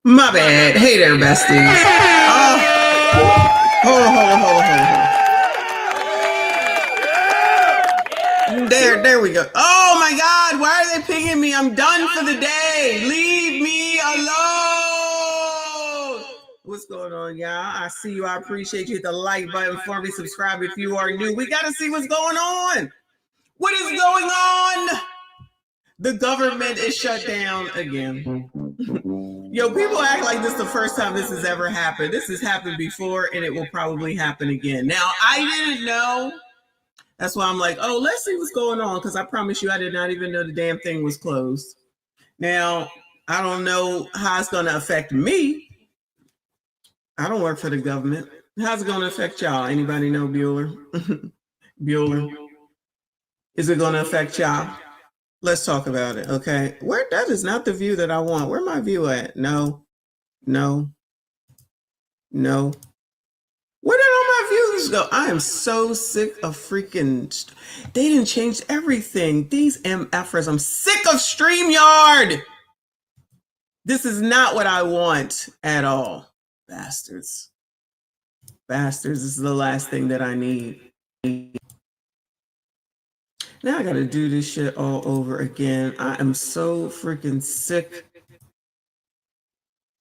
My bad. Hey there, besties. Hold on. There we go. Oh my God, why are they pinging me? I'm done for the day. Leave me alone. What's going on, y'all? I see you. I appreciate you. Hit the like button for me. Subscribe if you are new. We got to see what's going on. What is going on? The government is shut down again. Yo, people act like this is the first time this has ever happened. This has happened before, and it will probably happen again. Now, I didn't know. That's why I'm like, oh, let's see what's going on, because I promise you I did not even know the damn thing was closed. Now, I don't know how it's going to affect me. I don't work for the government. How's it going to affect y'all? Anybody know, Bueller? Bueller? Is it going to affect y'all? Let's talk about it, okay? That is not the view that I want. Where my view at? No. Where did all my views go? I am so sick of freaking... They didn't change everything. These MFers. I'm sick of STREAMYARD. This is not what I want at all. Bastards. This is the last thing that I need. Now I got to do this shit all over again. I am so freaking sick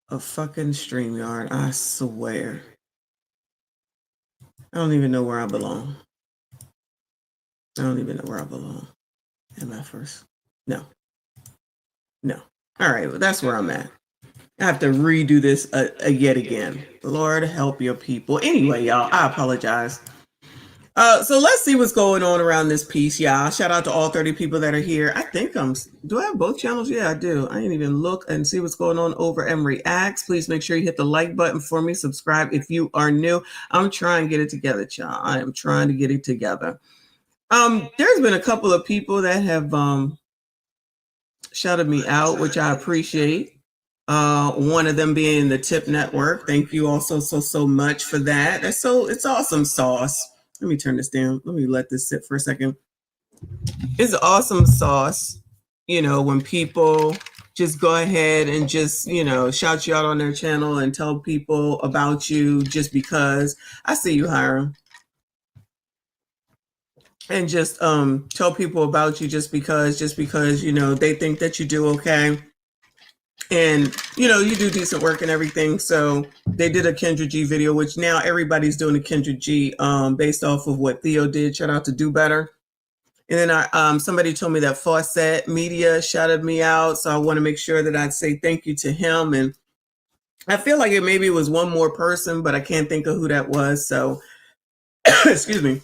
of fucking StreamYard. I swear. I don't even know where I belong. MFers. No. All right, well, that's where I'm at. I have to redo this yet again. Lord help your people. Anyway, y'all, I apologize. So let's see what's going on around this piece, y'all. Shout out to all 30 people that are here. I think do I have both channels? Yeah, I do. I didn't even look and see what's going on over M Reacts. Please make sure you hit the like button for me. Subscribe if you are new. I'm trying to get it together, y'all. I am trying to get it together. There's been a couple of people that have shouted me out, which I appreciate. One of them being the Tip Network. Thank you also so much for that. It's awesome sauce. Let me turn this down. Let me let this sit for a second. It's awesome sauce, when people just go ahead and just, shout you out on their channel and tell people about you just because. I see you, Hiram. And just tell people about you just because, they think that you do okay. And, you do decent work and everything. So they did a Kendra G video, which now everybody's doing a Kendra G based off of what Theo did. Shout out to Do Better. And then somebody told me that Fawcett Media shouted me out. So I want to make sure that I say thank you to him. And I feel like maybe it was one more person, but I can't think of who that was. So, excuse me.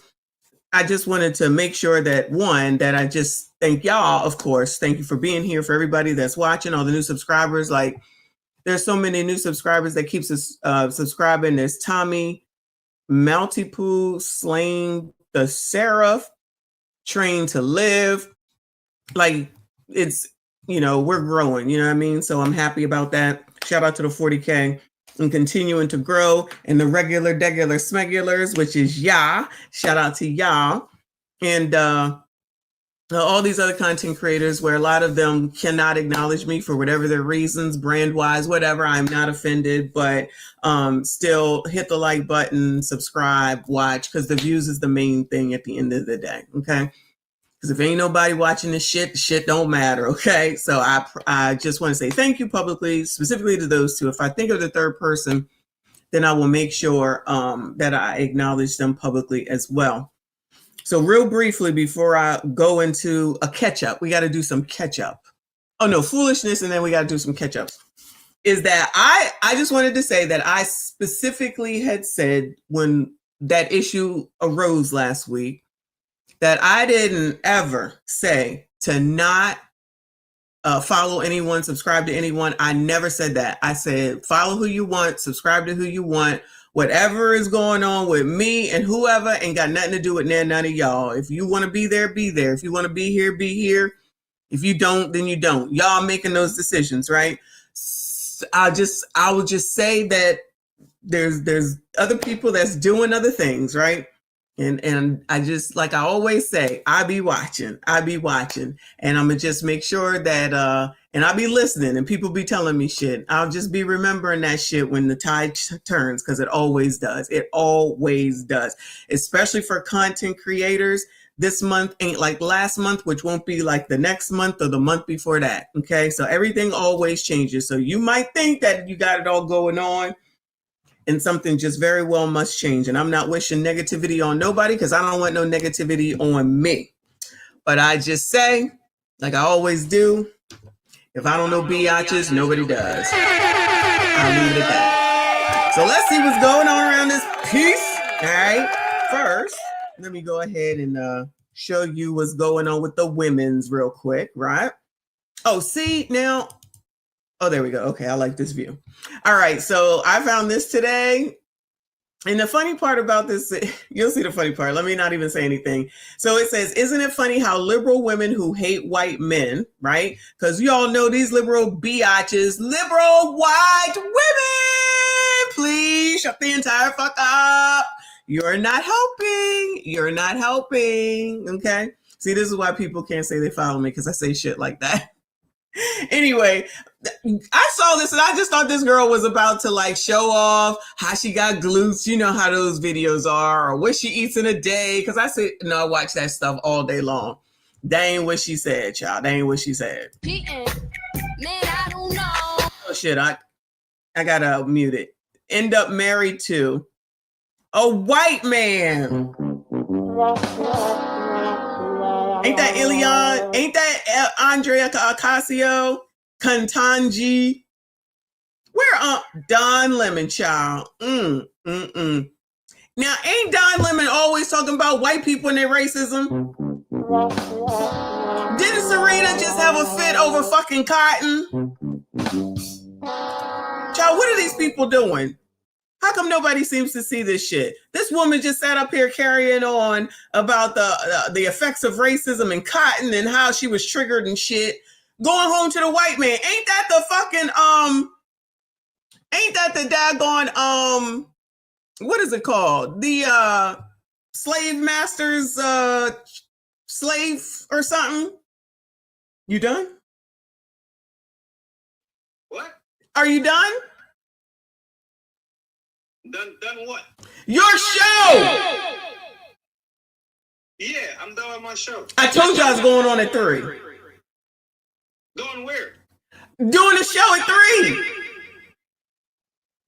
I just wanted to make sure that I just thank y'all, of course. Thank you for being here, for everybody that's watching, all the new subscribers. Like, there's so many new subscribers that keeps us subscribing. There's Tommy, Maltipoo, Slain, the Seraph, Train to Live. Like, it's, we're growing, you know what I mean? So I'm happy about that. Shout out to the 40K. And continuing to grow, and the regular smegulars, which is y'all. Shout out to y'all. And all these other content creators where a lot of them cannot acknowledge me for whatever their reasons, brand wise, whatever. I'm not offended, but still hit the like button, subscribe, watch, because the views is the main thing at the end of the day. Okay. Because if ain't nobody watching this shit don't matter, okay? So I just want to say thank you publicly, specifically to those two. If I think of the third person, then I will make sure that I acknowledge them publicly as well. So real briefly, before I go into a catch-up, we got to do some catch-up. Oh, no, foolishness, and then we got to do some catch-ups. Is that I just wanted to say that I specifically had said when that issue arose last week, that I didn't ever say to not follow anyone, subscribe to anyone. I never said that. I said, follow who you want, subscribe to who you want. Whatever is going on with me and whoever ain't got nothing to do with none of y'all. If you want to be there, be there. If you want to be here, be here. If you don't, then you don't. Y'all making those decisions, right? I will just say that there's other people that's doing other things, right? And I just, like I always say, I be watching, and I'm gonna just make sure that and I'll be listening, and people be telling me shit. I'll just be remembering that shit when the tide turns, because it always does. It always does, especially for content creators. This month ain't like last month, which won't be like the next month or the month before that. Okay, so everything always changes. So you might think that you got it all going on, and something just very well must change. And I'm not wishing negativity on nobody, because I don't want no negativity on me. But I just say, like I always do, if I don't know biatches, nobody does. I'll leave it at that. So let's see what's going on around this piece. All right. First, let me go ahead and show you what's going on with the women's real quick, right? Oh, see now. Oh, there we go. Okay, I like this view. All right, so I found this today. And the funny part about this, you'll see the funny part. Let me not even say anything. So it says, isn't it funny how liberal women who hate white men, right? Because you all know these liberal biatches, liberal white women, please shut the entire fuck up. You're not helping. You're not helping, okay? See, this is why people can't say they follow me, because I say shit like that. Anyway, I saw this and I just thought this girl was about to like show off how she got glutes. You know how those videos are, or what she eats in a day. Because I said, no, I watch that stuff all day long. That ain't what she said, child. That ain't what she said. Man, I don't know. Oh shit, I gotta mute it. End up married to a white man. Ain't that Ilion? Ain't that Andrea Ocasio? Kantanji? Where Don Lemon, child? Now, ain't Don Lemon always talking about white people and their racism? Didn't Serena just have a fit over fucking cotton? Child, what are these people doing? How come nobody seems to see this shit? This woman just sat up here carrying on about the effects of racism and cotton and how she was triggered and shit. Going home to the white man. Ain't that the fucking, ain't that the daggone, what is it called? The slave master's slave or something? You done? What? Are you done? Done what? Your show! Yeah, I'm done with my show. I told you I was going on at 3. Going where? Doing a show at 3.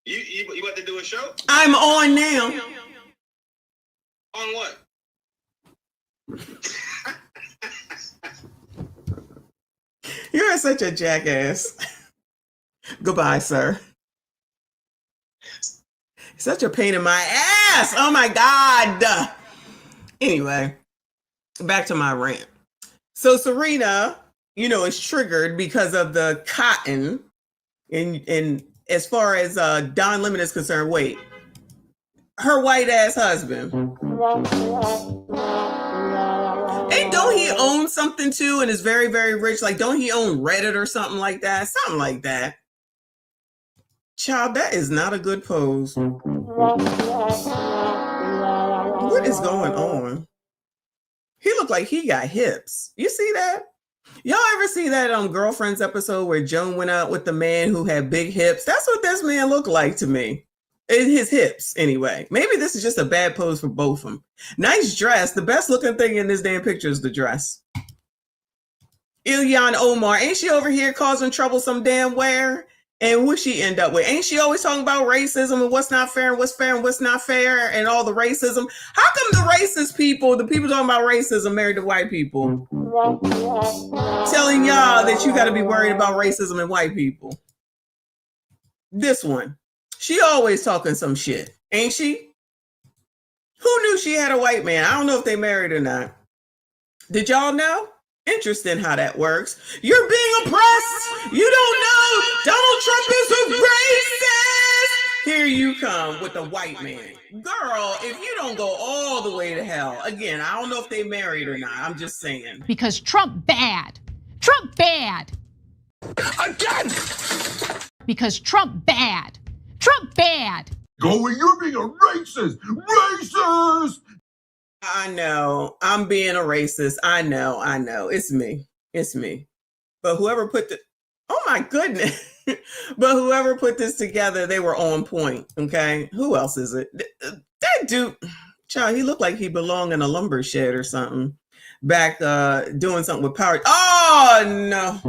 You about to do a show? I'm on now. On what? You're such a jackass. Goodbye, sir. Such a pain in my ass. Oh my God. Anyway, back to my rant. So Serena, you know, is triggered because of the cotton. And as far as Don Lemon is concerned, wait, her white ass husband. Hey, don't he own something too and is very, very rich? Like, don't he own Reddit or something like that? Something like that. Child, that is not a good pose. What is going on? He looked like he got hips. You see that? Y'all ever see that Girlfriends episode where Joan went out with the man who had big hips? That's what this man looked like to me. His hips, anyway. Maybe this is just a bad pose for both of them. Nice dress. The best looking thing in this damn picture is the dress. Ilhan Omar, ain't she over here causing trouble some damn where? And what she end up with? Ain't she always talking about racism and what's not fair and what's fair and what's not fair and all the racism? How come the racist people, the people talking about racism, married to white people? Telling y'all that you got to be worried about racism and white people. This one, she always talking some shit, ain't she? Who knew she had a white man? I don't know if they married or not. Did y'all know? Interesting how that works. You're being oppressed. You don't know. Donald Trump is a racist. Here you come with a white man. Girl, if you don't go all the way to hell, again, I don't know if they married or not. I'm just saying. Because Trump bad. Trump bad. Again! Because Trump bad. Trump bad. Going, you're being a racist. Racist! I know. I'm being a racist. I know. It's me. It's me. But whoever put the oh my goodness. But whoever put this together, they were on point. Okay. Who else is it? That dude, child, he looked like he belonged in a lumber shed or something. Back doing something with power. Oh no.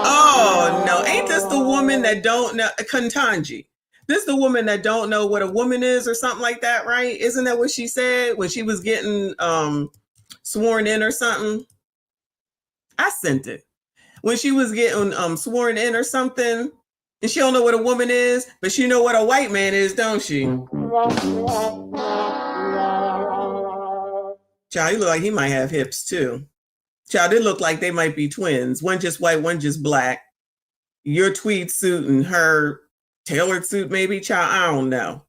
Oh no. Ain't this the woman that don't know Kantanji? This the woman that don't know what a woman is or something like that, right? Isn't that what she said when she was getting sworn in or something? I sent it. When she was getting sworn in or something, and she don't know what a woman is, but she know what a white man is, don't she? Child, he look like he might have hips too. Child, they look like they might be twins. One just white, one just black. Your tweed suit and her tailored suit, maybe. Child, I don't know.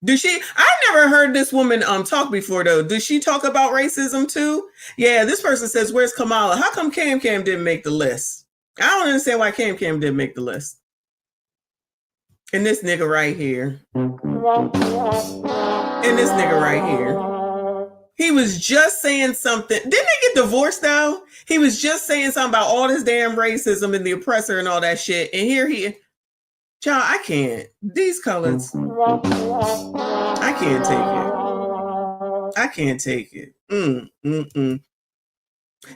Do she? I never heard this woman talk before though. Does she talk about racism too? Yeah, this person says, "Where's Kamala? How come Cam didn't make the list?" I don't understand why Cam didn't make the list. And this nigga right here. And this nigga right here. He was just saying something. Didn't they get divorced though? He was just saying something about all this damn racism and the oppressor and all that shit. And here he, child, I can't. These colors, I can't take it. I can't take it.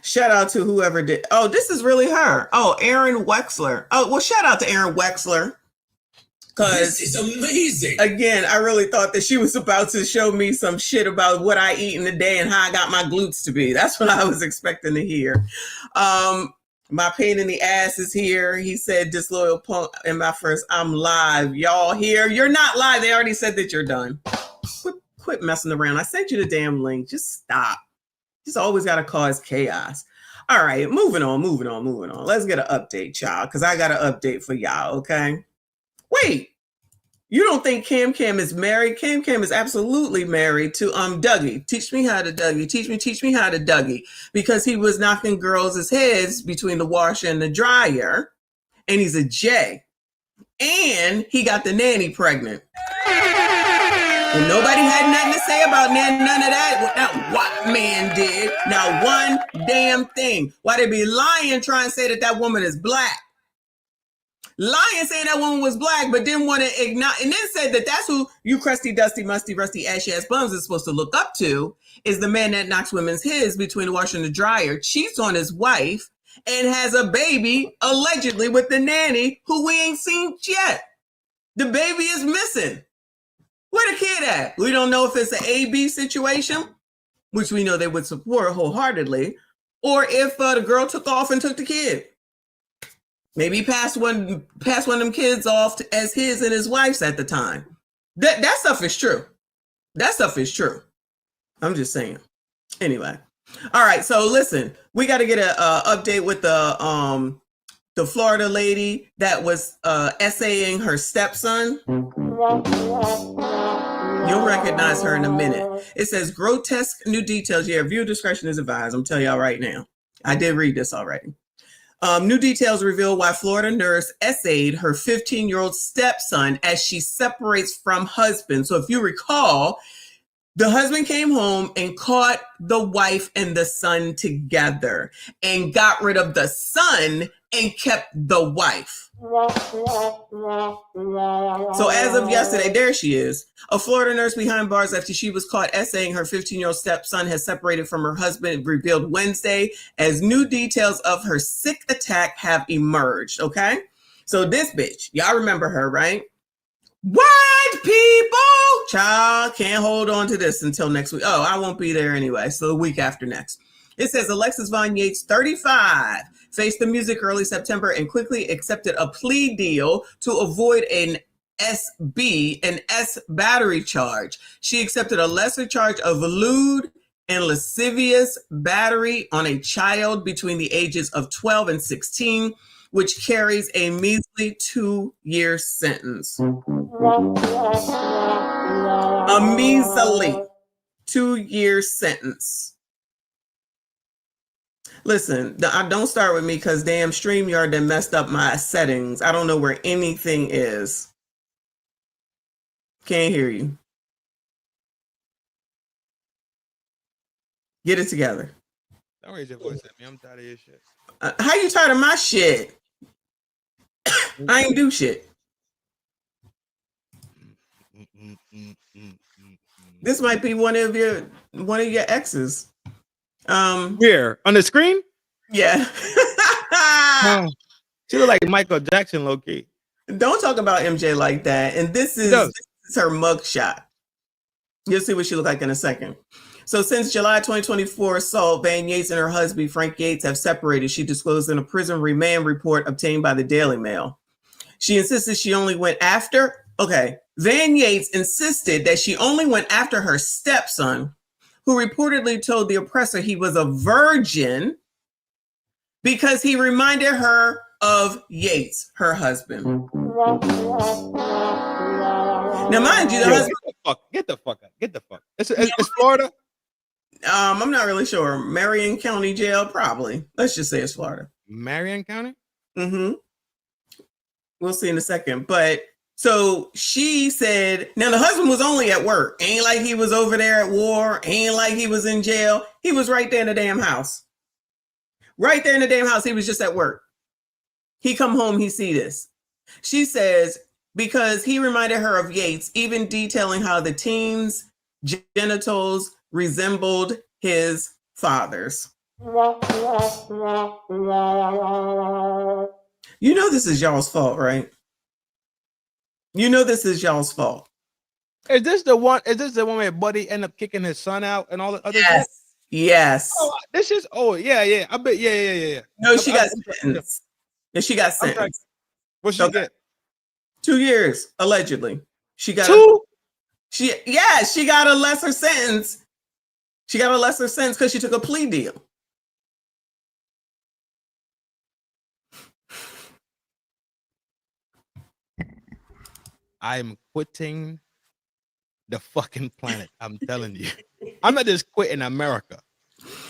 Shout out to whoever did. Oh, this is really her. Oh, Aaron Wexler. Oh, well, shout out to Aaron Wexler. This is amazing. Again, I really thought that she was about to show me some shit about what I eat in a day and how I got my glutes to be. That's what I was expecting to hear. My pain in the ass is here. He said, disloyal punk in my first, I'm live. Y'all here? You're not live. They already said that you're done. Quit messing around. I sent you the damn link. Just stop. Just always got to cause chaos. All right, moving on. Let's get an update, y'all, because I got an update for y'all, okay? Wait, you don't think Cam is married? Cam is absolutely married to Dougie. Teach me how to Dougie. Teach me how to Dougie. Because he was knocking girls' heads between the washer and the dryer. And he's a J. And he got the nanny pregnant. And nobody had nothing to say about none of that. Not what man did. Not one damn thing. Why they be lying trying to say that that woman is black? Lying saying that woman was black, but didn't want to acknowledge, and then said that that's who you crusty, dusty, musty, rusty, ashy ass bums is supposed to look up to, is the man that knocks women's heads between the washer and the dryer, cheats on his wife, and has a baby, allegedly, with the nanny, who we ain't seen yet. The baby is missing. Where the kid at? We don't know if it's an A-B situation, which we know they would support wholeheartedly, or if the girl took off and took the kid. Maybe he passed one of them kids off as his and his wife's at the time. That stuff is true. That stuff is true. I'm just saying. Anyway. All right. So listen, we got to get a update with the Florida lady that was essaying her stepson. You'll recognize her in a minute. It says grotesque new details. Yeah, viewer discretion is advised. I'm telling y'all right now. I did read this already. New details reveal why Florida nurse essayed her 15-year-old stepson as she separates from husband. So if you recall, the husband came home and caught the wife and the son together and got rid of the son and kept the wife. So as of yesterday, there she is. A Florida nurse behind bars after she was caught essaying her 15-year-old stepson has separated from her husband, revealed Wednesday, as new details of her sick attack have emerged, okay? So this bitch, y'all remember her, right? White people! Child, can't hold on to this until next week. Oh, I won't be there anyway, so the week after next. It says Alexis Von Yates, 35, faced the music early September and quickly accepted a plea deal to avoid an S battery charge. She accepted a lesser charge of lewd and lascivious battery on a child between the ages of 12 and 16, which carries a measly 2-year sentence. A measly 2-year sentence. Listen, don't start with me because damn StreamYard done messed up my settings. I don't know where anything is. Can't hear you. Get it together. Don't raise your voice at me. I'm tired of your shit. How you tired of my shit? I ain't do shit. This might be one of your exes. Where on the screen? Yeah. She look like Michael Jackson, low key. Don't talk about MJ like that. And this is her mug shot. You'll see what she look like in a second. So since July 2024 assault, Van Yates and her husband, Frank Yates, have separated. She disclosed in a prison remand report obtained by the Daily Mail. She insisted she only went after, Van Yates insisted that she only went after her stepson, who reportedly told the oppressor he was a virgin because he reminded her of Yates, her husband. Now, mind you, the husband... Get the fuck out. Get the fuck. It's Florida? I'm not really sure. Marion County Jail, probably. Let's just say it's Florida. Marion County? Mm-hmm. We'll see in a second. But so she said, now the husband was only at work. Ain't like he was over there at war. Ain't like he was in jail. He was right there in the damn house. Right there in the damn house. He was just at work. He come home, he see this. She says, because he reminded her of Yates, even detailing how the teen's genitals resembled his father's. You know this is y'all's fault, right? You know this is y'all's fault. Is this the one where Buddy ended up kicking his son out and all the other shit? Yes. Oh, this is yeah. I bet yeah. No, she got sentenced. And she got sentenced. What she get? 2 years, allegedly. She got 2? She got a lesser sentence. She got a lesser sentence because she took a plea deal. I'm quitting the fucking planet. I'm telling you. I'm not just quitting America.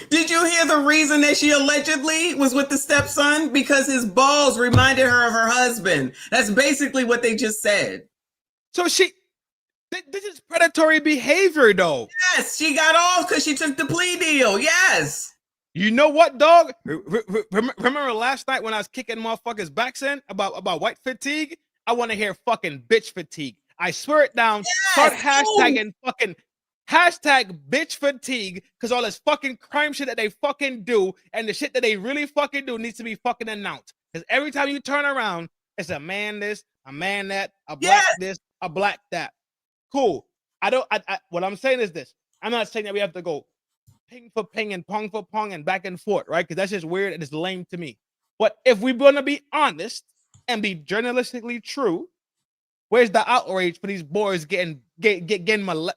Did you hear the reason that she allegedly was with the stepson? Because his balls reminded her of her husband. That's basically what they just said. So this is predatory behavior, though. Yes, she got off because she took the plea deal. Yes. You know what, dog? Remember last night when I was kicking motherfuckers' backs in about white fatigue? I want to hear fucking bitch fatigue. I swear it down. Start hashtagging fucking hashtag bitch fatigue because all this fucking crime shit that they fucking do and the shit that they really fucking do needs to be fucking announced. Because every time you turn around, it's a man this, a man that, a black this, a black that. Cool. What I'm saying is this. I'm not saying that we have to go ping for ping and pong for pong and back and forth, right? Because that's just weird and it's lame to me. But if we're going to be honest and be journalistically true, where's the outrage for these boys getting molested?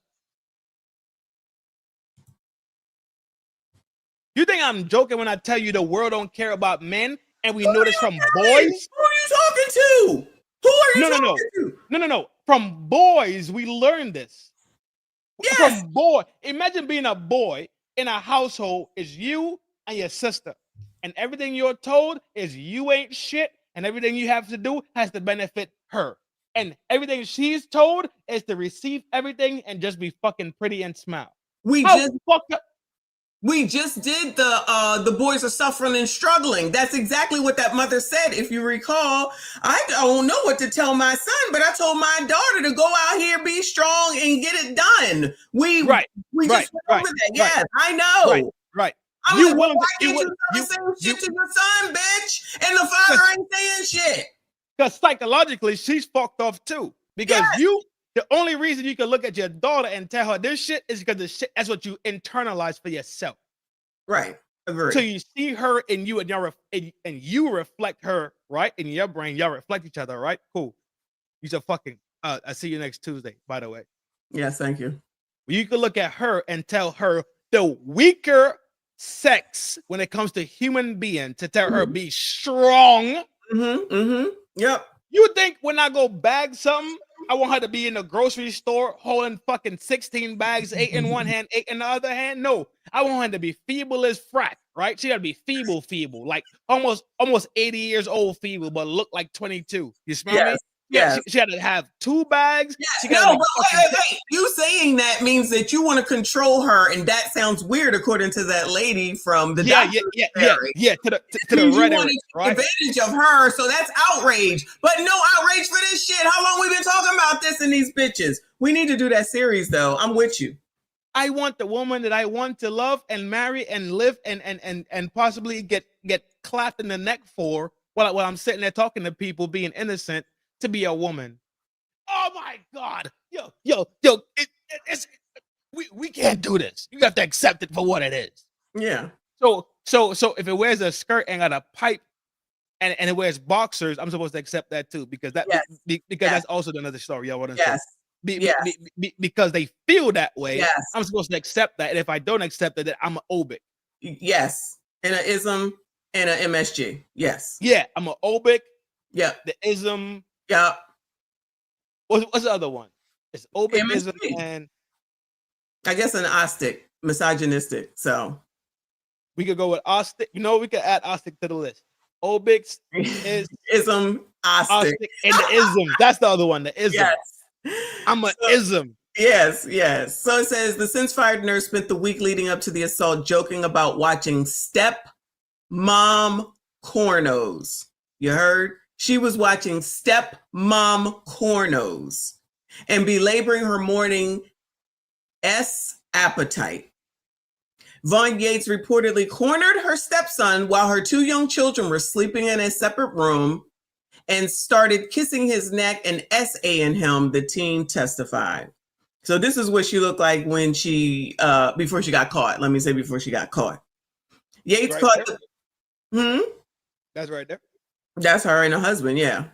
You think I'm joking when I tell you the world don't care about men and we know this from boys? Who are you talking to? Who are you talking to? No. From boys, we learn this. Yes. From boy. Imagine being a boy in a household is you and your sister. And everything you're told is you ain't shit. And everything you have to do has to benefit her. And everything she's told is to receive everything and just be fucking pretty and smile. We just did the boys are suffering and struggling. That's exactly what that mother said. If you recall, I don't know what to tell my son, but I told my daughter to go out here, be strong, and get it done. We just went over that. Yes, I know. Right. I'm like, why can't you tell the same shit to your son, bitch? And the father ain't saying shit. Because psychologically, she's fucked off too. Because the only reason you can look at your daughter and tell her this shit is because the shit, that's what you internalize for yourself. Right. Agree. So you see her in you and you reflect her, right? In your brain, y'all reflect each other, right? Cool. You said fucking, I see you next Tuesday, by the way. Yes, thank you. You can look at her and tell her the weaker sex when it comes to human being to tell her be strong. Yep. You think when I go bag something, I want her to be in the grocery store holding fucking 16 bags, 8 in one hand, 8 in the other hand? No, I want her to be feeble as frack, right? She gotta be feeble, like almost 80 years old feeble, but look like 22. You smell me? Yeah, she had to have 2 bags. Yes. No, but wait. You saying saying that means that you want to control her, and that sounds weird according to that lady from the yeah. To the means you rhetoric, want to take right? advantage of her, so that's outrage. But no outrage for this shit. How long we been talking about this and these bitches? We need to do that series though. I'm with you. I want the woman that I want to love and marry and live and possibly get clapped in the neck for while I'm sitting there talking to people being innocent to be a woman. Oh my God. We can't do this. You have to accept it for what it is. Yeah. So if it wears a skirt and got a pipe and it wears boxers, I'm supposed to accept that too, because that's also another story. Y'all want to say? Because they feel that way. Yes. I'm supposed to accept that. And if I don't accept it, then I'm an obic. Yes. And an ism and an MSG. Yes. Yeah, I'm an obic. Yeah. The ism. Yeah. What's the other one? It's obic, ism, MSG. and I guess an ostic, misogynistic. So we could go with ostic. You know, we could add ostic to the list. Obics is ism, ostic. And the ism. That's the other one. The ism. Yes. I'm an ism. Yes. So it says the since fired nurse spent the week leading up to the assault joking about watching step mom cornos. You heard? She was watching step mom cornos and belaboring her morning appetite. Vaughn Yates reportedly cornered her stepson while her two young children were sleeping in a separate room and started kissing his neck and SAing him, the teen testified. So this is what she looked like when she, before she got caught. Let me say before she got caught. Yates caught That's right there. That's her and her husband, yeah.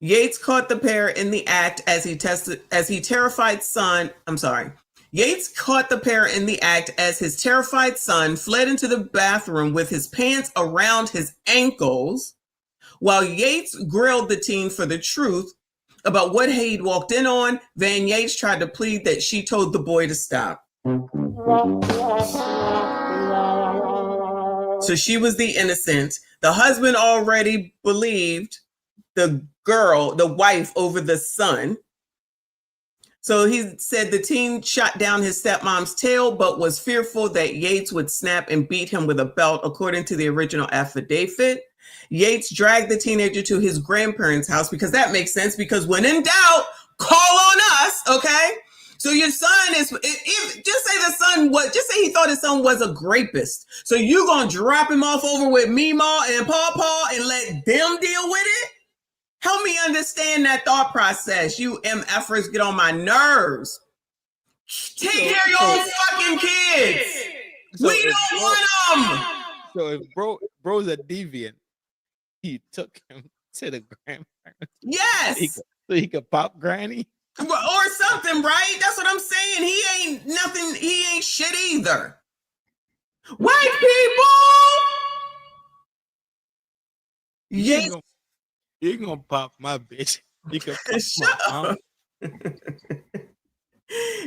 Yates caught the pair in the act as he terrified son. I'm sorry. Yates caught the pair in the act as his terrified son fled into the bathroom with his pants around his ankles. While Yates grilled the teen for the truth about what he'd walked in on, Van Yates tried to plead that she told the boy to stop. So she was the innocent. The husband already believed the girl, the wife, over the son. So he said the teen shot down his stepmom's tail, but was fearful that Yates would snap and beat him with a belt, according to the original affidavit. Yates dragged the teenager to his grandparents' house because that makes sense, because when in doubt, call on us, okay? So your son is, just say he thought his son was a rapist. So you're going to drop him off over with Meemaw and Paw and let them deal with it? Help me understand that thought process. You MFers get on my nerves. Take care of your own fucking kids. We don't want them. So if bro's a deviant, he took him to the grandparents. Yes. So he could pop granny. Or something, right? That's what I'm saying. He ain't nothing. He ain't shit either. White people. Yes. You gonna pop my bitch. You can pop Shut up.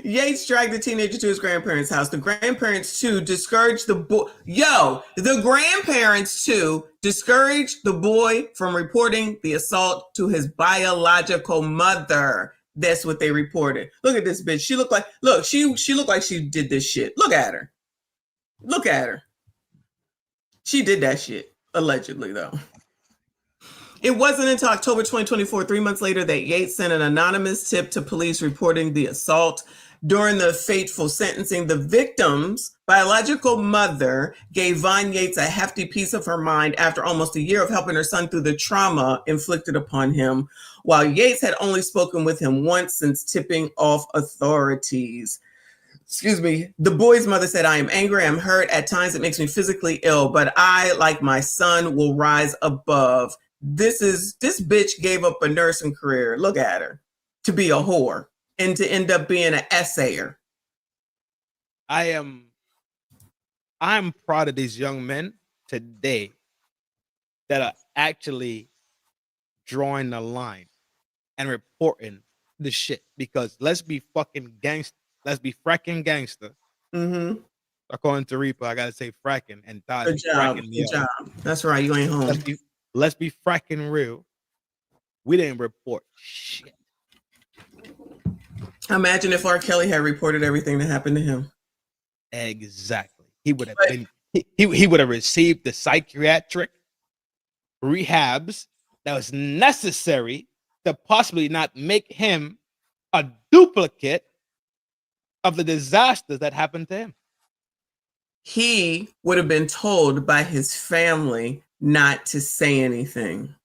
Yates dragged the teenager to his grandparents' house. The grandparents, too, discouraged the boy. The grandparents, too, discouraged the boy from reporting the assault to his biological mother. That's what they reported. Look at this bitch. She looked like she did this shit. Look at her. Look at her. She did that shit, allegedly, though. It wasn't until October 2024, 3 months later, that Yates sent an anonymous tip to police reporting the assault. During the fateful sentencing, the victim's biological mother gave Vaughn Yates a hefty piece of her mind after almost a year of helping her son through the trauma inflicted upon him, while Yates had only spoken with him once since tipping off authorities. Excuse me. The boy's mother said, "I am angry, I'm hurt. At times it makes me physically ill, but I, like my son, will rise above." This bitch gave up a nursing career. Look at her, to be a whore and to end up being an essayer. I'm proud of these young men today that are actually drawing the line and reporting the shit, because let's be fucking gangster. Let's be fracking gangster. Mm-hmm. According to Reaper, I gotta say fracking and die. Good job. Good job. That's right. You ain't home. Let's be fracking real. We didn't report shit. Imagine if R. Kelly had reported everything that happened to him. Exactly. He would have been. He would have received the psychiatric rehabs that was necessary to possibly not make him a duplicate of the disasters that happened to him. He would have been told by his family not to say anything.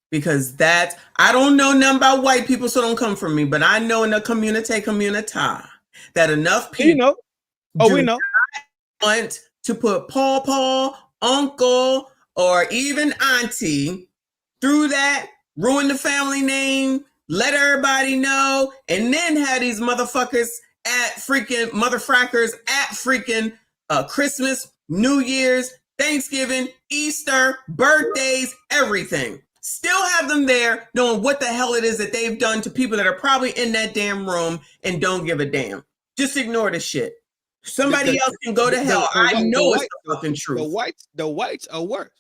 Because that's, I don't know nothing about white people, so don't come for me, but I know in the community that enough people we know. Want to put Paw, uncle, or even auntie through that, ruin the family name, let everybody know, and then have these motherfuckers at freaking motherfrackers at freaking Christmas, New Year's, Thanksgiving, Easter, birthdays, everything. Still have them there knowing what the hell it is that they've done to people that are probably in that damn room and don't give a damn. Just ignore the shit. Somebody else can go to hell. I know it's the fucking truth. The whites are worse.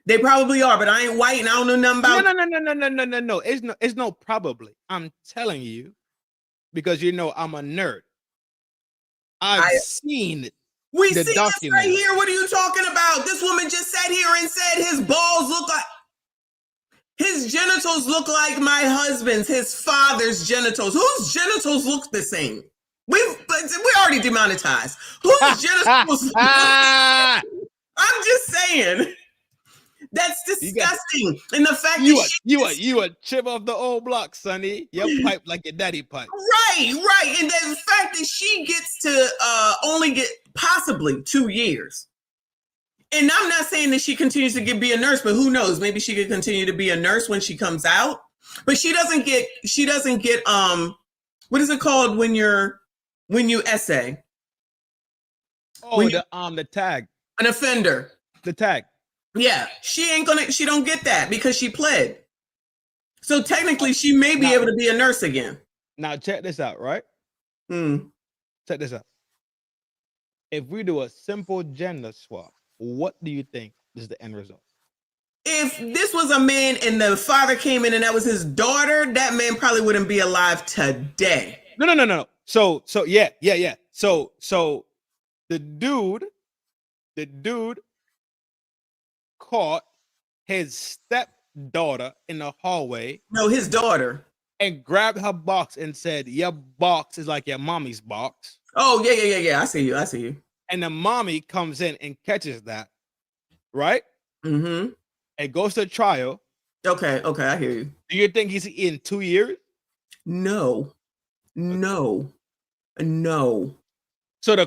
They probably are, but I ain't white and I don't know nothing about. No. It's no probably. I'm telling you, because I'm a nerd. I've seen it. We see this right here. What are you talking about? This woman just sat here and said his balls look like. His genitals look like my husband's, his father's genitals. Whose genitals look the same? We already demonetized. Whose genitals? I'm just saying. That's disgusting. And the fact that you a chip of the old block, Sonny. Your pipe like your daddy pipe. Right. And the fact that she gets to only get possibly 2 years. And I'm not saying that she continues to be a nurse, but who knows? Maybe she could continue to be a nurse when she comes out. But she doesn't get what is it called when you essay? Oh, the tag. An offender. The tag. Yeah, she don't get that because she pled. So technically she may be able to be a nurse again. Now check this out, right? Check this out. If we do a simple gender swap, what do you think is the end result? If this was a man and the father came in and that was his daughter, that man probably wouldn't be alive today. No. So yeah. So the dude caught his stepdaughter in the hallway. No, his daughter. And grabbed her box and said, "Your box is like your mommy's box." Oh, yeah. I see you. And the mommy comes in and catches that, right? Mm-hmm. It goes to trial. Okay, I hear you. Do you think he's in 2 years? No. So the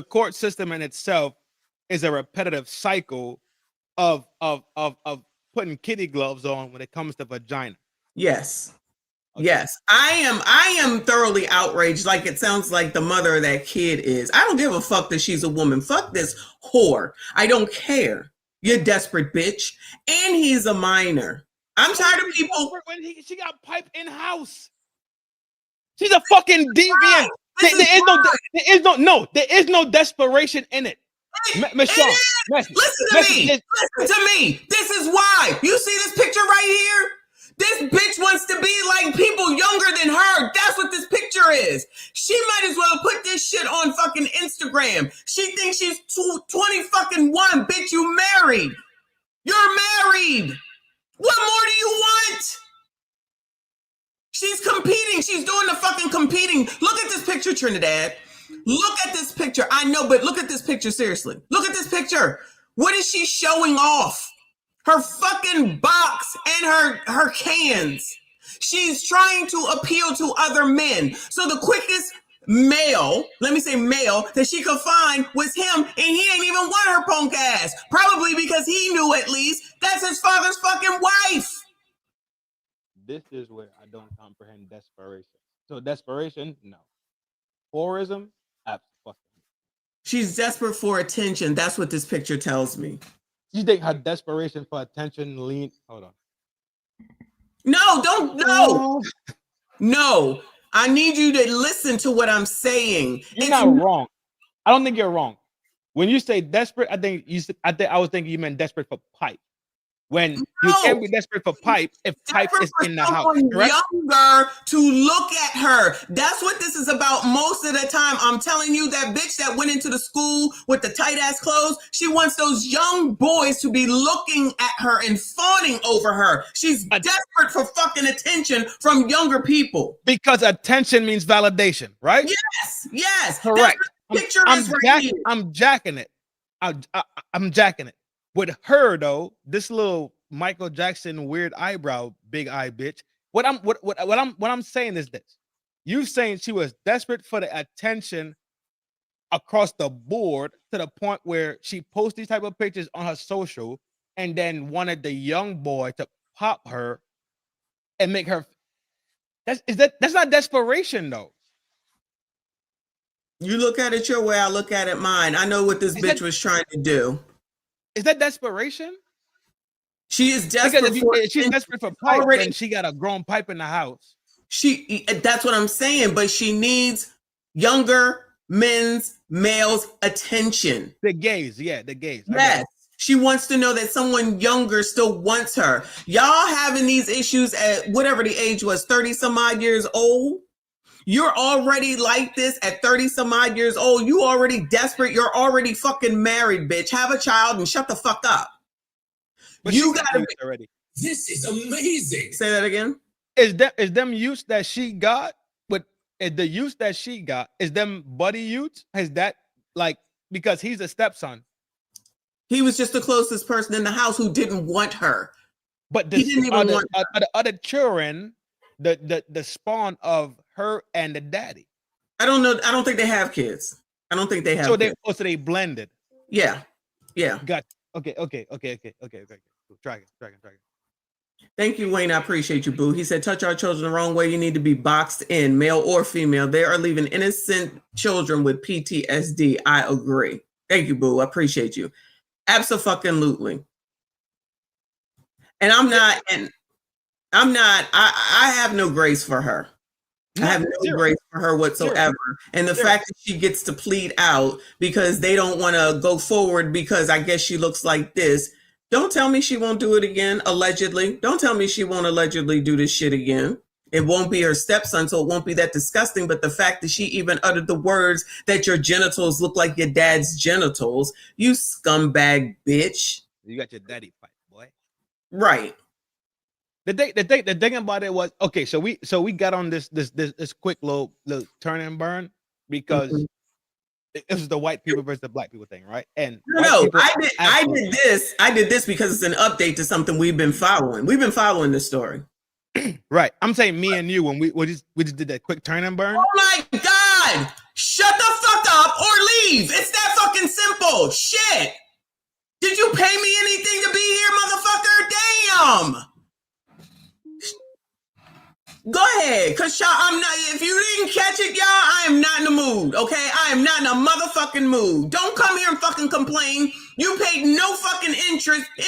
court system in itself is a repetitive cycle of putting kitty gloves on when it comes to vagina. Yes. Okay. Yes, I am thoroughly outraged. Like it sounds like the mother of that kid is. I don't give a fuck that she's a woman. Fuck this whore. I don't care. You're desperate, bitch. And he's a minor. I'm tired of people. She got pipe in house. She's a fucking deviant. There is no desperation in it. Michelle, listen to me. This is why. You see this picture right here? This bitch wants to be like people younger than her. That's what this picture is. She might as well put this shit on fucking Instagram. She thinks she's 20 fucking one. Bitch, you married. You're married. What more do you want? She's competing. She's doing the fucking competing. Look at this picture, Trinidad. Look at this picture. I know, but look at this picture, seriously. Look at this picture. What is she showing off? Her fucking box and her cans. She's trying to appeal to other men. So the quickest male, let me say male, that she could find was him, and he ain't even want her punk ass. Probably because he knew at least that's his father's fucking wife. This is where I don't comprehend desperation. So desperation, no. Whorism, absolutely. She's desperate for attention. That's what this picture tells me. You think her desperation for attention lean? Hold on. No. I need you to listen to what I'm saying. You're not wrong. I don't think you're wrong. When you say desperate, I was thinking you meant desperate for pipe. when you can't be desperate for pipe if pipe is in the house, correct? Younger to look at her. That's what this is about most of the time. I'm telling you, that bitch that went into the school with the tight ass clothes, she wants those young boys to be looking at her and fawning over her. She's desperate for fucking attention from younger people. Because attention means validation, right? Yes. Correct. Picture is right here. I'm jacking it. I'm jacking it. With her though, this little Michael Jackson weird eyebrow, big eye bitch. What I'm saying is this: you saying she was desperate for the attention across the board to the point where she posts these type of pictures on her social, and then wanted the young boy to pop her and make her. That's not desperation though. You look at it your way, I look at it mine. I know what this bitch was trying to do. Is that desperation? She is desperate if she's desperate for pipe, then she got a grown pipe in the house. That's what I'm saying, but she needs younger males attention. The gays, yeah, the gays. Yes. She wants to know that someone younger still wants her. Y'all having these issues at whatever the age was, 30 some odd years old. You're already like this at 30 some odd years old. You already desperate. You're already fucking married, bitch. Have a child and shut the fuck up. But you gotta be already. This is amazing. Say that again. Is them use that she got, but the use that she got is them buddy use? Is that like because he's a stepson? He was just the closest person in the house who didn't want her. But he didn't even want her. The other children, the spawn of her and the daddy. I don't know. I don't think they have kids. I don't think they have. So kids. they blended. Yeah. Got okay. Try it. Thank you, Wayne. I appreciate you, boo. He said, touch our children the wrong way. You need to be boxed in, male or female. They are leaving innocent children with PTSD. I agree. Thank you, boo. I appreciate you. Absolutely. And I have no grace for her. I have no grace for her whatsoever. And the fact that she gets to plead out because they don't want to go forward because I guess she looks like this. Don't tell me she won't do it again, allegedly. Don't tell me she won't allegedly do this shit again. It won't be her stepson, so it won't be that disgusting. But the fact that she even uttered the words that your genitals look like your dad's genitals, you scumbag bitch. You got your daddy pipe, boy. Right. The thing about it was okay. So we got on this quick little turn and burn because it was the white people versus the black people thing, right? And no, I did this because it's an update to something we've been following. We've been following this story. Right. I'm saying me and you when we just did that quick turn and burn. Oh my God! Shut the fuck up or leave. It's that fucking simple. Shit. Did you pay me anything to be here, motherfucker? Damn. Go ahead, cause y'all, I'm not. If you didn't catch it, y'all, I am not in the mood. Okay, I am not in a motherfucking mood. Don't come here and fucking complain. You paid no fucking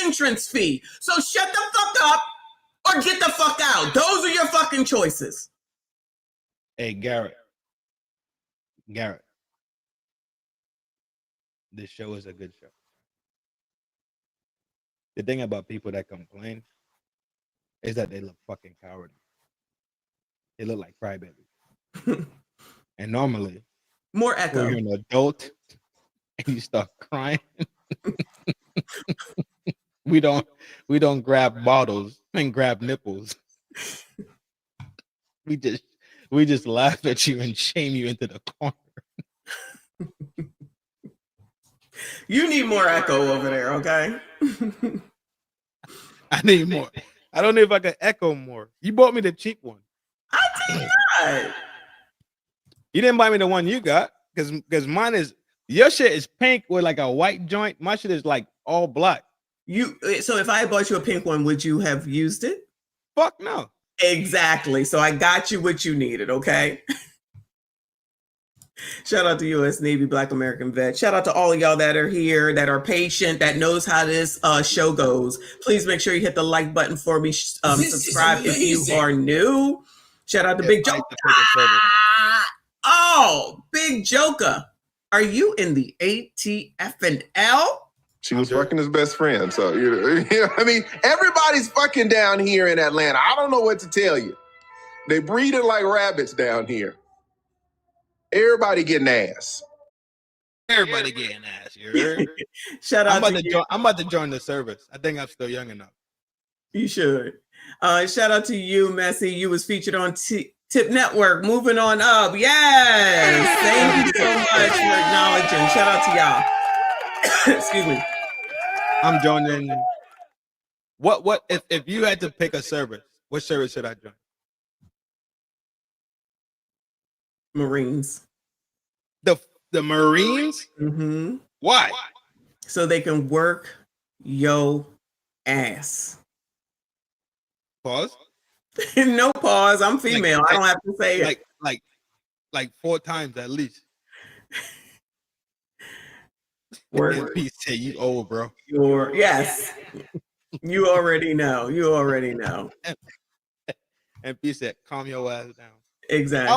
entrance fee. So shut the fuck up or get the fuck out. Those are your fucking choices. Hey, Garrett. This show is a good show. The thing about people that complain is that they look fucking cowardly. They look like crybabies. And normally, more echo. When you're an adult and you start crying, we don't grab bottles and grab nipples. We just laugh at you and shame you into the corner. You need more echo over there, okay? I need more. I don't know if I can echo more. You bought me the cheap one. I did not. You didn't buy me the one you got because mine is your shit is pink with like a white joint. My shit is like all black. So if I bought you a pink one, would you have used it? Fuck no. Exactly. So I got you what you needed, okay? Shout out to U.S. Navy Black American Vet. Shout out to all of y'all that are here, that are patient, that knows how this show goes. Please make sure you hit the like button for me. Subscribe if you are new. Shout out to Big Joker. Oh, Big Joker. Are you in the ATF and L? She was fucking his best friend. So, I mean, everybody's fucking down here in Atlanta. I don't know what to tell you. They breeding like rabbits down here. Everybody getting ass. Everybody getting ass. You heard? Shout out to you. I'm about to join the service. I think I'm still young enough. You should. Shout out to you, Messi. You was featured on Tip Network. Moving on up. Yes. Thank you so much for acknowledging. Shout out to y'all. Excuse me. I'm joining. What if you had to pick a service, what service should I join? Marines. The Marines? Mm-hmm. Why? So they can work yo ass. Pause. No pause. I'm female. I don't have to say it. Like 4 times at least. Word. He said you old, bro. Yes. You already know. You already know. And P said, calm your ass down. Exactly.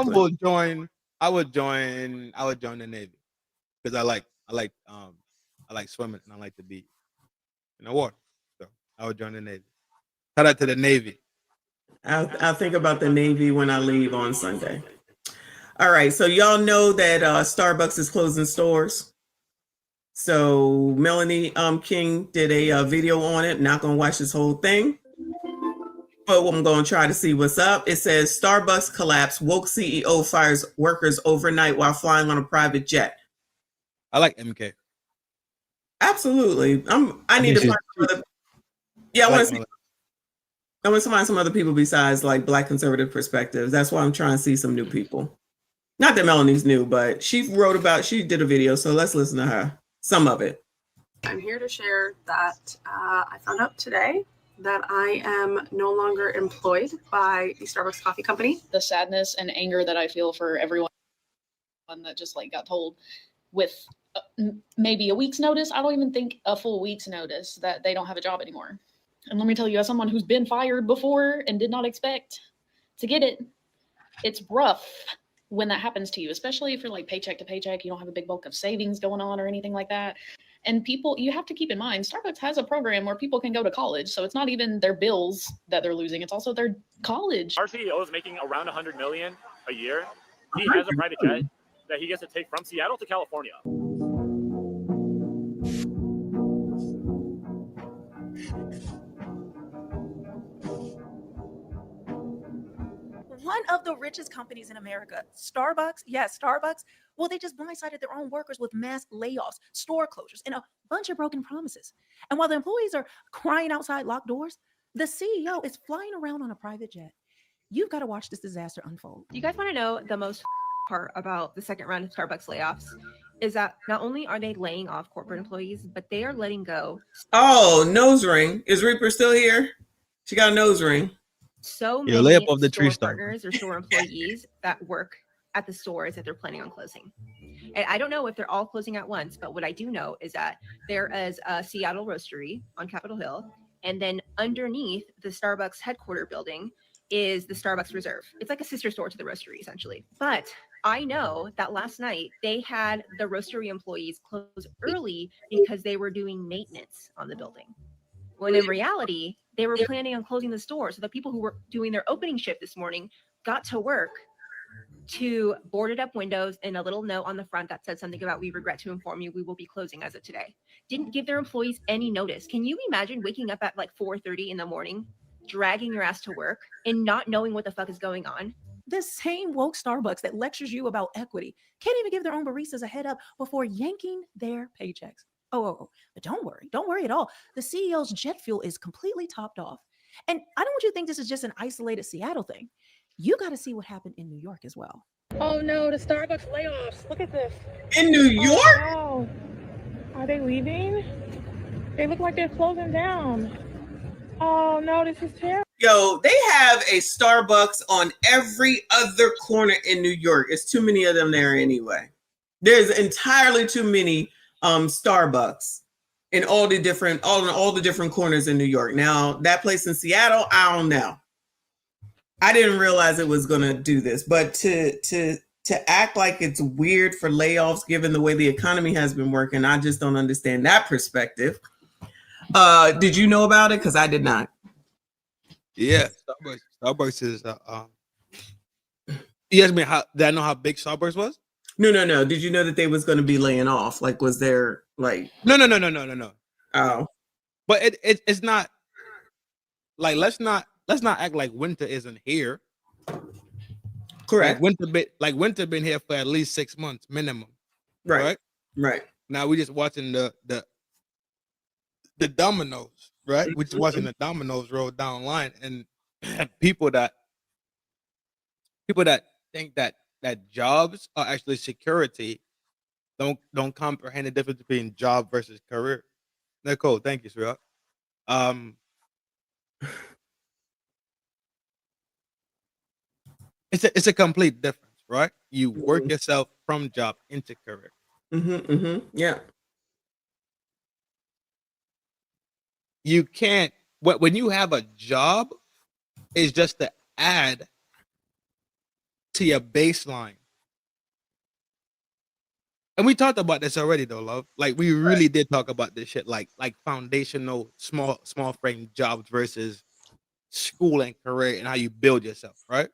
I would join the Navy because I like swimming and I like to be in the water. So I would join the Navy. Shout out to the Navy. I'll think about the Navy when I leave on Sunday. All right. So y'all know that Starbucks is closing stores. So Melanie King did a video on it. Not gonna watch this whole thing, but I'm gonna try to see what's up. It says Starbucks collapse. Woke CEO fires workers overnight while flying on a private jet. I like MK. Absolutely. I need to find some other. Yeah, I want to find some other people besides like Black conservative perspectives. That's why I'm trying to see some new people. Not that Melanie's new, but she did a video, so let's listen to her. Some of it. I'm here to share that I found out today that I am no longer employed by the Starbucks Coffee Company. The sadness and anger that I feel for everyone that just like got told with maybe a week's notice. I don't even think a full week's notice that they don't have a job anymore. And let me tell you, as someone who's been fired before and did not expect to get it, it's rough when that happens to you, especially if you're like paycheck to paycheck, you don't have a big bulk of savings going on or anything like that. And people, you have to keep in mind, Starbucks has a program where people can go to college. So it's not even their bills that they're losing. It's also their college. Our CEO is making around $100 million a year. He has a private jet that he gets to take from Seattle to California. One of the richest companies in America, Starbucks, yes, Starbucks, well, they just blindsided their own workers with mass layoffs, store closures, and a bunch of broken promises. And while the employees are crying outside locked doors, the CEO is flying around on a private jet. You've got to watch this disaster unfold. You guys want to know the most part about the second round of Starbucks layoffs? Is that not only are they laying off corporate employees, but they are letting go. Oh, nose ring. Is Reaper still here? She got a nose ring. So Yeah, many lay up of the store tree stump. partners or store employees that work at the stores that they're planning on closing. And I don't know if they're all closing at once, but what I do know is that there is a Seattle Roastery on Capitol Hill, and then underneath the Starbucks headquarter building is the Starbucks Reserve. It's like a sister store to the Roastery, essentially. But I know that last night they had the Roastery employees close early because they were doing maintenance on the building. When in reality, they were planning on closing the store. So the people who were doing their opening shift this morning got to work to boarded up windows and a little note on the front that said something about, "We regret to inform you, we will be closing as of today." Didn't give their employees any notice. Can you imagine waking up at like 4:30 in the morning, dragging your ass to work and not knowing what the fuck is going on? This same woke Starbucks that lectures you about equity can't even give their own baristas a head up before yanking their paychecks. Oh, but don't worry at all. The CEO's jet fuel is completely topped off. And I don't want you to think this is just an isolated Seattle thing. You got to see what happened in New York as well. Oh no, the Starbucks layoffs. Look at this. In New York? Oh, no. Are they leaving? They look like they're closing down. Oh no, this is terrible. Yo, they have a Starbucks on every other corner in New York. It's too many of them there anyway. There's entirely too many Starbucks in all the different corners in New York. Now that place in Seattle, I don't know. I didn't realize it was gonna do this, but to to act like it's weird for layoffs given the way the economy has been working. I just don't understand that perspective. Did you know about it? Because I did not. Yeah, Starbucks is. You asked me how did I know how big Starbucks was? No. Did you know that they was going to be laying off? Like, was there like? No. Oh, but it's not like let's not act like winter isn't here. Correct. Like winter been here for at least 6 months minimum. Right. Now we just watching the dominoes, right? We're just watching the dominoes roll down the line, and people that think that jobs are actually security don't comprehend the difference between job versus career. Nicole, thank you, sir. It's a complete difference, right? You work yourself from job into career. Yeah. You can't when you have a job, it's just to add to your baseline. And we talked about this already though, love. Like we really did talk about this shit, like foundational small frame jobs versus school and career and how you build yourself, right?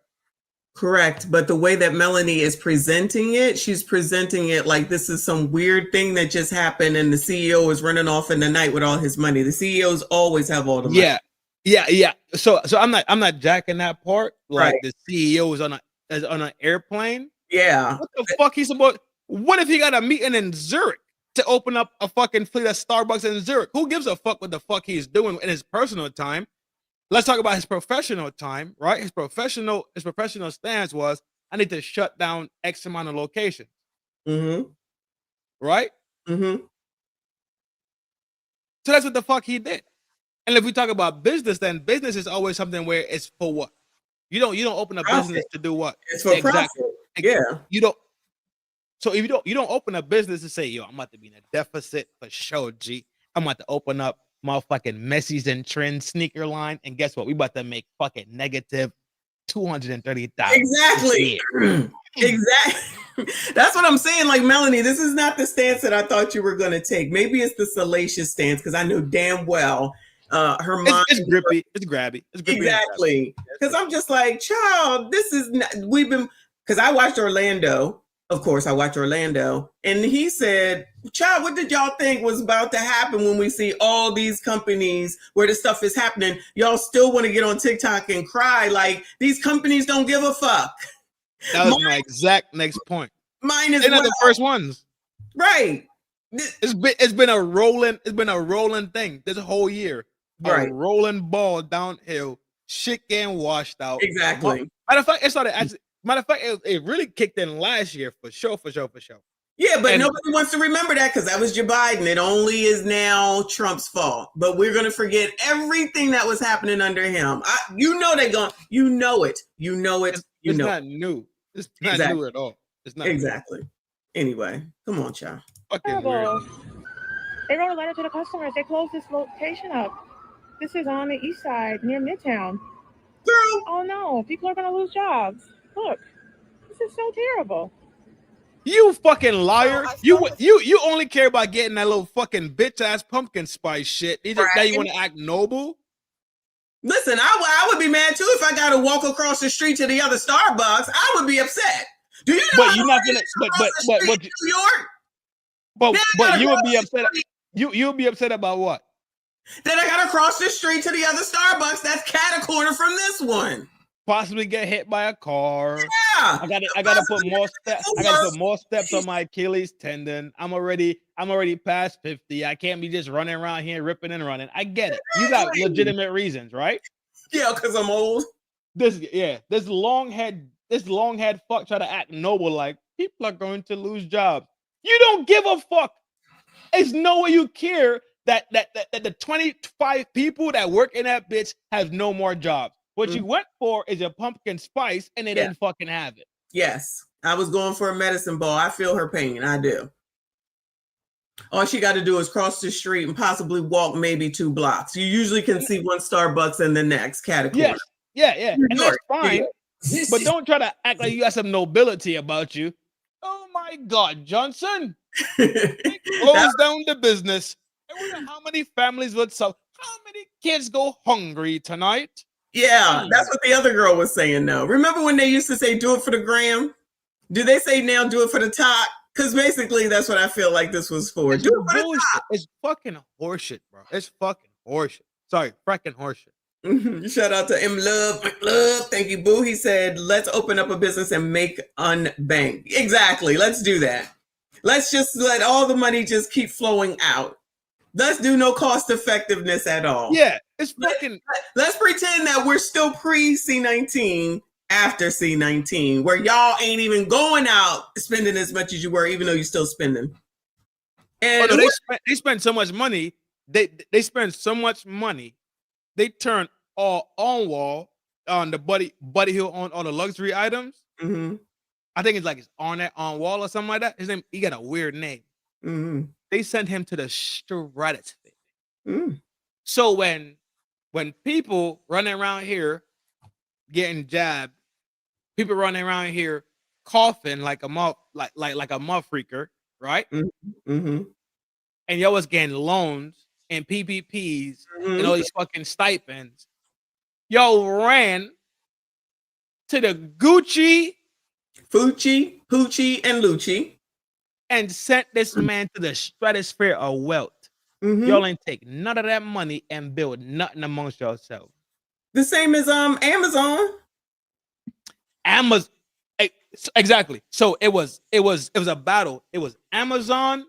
Correct. But the way that Melanie is presenting it, she's presenting it like this is some weird thing that just happened and the CEO is running off in the night with all his money. The CEOs always have all the money. Yeah. So I'm not jacking that part. Like Right. the CEO is on an airplane. Yeah. What the fuck he's supposed? What if he got a meeting in Zurich to open up a fucking fleet of Starbucks in Zurich? Who gives a fuck what the fuck he's doing in his personal time? Let's talk about his professional time, right? His professional stance was, I need to shut down X amount of locations. Right? So that's what the fuck he did. And if we talk about business, then business is always something where it's for what? You don't open a business to do what? It's for profit. Yeah. You don't. So if you don't open a business to say, yo, I'm about to be in a deficit for sure, G. I'm about to open up motherfucking Messi's and Trend sneaker line, and guess what? We about to make fucking negative 230,000. Exactly. Exactly. That's what I'm saying. Like, Melanie, this is not the stance that I thought you were going to take. Maybe it's the salacious stance because I know damn well her mind. It's grippy. It's grabby. It's grippy. Exactly. Because I'm just like, child, this is not, because I watched Orlando. Of course, I watched Orlando, and he said, child, what did y'all think was about to happen when we see all these companies where this stuff is happening? Y'all still want to get on TikTok and cry like these companies don't give a fuck. That was my exact next point. Mine is They're not the first ones. Right. It's been a rolling thing this whole year. Right. A rolling ball downhill, shit getting washed out. Exactly. Matter of fact, it really kicked in last year for sure. Yeah, but nobody wants to remember that because that was Joe Biden. It only is now Trump's fault. But we're going to forget everything that was happening under him. You know it. It's not new. It's not new at all. It's not exactly. New. Anyway, come on, child. Fucking weird. They wrote a letter to the customers. They closed this location up. This is on the east side near Midtown. Girl. Oh no, people are going to lose jobs. Look, this is so terrible. You fucking liar! You only care about getting that little fucking bitch ass pumpkin spice shit. Now you want to act noble? Listen, I would be mad too if I got to walk across the street to the other Starbucks. I would be upset. Do you know? But you're not gonna. But New York. But you would be upset. You would be upset about what? That I got to cross the street to the other Starbucks. That's cat a corner from this one. Possibly get hit by a car. Yeah. I gotta put more steps. I gotta put more steps on my Achilles tendon. I'm already past 50. I can't be just running around here ripping and running. I get it. You got legitimate reasons, right? Yeah, because I'm old. This long head fuck try to act noble like people are going to lose jobs. You don't give a fuck. It's no way you care that the 25 people that work in that bitch have no more jobs. What you went for is a pumpkin spice, and they didn't fucking have it. Yes, I was going for a medicine ball. I feel her pain. I do. All she got to do is cross the street and possibly walk maybe 2 blocks. You usually can see one Starbucks in the next category. Yeah, and that's fine. But don't try to act like you got some nobility about you. Oh my God, Johnson. Close down the business. I wonder how many families would suffer. How many kids go hungry tonight? Yeah, that's what the other girl was saying now. Remember when they used to say, do it for the gram? Do they say now, do it for the top? Because basically that's what I feel like this was for. It's do it for bullshit. The top. It's fucking horseshit, bro. It's fucking horseshit. Sorry, fracking horseshit. Shout out to M Love, McLove. Thank you, Boo. He said, let's open up a business and make unbank. Exactly. Let's do that. Let's just let all the money just keep flowing out. Let's do no cost effectiveness at all. Yeah, it's fucking. Let's pretend that we're still pre C19 after C19, where y'all ain't even going out spending as much as you were, even though you're still spending. And they spend so much money. They spend so much money. They turn all on wall on the Buddy Hill on all the luxury items. Mm-hmm. I think it's like it's on that on wall or something like that. His name, he got a weird name. Mm-hmm. They sent him to the stratosphere. Mm. So when people running around here getting jabbed, people running around here coughing like a muff, like a muff freaker, right? Mm-hmm. And y'all was getting loans and PPPs and all these fucking stipends. Y'all ran to the Gucci, Fucci, Poochie, and Lucci and sent this man to the stratosphere of wealth. Mm-hmm. Y'all ain't take none of that money and build nothing amongst yourselves. The same as Amazon. Exactly. So it was a battle. It was Amazon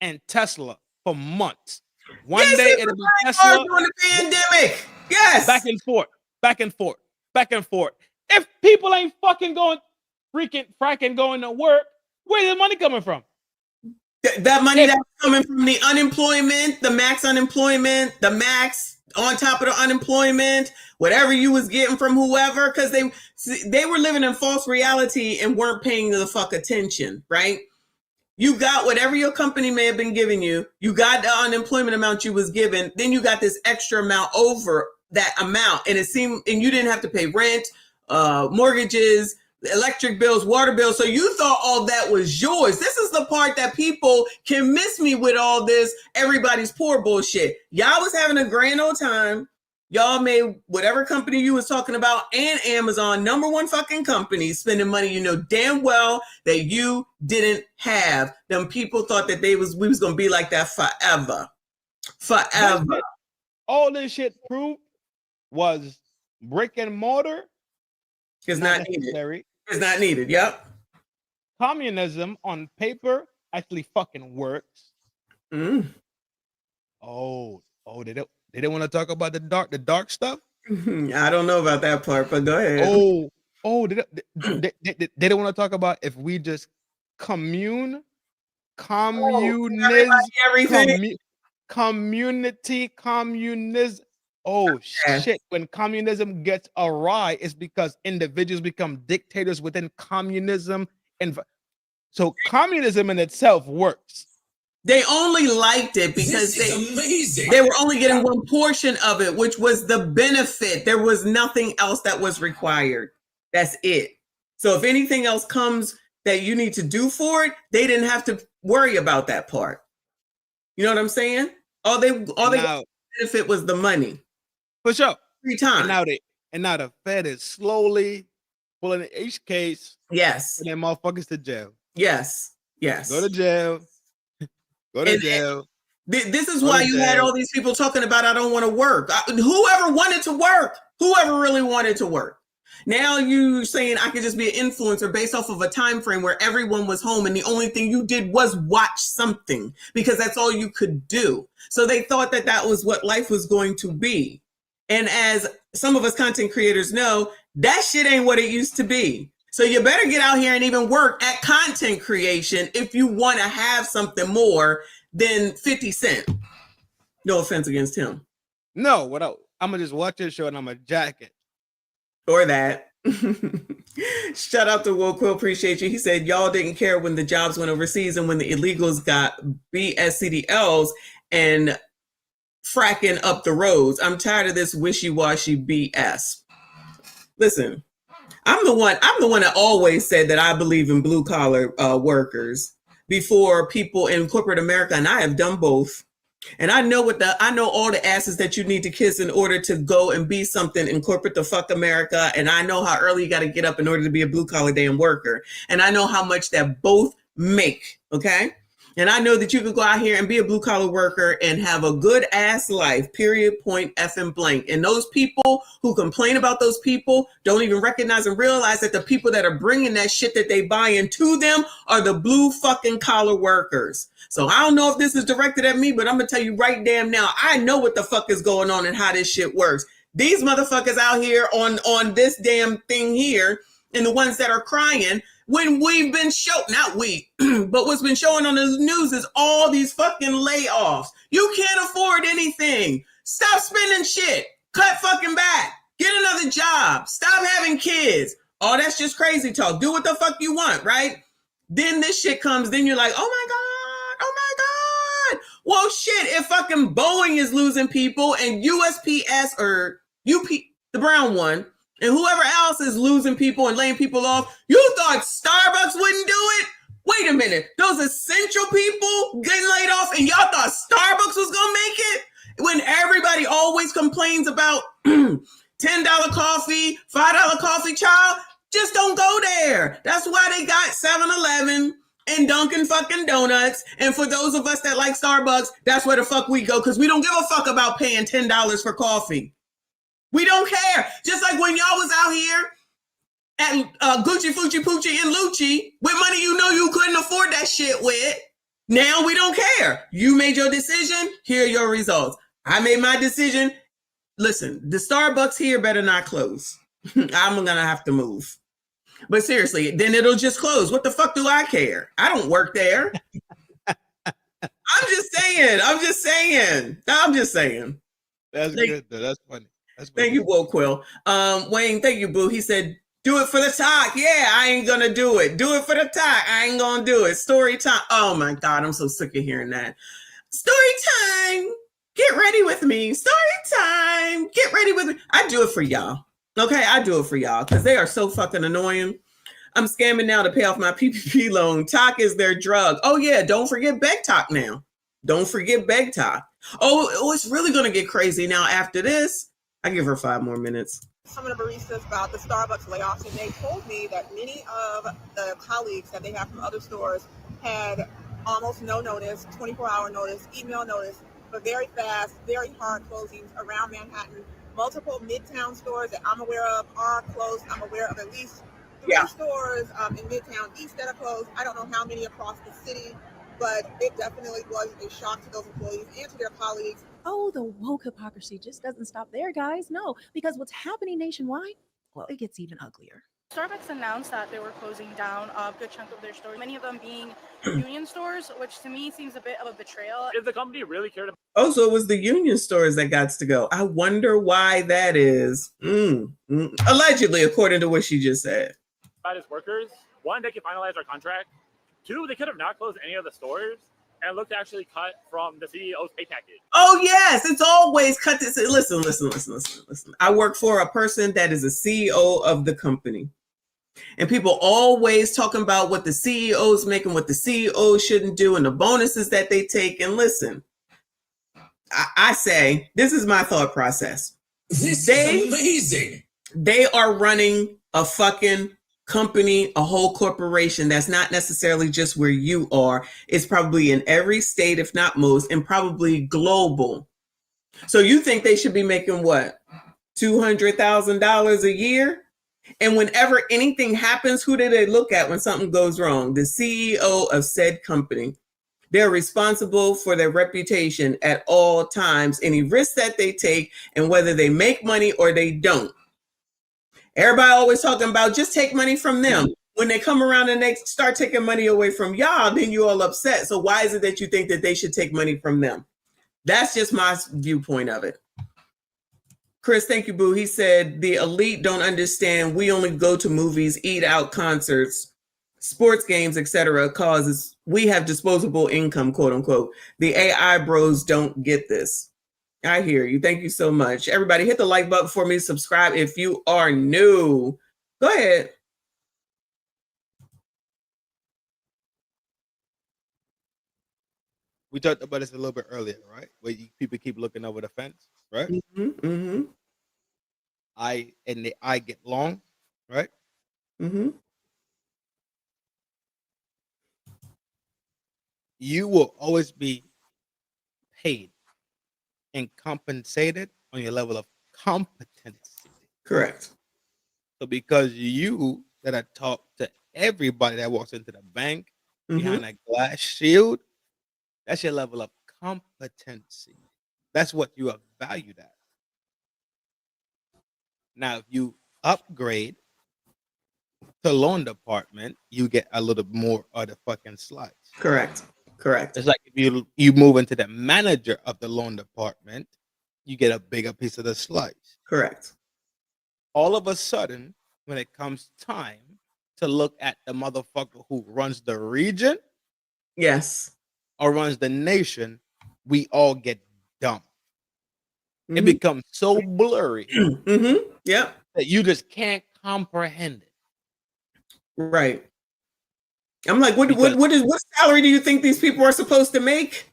and Tesla for months. One day it'll be Tesla during the pandemic. Yes. Back and forth, back and forth, back and forth. If people ain't fucking going to work, where's the money coming from? That money that's coming from the unemployment, the max unemployment, the max on top of the unemployment, whatever you was getting from whoever, because they were living in false reality and weren't paying the fuck attention, right? You got whatever your company may have been giving you. You got the unemployment amount you was given. Then you got this extra amount over that amount, and you didn't have to pay rent, mortgages, electric bills, water bills. So you thought all that was yours. This is the part that people can miss me with all this everybody's poor bullshit. Y'all was having a grand old time. Y'all made whatever company you was talking about and Amazon, number one fucking company, spending money you know damn well that you didn't have. Them people thought that we was going to be like that forever. Forever. All this shit proved was brick and mortar. It's not needed. It's not needed. Yep. Communism on paper actually fucking works. Mm. Oh, they don't want to talk about the dark stuff. I don't know about that part, but go ahead. They don't want to talk about if we just communism, communism. Oh shit! When communism gets awry, it's because individuals become dictators within communism, and so communism in itself works. They only liked it because they were only getting one portion of it, which was the benefit. There was nothing else that was required. That's it. So if anything else comes that you need to do for it, they didn't have to worry about that part. You know what I'm saying? All they benefit was the money. For sure. 3 times. And now the Fed is slowly pulling each case. Yes. And then motherfuckers to jail. Yes. Yes. Go to jail. Go to jail. This is why you had all these people talking about I don't want to work. Whoever wanted to work, whoever really wanted to work. Now you saying I could just be an influencer based off of a time frame where everyone was home and the only thing you did was watch something because that's all you could do. So they thought that was what life was going to be. And as some of us content creators know, that shit ain't what it used to be. So you better get out here and even work at content creation if you want to have something more than 50 Cent. No offense against him. No, I'm going to just watch this show and I'm going to jack it. Or that. Shout out to Will Quill. Appreciate you. He said, y'all didn't care when the jobs went overseas and when the illegals got BSCDLs and fracking up the roads. I'm tired of this wishy-washy BS. Listen, I'm the one that always said that I believe in blue collar workers before people in corporate America, and I have done both. And I know all the asses that you need to kiss in order to go and be something in corporate the fuck America. And I know how early you got to get up in order to be a blue collar damn worker. And I know how much that both make. Okay. And I know that you could go out here and be a blue collar worker and have a good ass life, period, point, effing blank. And those people who complain about those people don't even recognize and realize that the people that are bringing that shit that they buy into them are the blue fucking collar workers. So I don't know if this is directed at me, but I'm going to tell you right damn now, I know what the fuck is going on and how this shit works. These motherfuckers out here on this damn thing here, and the ones that are crying, when we've been not we, but what's been showing on the news is all these fucking layoffs. You can't afford anything. Stop spending shit. Cut fucking back. Get another job. Stop having kids. Oh, that's just crazy talk. Do what the fuck you want, right? Then this shit comes, then you're like, oh my God. Well, shit, if fucking Boeing is losing people and USPS or UP, the brown one, and whoever else is losing people and laying people off, you thought Starbucks wouldn't do it? Wait a minute. Those essential people getting laid off and y'all thought Starbucks was going to make it? When everybody always complains about $10 coffee, $5 coffee, child, just don't go there. That's why they got 7-Eleven and Dunkin' fucking Donuts. And for those of us that like Starbucks, that's where the fuck we go, because we don't give a fuck about paying $10 for coffee. We don't care. Just like when y'all was out here at Gucci, Fucci, Poochie, and Lucci with money you know you couldn't afford that shit with. Now we don't care. You made your decision. Here are your results. I made my decision. Listen, the Starbucks here better not close. I'm going to have to move. But seriously, then it'll just close. What the fuck do I care? I don't work there. I'm just saying. That's good, though. That's funny. That's funny. Thank you, Will Quill. Wayne, thank you, Boo. He said, do it for the talk. Yeah, I ain't going to do it. Do it for the talk. I ain't going to do it. Story time. Oh, my God. I'm so sick of hearing that. Story time. Get ready with me. Story time. Get ready with me. I do it for y'all. Okay, I do it for y'all because they are so fucking annoying. I'm scamming now to pay off my PPP loan. Talk is their drug. Oh, yeah. Don't forget Beg Talk now. Don't forget Beg Talk. Oh, it's really going to get crazy now after this. I give her 5 more minutes. Some of the baristas about the Starbucks layoffs, and they told me that many of the colleagues that they have from other stores had almost no notice, 24-hour notice, email notice, but very fast, very hard closings around Manhattan. Multiple Midtown stores that I'm aware of are closed. I'm aware of at least 3 stores in Midtown East that are closed. I don't know how many across the city, but it definitely was a shock to those employees and to their colleagues. Oh, the woke hypocrisy just doesn't stop there, guys. No, because what's happening nationwide, well, it gets even uglier. Starbucks announced that they were closing down a good chunk of their stores, many of them being union stores, which to me seems a bit of a betrayal. If the company really cared about Oh, so it was the union stores that got to go. I wonder why that is. Allegedly, according to what she just said. its workers, 1, they could finalize our contract. 2, they could have not closed any of the stores and looked to actually cut from the CEO's pay package. Oh, yes. It's always cut this. Listen. I work for a person that is a CEO of the company. And people always talking about what the CEO's making, what the CEO shouldn't do, and the bonuses that they take. And listen, I say, this is my thought process. This is amazing. They are running a fucking company, a whole corporation that's not necessarily just where you are. It's probably in every state, if not most, and probably global. So you think they should be making what? $200,000 a year? And whenever anything happens, who do they look at when something goes wrong? The CEO of said company. They're responsible for their reputation at all times, any risk that they take, and whether they make money or they don't. Everybody always talking about just take money from them. When they come around and they start taking money away from y'all, then you all upset. So why is it that you think that they should take money from them? That's just my viewpoint of it. Chris, thank you, Boo. He said the elite don't understand. We only go to movies, eat out, concerts, sports games, etc. Causes we have disposable income, quote unquote. The AI bros don't get this. I hear you. Thank you so much. Everybody hit the like button for me. Subscribe if you are new. Go ahead. We talked about this a little bit earlier, right? Where people keep looking over the fence, right? Mm-hmm. Mm-hmm. And the eye get long, right? Mm-hmm. You will always be paid and compensated on your level of competency. Correct. So because you that I talk to everybody that walks into the bank behind a glass shield, that's your level of competency. That's what you are valued at. Now, if you upgrade to loan department, you get a little more of the fucking slice. Correct. Correct. It's like if you move into the manager of the loan department, you get a bigger piece of the slice. Correct. All of a sudden, when it comes time to look at the motherfucker who runs the region, yes, or runs the nation, we all get dumb. It becomes so blurry Yep. that you just can't comprehend it. Right. I'm like, what salary do you think these people are supposed to make?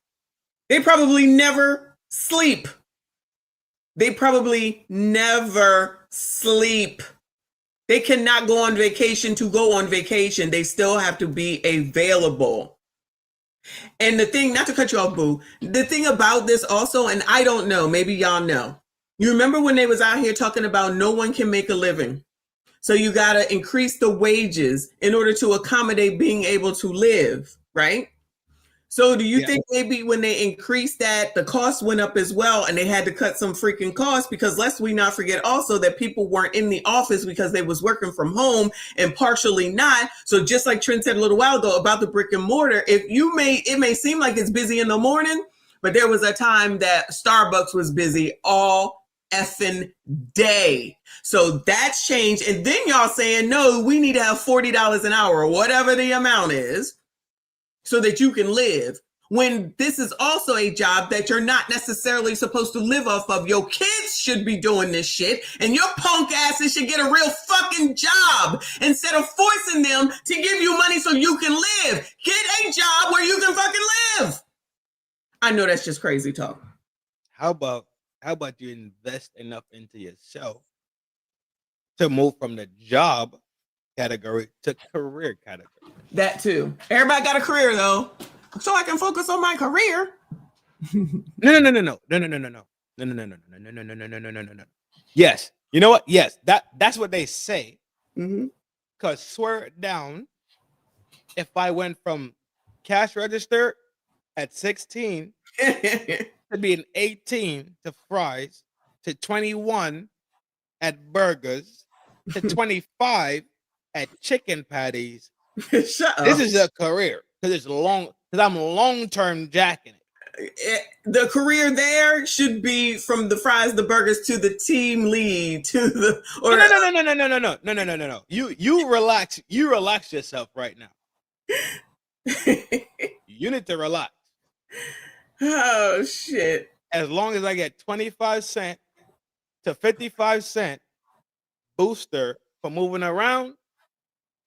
They probably never sleep. They probably never sleep. They cannot go on vacation to go on vacation. They still have to be available. And the thing, not to cut you off, Boo, the thing about this also, and I don't know, maybe y'all know. You remember when they was out here talking about no one can make a living. So you got to increase the wages in order to accommodate being able to live, right? So do you think maybe when they increased that, the cost went up as well and they had to cut some freaking costs? Because lest we not forget also that people weren't in the office because they was working from home and partially not. So just like Trent said a little while ago about the brick and mortar, it may seem like it's busy in the morning, but there was a time that Starbucks was busy all effing day. So that's changed. And then y'all saying, no, we need to have $40 an hour or whatever the amount is, so that you can live, when this is also a job that you're not necessarily supposed to live off of. Your kids should be doing this shit, and your punk asses should get a real fucking job instead of forcing them to give you money so you can live. Get a job where you can fucking live. I know that's just crazy talk. How about you invest enough into yourself to move from the job category to career category? That too. Everybody got a career though, so I can focus on my career. No. Yes, you know what? Yes, that's what they say. Cause swear it down, if I went from cash register at 16 to being 18 to fries to 21 at burgers to 25 at chicken patties. Shut up. This is a career because I'm long-term jacking it. The career there should be from the fries, the burgers to the team lead to the No. You relax. You relax yourself right now. You need to relax. Oh shit. As long as I get 25 cent to 55 cent booster for moving around,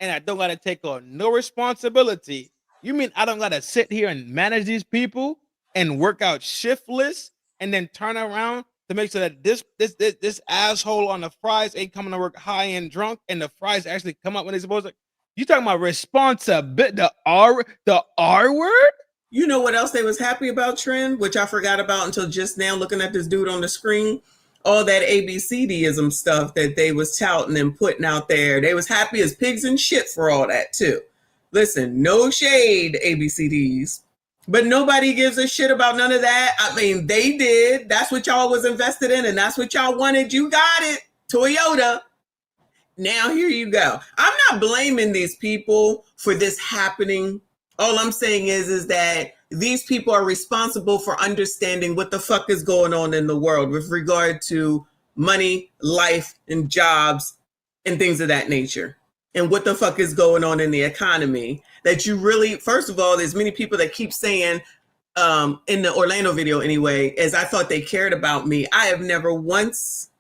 and I don't gotta take on no responsibility. You mean I don't gotta sit here and manage these people and work out shift lists and then turn around to make sure that this asshole on the fries ain't coming to work high and drunk and the fries actually come up when they're supposed to? You talking about responsibility? The R word? You know what else they was happy about, Trend, which I forgot about until just now looking at this dude on the screen? All that ABCDism stuff that they was touting and putting out there. They was happy as pigs in shit for all that too. Listen, no shade, ABCDs, but nobody gives a shit about none of that. I mean, they did. That's what y'all was invested in, and that's what y'all wanted. You got it, Toyota. Now here you go. I'm not blaming these people for this happening. All I'm saying is that these people are responsible for understanding what the fuck is going on in the world with regard to money, life, and jobs and things of that nature. And what the fuck is going on in the economy that you really, first of all, there's many people that keep saying in the Orlando video anyway, as I thought they cared about me. I have never once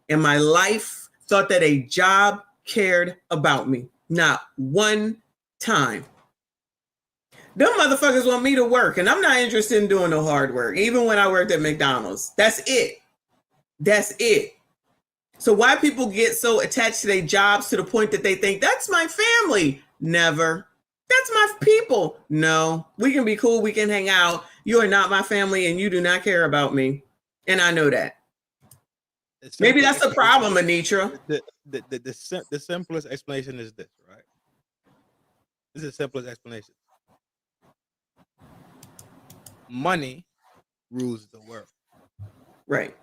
in my life thought that a job cared about me. Not one time. Them motherfuckers want me to work, and I'm not interested in doing no hard work, even when I worked at McDonald's. That's it. That's it. So why people get so attached to their jobs to the point that they think, that's my family? Never. That's my people. No. We can be cool. We can hang out. You are not my family, and you do not care about me. And I know that. Maybe that's the problem, Anitra. The simplest explanation is this, right? This is the simplest explanation. Money rules the world. Right.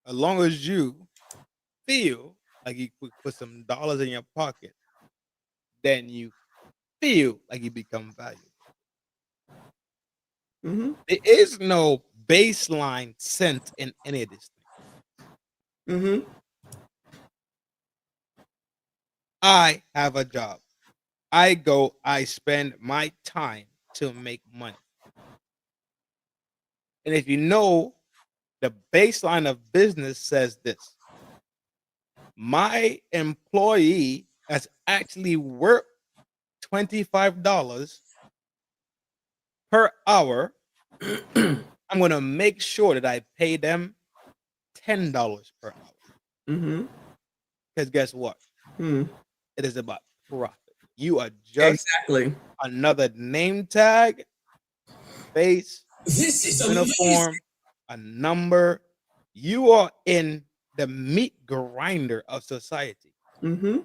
As long as you feel like you put some dollars in your pocket, then you feel like you become valuable. Mm-hmm. There is no baseline sense in any of this thing. Mm-hmm. I have a job. I spend my time to make money. And if you know, the baseline of business says this: my employee has actually worked $25 per hour. I'm going to make sure that I pay them $10 per hour. Mm-hmm. Because guess what? Hmm. It is about profit. You are just exactly another name tag, face, This is uniform, amazing. a number. You are in the meat grinder of society. Mm-hmm.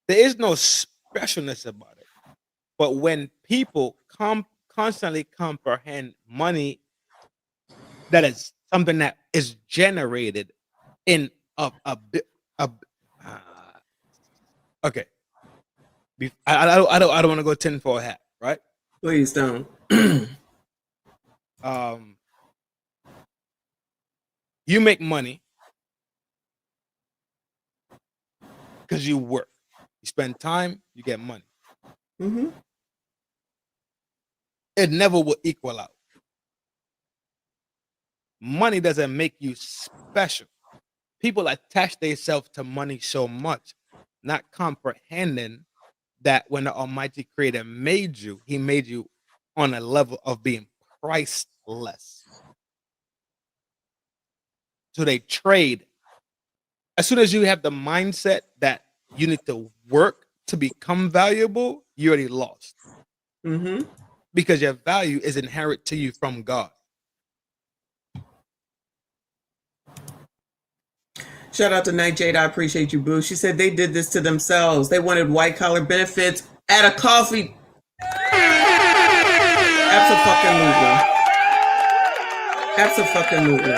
There is no specialness about it. But when people constantly comprehend money, that is something that is generated in okay. I don't want to go tinfoil hat, right? Please don't. You make money because you work. You spend time, you get money. Mm-hmm. It never will equal out. Money doesn't make you special. People attach themselves to money so much, not comprehending that when the Almighty Creator made you, He made you on a level of being priceless. So they trade. As soon as you have the mindset that you need to work to become valuable, you already lost. Mm-hmm. Because your value is inherent to you from God. Shout out to Night Jade. I appreciate you, boo. She said they did this to themselves. They wanted white collar benefits at a coffee. Absolutely.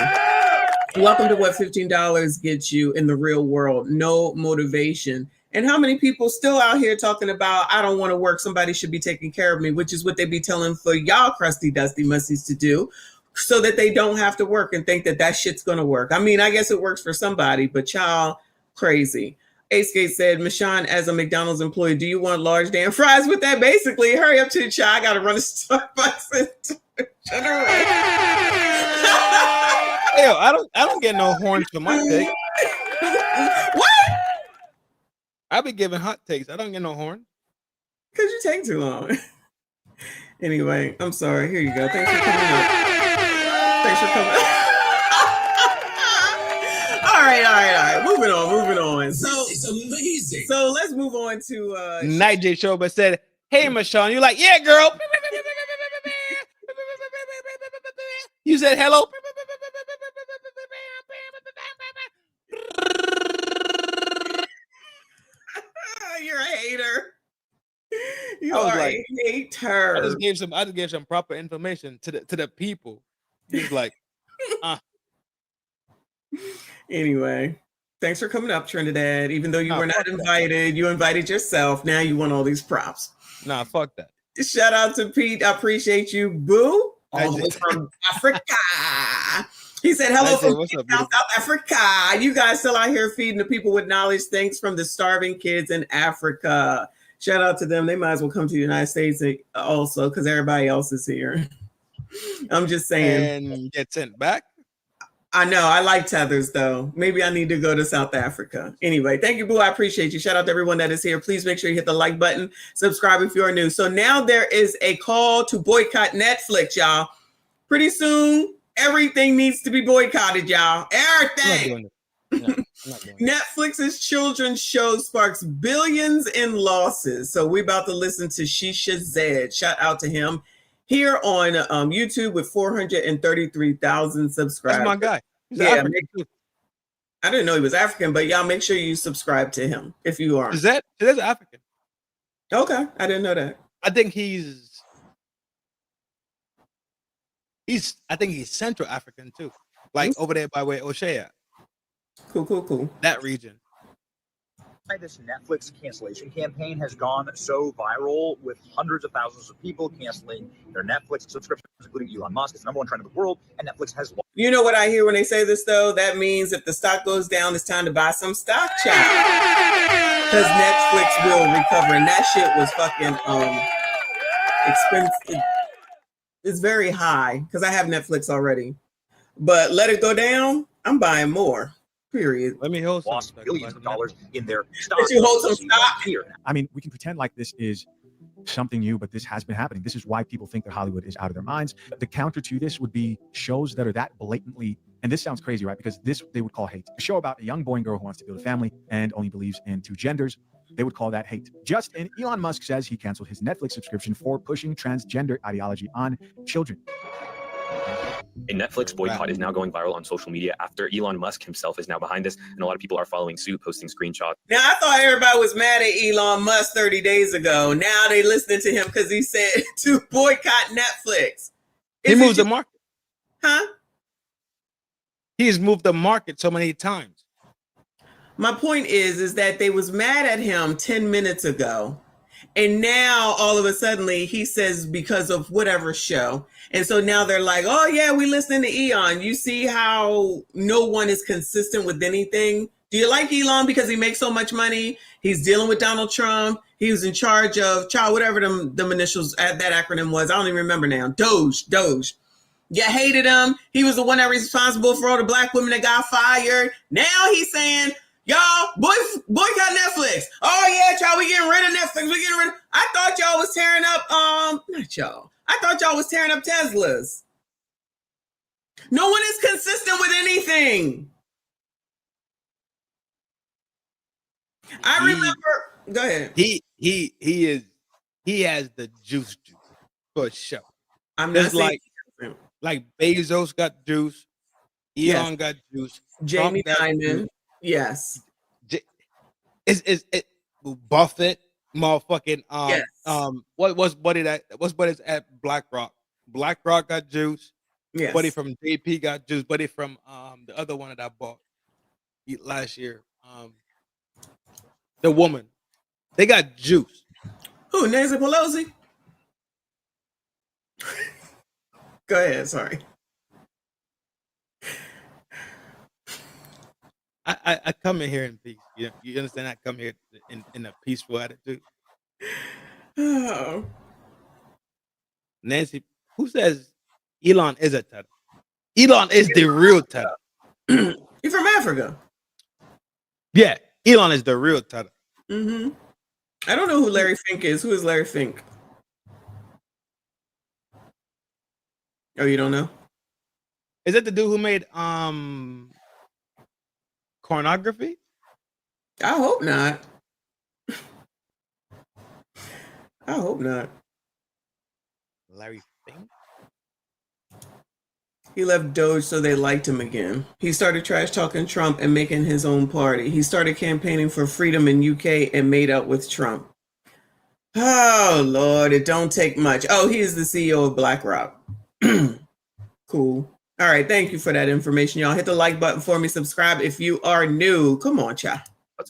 Welcome to What $15 Gets You in the Real World. No motivation. And how many people still out here talking about, I don't want to work, somebody should be taking care of me, which is what they be telling for y'all crusty, dusty mussies to do, so that they don't have to work and think that that shit's going to work. I mean, I guess it works for somebody, but y'all crazy. Ace Gate said, Michonne, as a McDonald's employee, do you want large damn fries with that? Basically, hurry up to the child. I got to run to Starbucks and generate. Hell, I don't get no horns for my take. What? I be giving hot takes. I don't get no horn. Because you take too long. Anyway, I'm sorry. Here you go. Thanks for coming up. All right. Moving on. So This is amazing. So let's move on to Night J Show, but said, hey, Michonne. You're like, yeah, girl. You said hello. You're a hater. You I was are like, a hater. I just gave some proper information to the people. He was like, Anyway, thanks for coming up, Trinidad. Even though you were not invited, you invited yourself. Now you want all these props. Nah, fuck that. Shout out to Pete. I appreciate you, boo. All the way from Africa. He said, hello from South Africa. You guys still out here feeding the people with knowledge. Thanks from the starving kids in Africa. Shout out to them. They might as well come to the United States also because everybody else is here. I'm just saying. And get sent back? I know. I like tethers, though. Maybe I need to go to South Africa. Anyway, thank you, Boo. I appreciate you. Shout out to everyone that is here. Please make sure you hit the like button. Subscribe if you are new. So now there is a call to boycott Netflix, y'all. Pretty soon, everything needs to be boycotted, y'all. Everything. Netflix's children's show sparks billions in losses. So we're about to listen to Shisha Zed. Shout out to him here on YouTube with 433,000 subscribers. That's my guy. He's I didn't know he was African, but y'all make sure you subscribe to him if you are. Is that African? Okay, I didn't know that. I think he's Central African too, like over there by where O'Shea. Cool. That region. This Netflix cancellation campaign has gone so viral, with hundreds of thousands of people canceling their Netflix subscriptions, including Elon Musk. It's the #1 trend in the world, and Netflix has. You know what I hear when they say this, though? That means if the stock goes down, it's time to buy some stock, child. Because Netflix will recover, and that shit was fucking expensive. It's very high because I have Netflix already. But let it go down, I'm buying more. Period. Let me hold lost billions of dollars in their stock. Did you hold some stock here? I mean, we can pretend like this is something new, but this has been happening. This is why people think that Hollywood is out of their minds. The counter to this would be shows that are that blatantly, and this sounds crazy, right? Because this they would call hate. A show about a young boy and girl who wants to build a family and only believes in 2 genders. They would call that hate. Justin, Elon Musk says he canceled his Netflix subscription for pushing transgender ideology on children. A Netflix boycott is now going viral on social media after Elon Musk himself is now behind this, and a lot of people are following suit, posting screenshots. Now, I thought everybody was mad at Elon Musk 30 days ago. Now they listening to him because he said to boycott Netflix. He moves the market. Huh? He's moved the market so many times. My point is that they was mad at him 10 minutes ago. And now all of a sudden he says because of whatever show. And so now they're like, oh yeah, we listening to Elon. You see how no one is consistent with anything? Do you like Elon because he makes so much money? He's dealing with Donald Trump. He was in charge of whatever them initials, that acronym was. I don't even remember now. Doge. You hated him. He was the one that was responsible for all the black women that got fired. Now he's saying, y'all, boycott Netflix. Oh yeah, child, we getting rid of Netflix. I thought y'all was tearing up, not y'all. I thought y'all was tearing up Teslas. No one is consistent with anything. I remember. Go ahead. He has the juice for sure. I'm just not like Bezos got juice, Elon got juice, Jamie Dimon. Yes. It Buffett, motherfucking what's buddy at BlackRock? BlackRock got juice. Yes. Buddy from JP got juice. Buddy from the other one that I bought last year. The woman. They got juice. Who, Nancy Pelosi? Go ahead, sorry. I come in here in peace. You understand? I come here in a peaceful attitude. Oh. Nancy, who says Elon is a tether? Elon is the real tether. You from Africa? Yeah, Elon is the real tether. Mm-hmm. I don't know who Larry Fink is. Who is Larry Fink? Oh, you don't know? Is that the dude who made pornography? I hope not. I hope not. Larry Fink? He left Doge so they liked him again. He started trash talking Trump and making his own party. He started campaigning for freedom in UK and made up with Trump. Oh, Lord, it don't take much. Oh, he is the CEO of BlackRock. Cool. All right, thank you for that information, y'all. Hit the like button for me. Subscribe if you are new. Come on, child.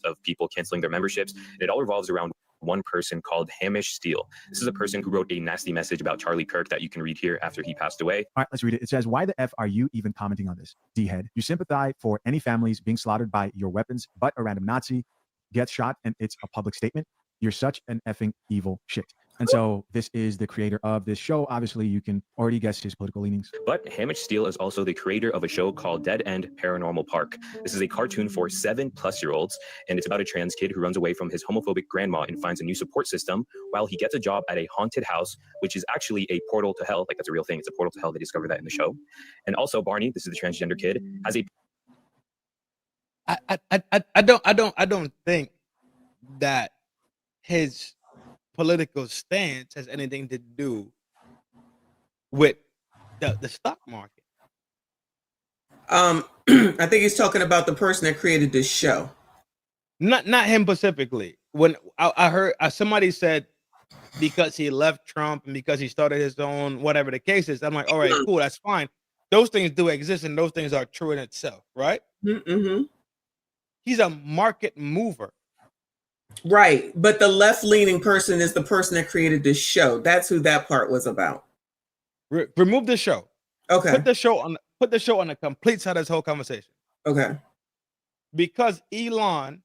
Of people canceling their memberships. It all revolves around one person called Hamish Steele. This is a person who wrote a nasty message about Charlie Kirk that you can read here after he passed away. All right, let's read it. It says, why the F are you even commenting on this? D-head, you sympathize for any families being slaughtered by your weapons, but a random Nazi gets shot and it's a public statement. You're such an effing evil shit. And so this is the creator of this show. Obviously, you can already guess his political leanings. But Hamish Steele is also the creator of a show called Dead End Paranormal Park. This is a cartoon for 7+-year-olds, and it's about a trans kid who runs away from his homophobic grandma and finds a new support system while he gets a job at a haunted house, which is actually a portal to hell. Like, that's a real thing. It's a portal to hell. They discovered that in the show. And also Barney, this is the transgender kid, has a... I don't think that his political stance has anything to do with the stock market. I think he's talking about the person that created this show. Not him specifically. When I heard somebody said because he left Trump and because he started his own, whatever the case is, I'm like, all right, cool, that's fine. Those things do exist and those things are true in itself, right? Mm-hmm. He's a market mover. Right. But the left-leaning person is the person that created this show. That's who that part was about. Remove the show. Okay. Put the show on the complete side of this whole conversation. Okay. Because Elon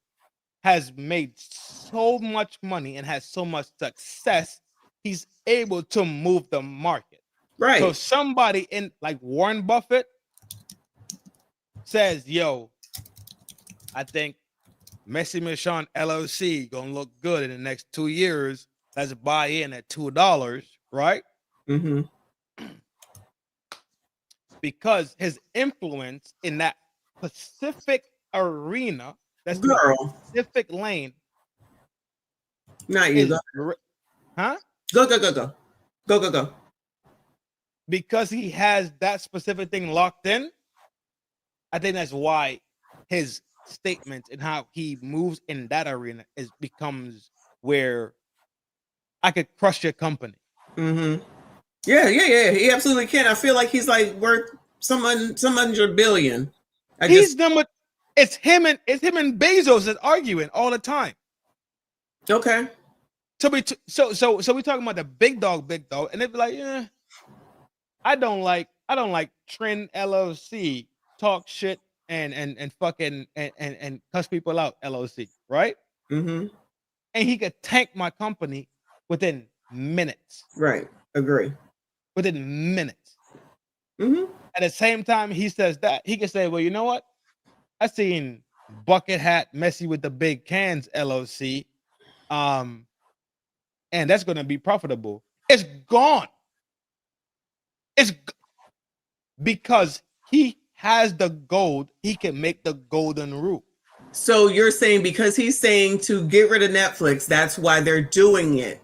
has made so much money and has so much success, he's able to move the market. Right. So somebody in like Warren Buffett says, yo, I think Messi Michon LLC gonna look good in the next 2 years. Let's buy in at $2, right? Mm-hmm. Because his influence in that specific arena, that's Girl. the specific lane. Not you. Huh? Go. Because he has that specific thing locked in, I think that's why his statements and how he moves in that arena becomes where I could crush your company. Mm-hmm. Yeah. He absolutely can. I feel like he's like worth some $100 billion. It's him and Bezos that's arguing all the time. Okay. So we talking about the big dog, and they'd be like, yeah, I don't like Trend LLC talk shit and fucking and cuss people out LLC, right? Mm-hmm. And he could tank my company within minutes. Right. Agree. Within minutes. Mm-hmm. At the same time, he says that he can say, well, you know what? I seen Bucket Hat Messy with the Big Cans LLC, and that's going to be profitable. It's gone. Because he has the gold, he can make the golden rule. So you're saying because he's saying to get rid of Netflix, that's why they're doing it.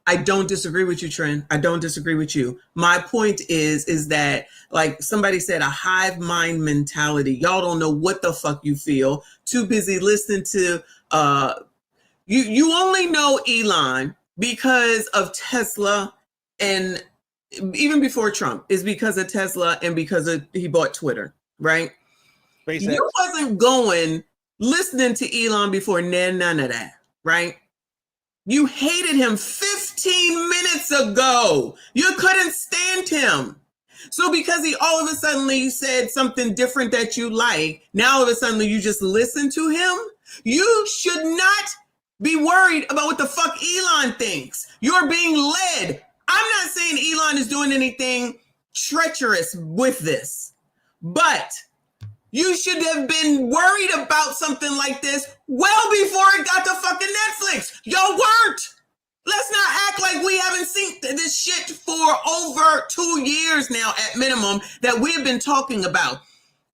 I don't disagree with you, Trent. I don't disagree with you. My point is that, like somebody said, a hive mind mentality. Y'all don't know what the fuck you feel. Too busy listening to you only know Elon because of Tesla, and even before Trump is because of Tesla and because he bought Twitter, right? SpaceX. You wasn't going listening to Elon before none of that, right? You hated him 15 minutes ago. You couldn't stand him. So because he all of a sudden said something different that you like, now all of a sudden you just listen to him? You should not be worried about what the fuck Elon thinks. You're being led. I'm not saying Elon is doing anything treacherous with this, but you should have been worried about something like this well before it got to fucking Netflix. Y'all weren't. Let's not act like we haven't seen this shit for over 2 years now at minimum that we've been talking about.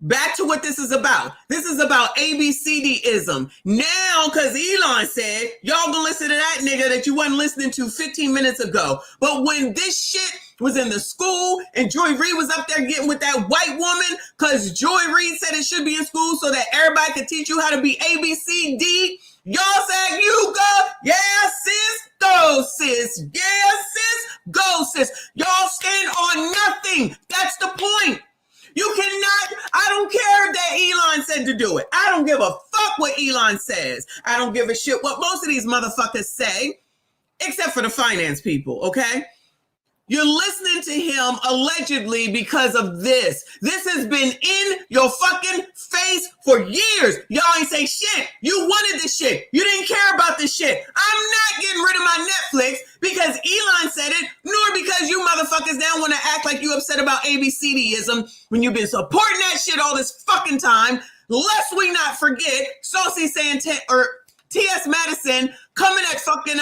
Back to what this is about. This is about ABCDism. Now, because Elon said, y'all gonna listen to that nigga that you wasn't listening to 15 minutes ago. But when this shit was in the school and Joy Reid was up there getting with that white woman because Joy Reid said it should be in school so that everybody could teach you how to be ABCD, y'all said you go, yeah, sis, go, sis. Yeah, sis, go, sis. Y'all stand on nothing. That's the point. You cannot, I don't care that Elon said to do it. I don't give a fuck what Elon says. I don't give a shit what most of these motherfuckers say, except for the finance people, okay? You're listening to him allegedly because of this. This has been in your fucking face for years. Y'all ain't say shit. You wanted this shit. You didn't care about this shit. I'm not getting rid of my Netflix because Elon said it, nor because you motherfuckers now want to act like you upset about ABCDism when you've been supporting that shit all this fucking time. Lest we not forget Saucy saying T.S. Madison coming at fucking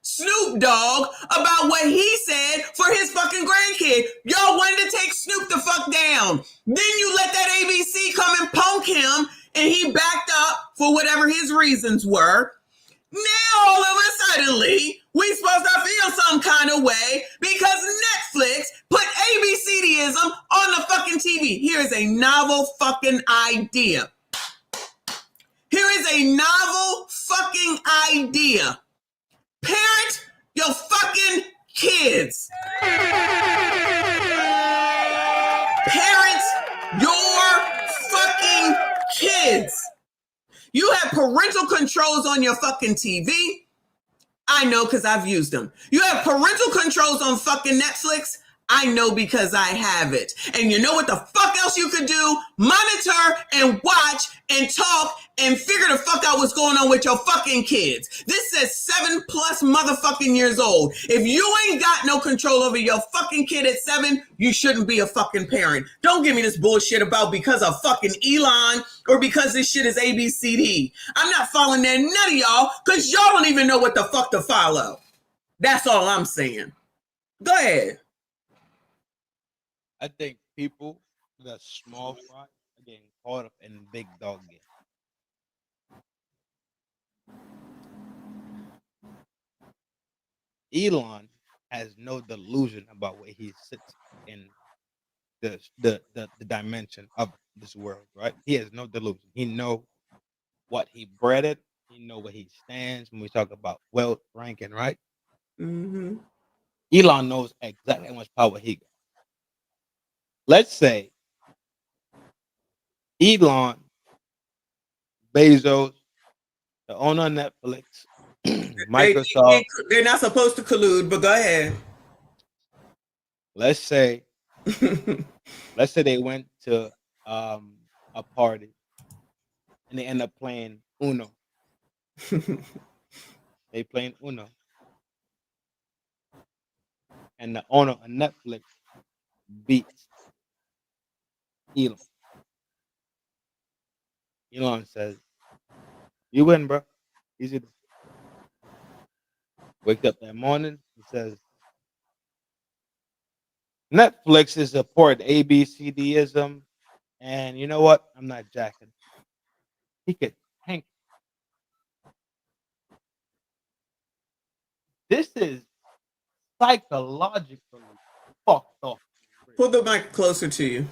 Snoop Dogg about what he said for his fucking grandkid. Y'all wanted to take Snoop the fuck down. Then you let that ABC come and punk him and he backed up for whatever his reasons were. Now all of a suddenly we supposed to feel some kind of way because Netflix put ABCDism on the fucking TV. Here is a novel fucking idea. Here is a novel fucking idea. Parent your fucking kids. Parent your fucking kids. You have parental controls on your fucking TV. I know because I've used them. You have parental controls on fucking Netflix. I know because I have it. And you know what the fuck else you could do? Monitor and watch and talk and figure the fuck out what's going on with your fucking kids. This says 7+ motherfucking years old. If you ain't got no control over your fucking kid at 7, you shouldn't be a fucking parent. Don't give me this bullshit about because of fucking Elon or because this shit is ABCD. I'm not following that none of y'all because y'all don't even know what the fuck to follow. That's all I'm saying. Go ahead. I think people that are small fry are getting caught up in big dog game. Elon has no delusion about where he sits in the dimension of this world, right? He has no delusion. He know what he bred. He know where he stands when we talk about wealth ranking, right? Mm-hmm. Elon knows exactly how much power he got. Let's say Elon, Bezos, the owner of Netflix, Microsoft. They're not supposed to collude, but go ahead. Let's say they went to a party and they end up playing Uno. They playing Uno. And the owner of Netflix beats Elon. Elon says, "You win, bro. Easy." Wake up that morning, he says, "Netflix is support ABCDism, and you know what? I'm not jacking." He could tank. This is psychologically fucked up. Pull the mic closer to you.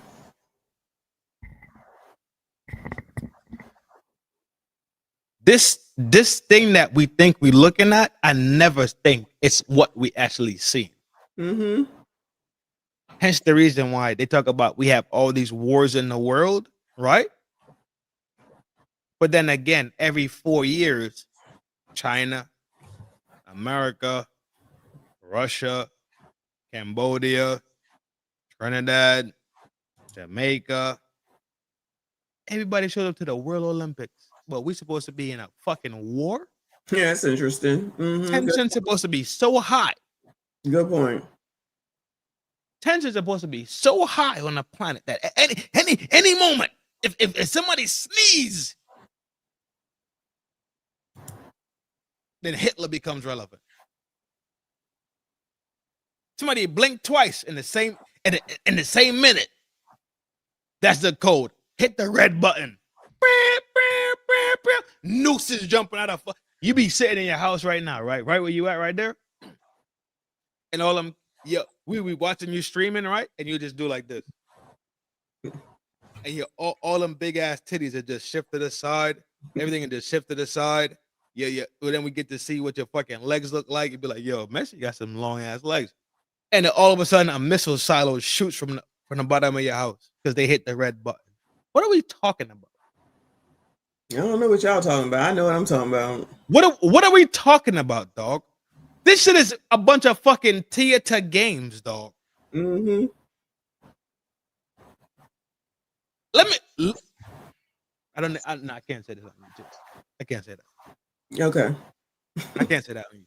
This thing that we think we're looking at, I never think it's what we actually see. Mm-hmm. Hence the reason why they talk about we have all these wars in the world, right? But then again, every 4 years, China, America, Russia, Cambodia, Trinidad, Jamaica, everybody showed up to the World Olympics. Well, we're supposed to be in a fucking war? Yeah, that's interesting. Mm-hmm. Tension's supposed to be so high. Good point. Tension's supposed to be so high on the planet that any moment, if somebody sneezes, then Hitler becomes relevant. Somebody blink twice in the same minute. That's the code. Hit the red button. Nooses jumping out of you be sitting in your house right now, right where you at, right there, and all them, we watching you streaming, right, and you just do like this, and all them big ass titties are just shifted aside, everything is just shifted aside. Well, then we get to see what your fucking legs look like. You'd be like, yo, Messi got some long ass legs, and then all of a sudden a missile silo shoots from the bottom of your house because they hit the red button. What are we talking about? I don't know what y'all talking about. I know what I'm talking about. What are we talking about, dog? This shit is a bunch of fucking theater games, dog. Mm-hmm. I can't say this on YouTube. I can't say that. Okay. I can't say that on YouTube.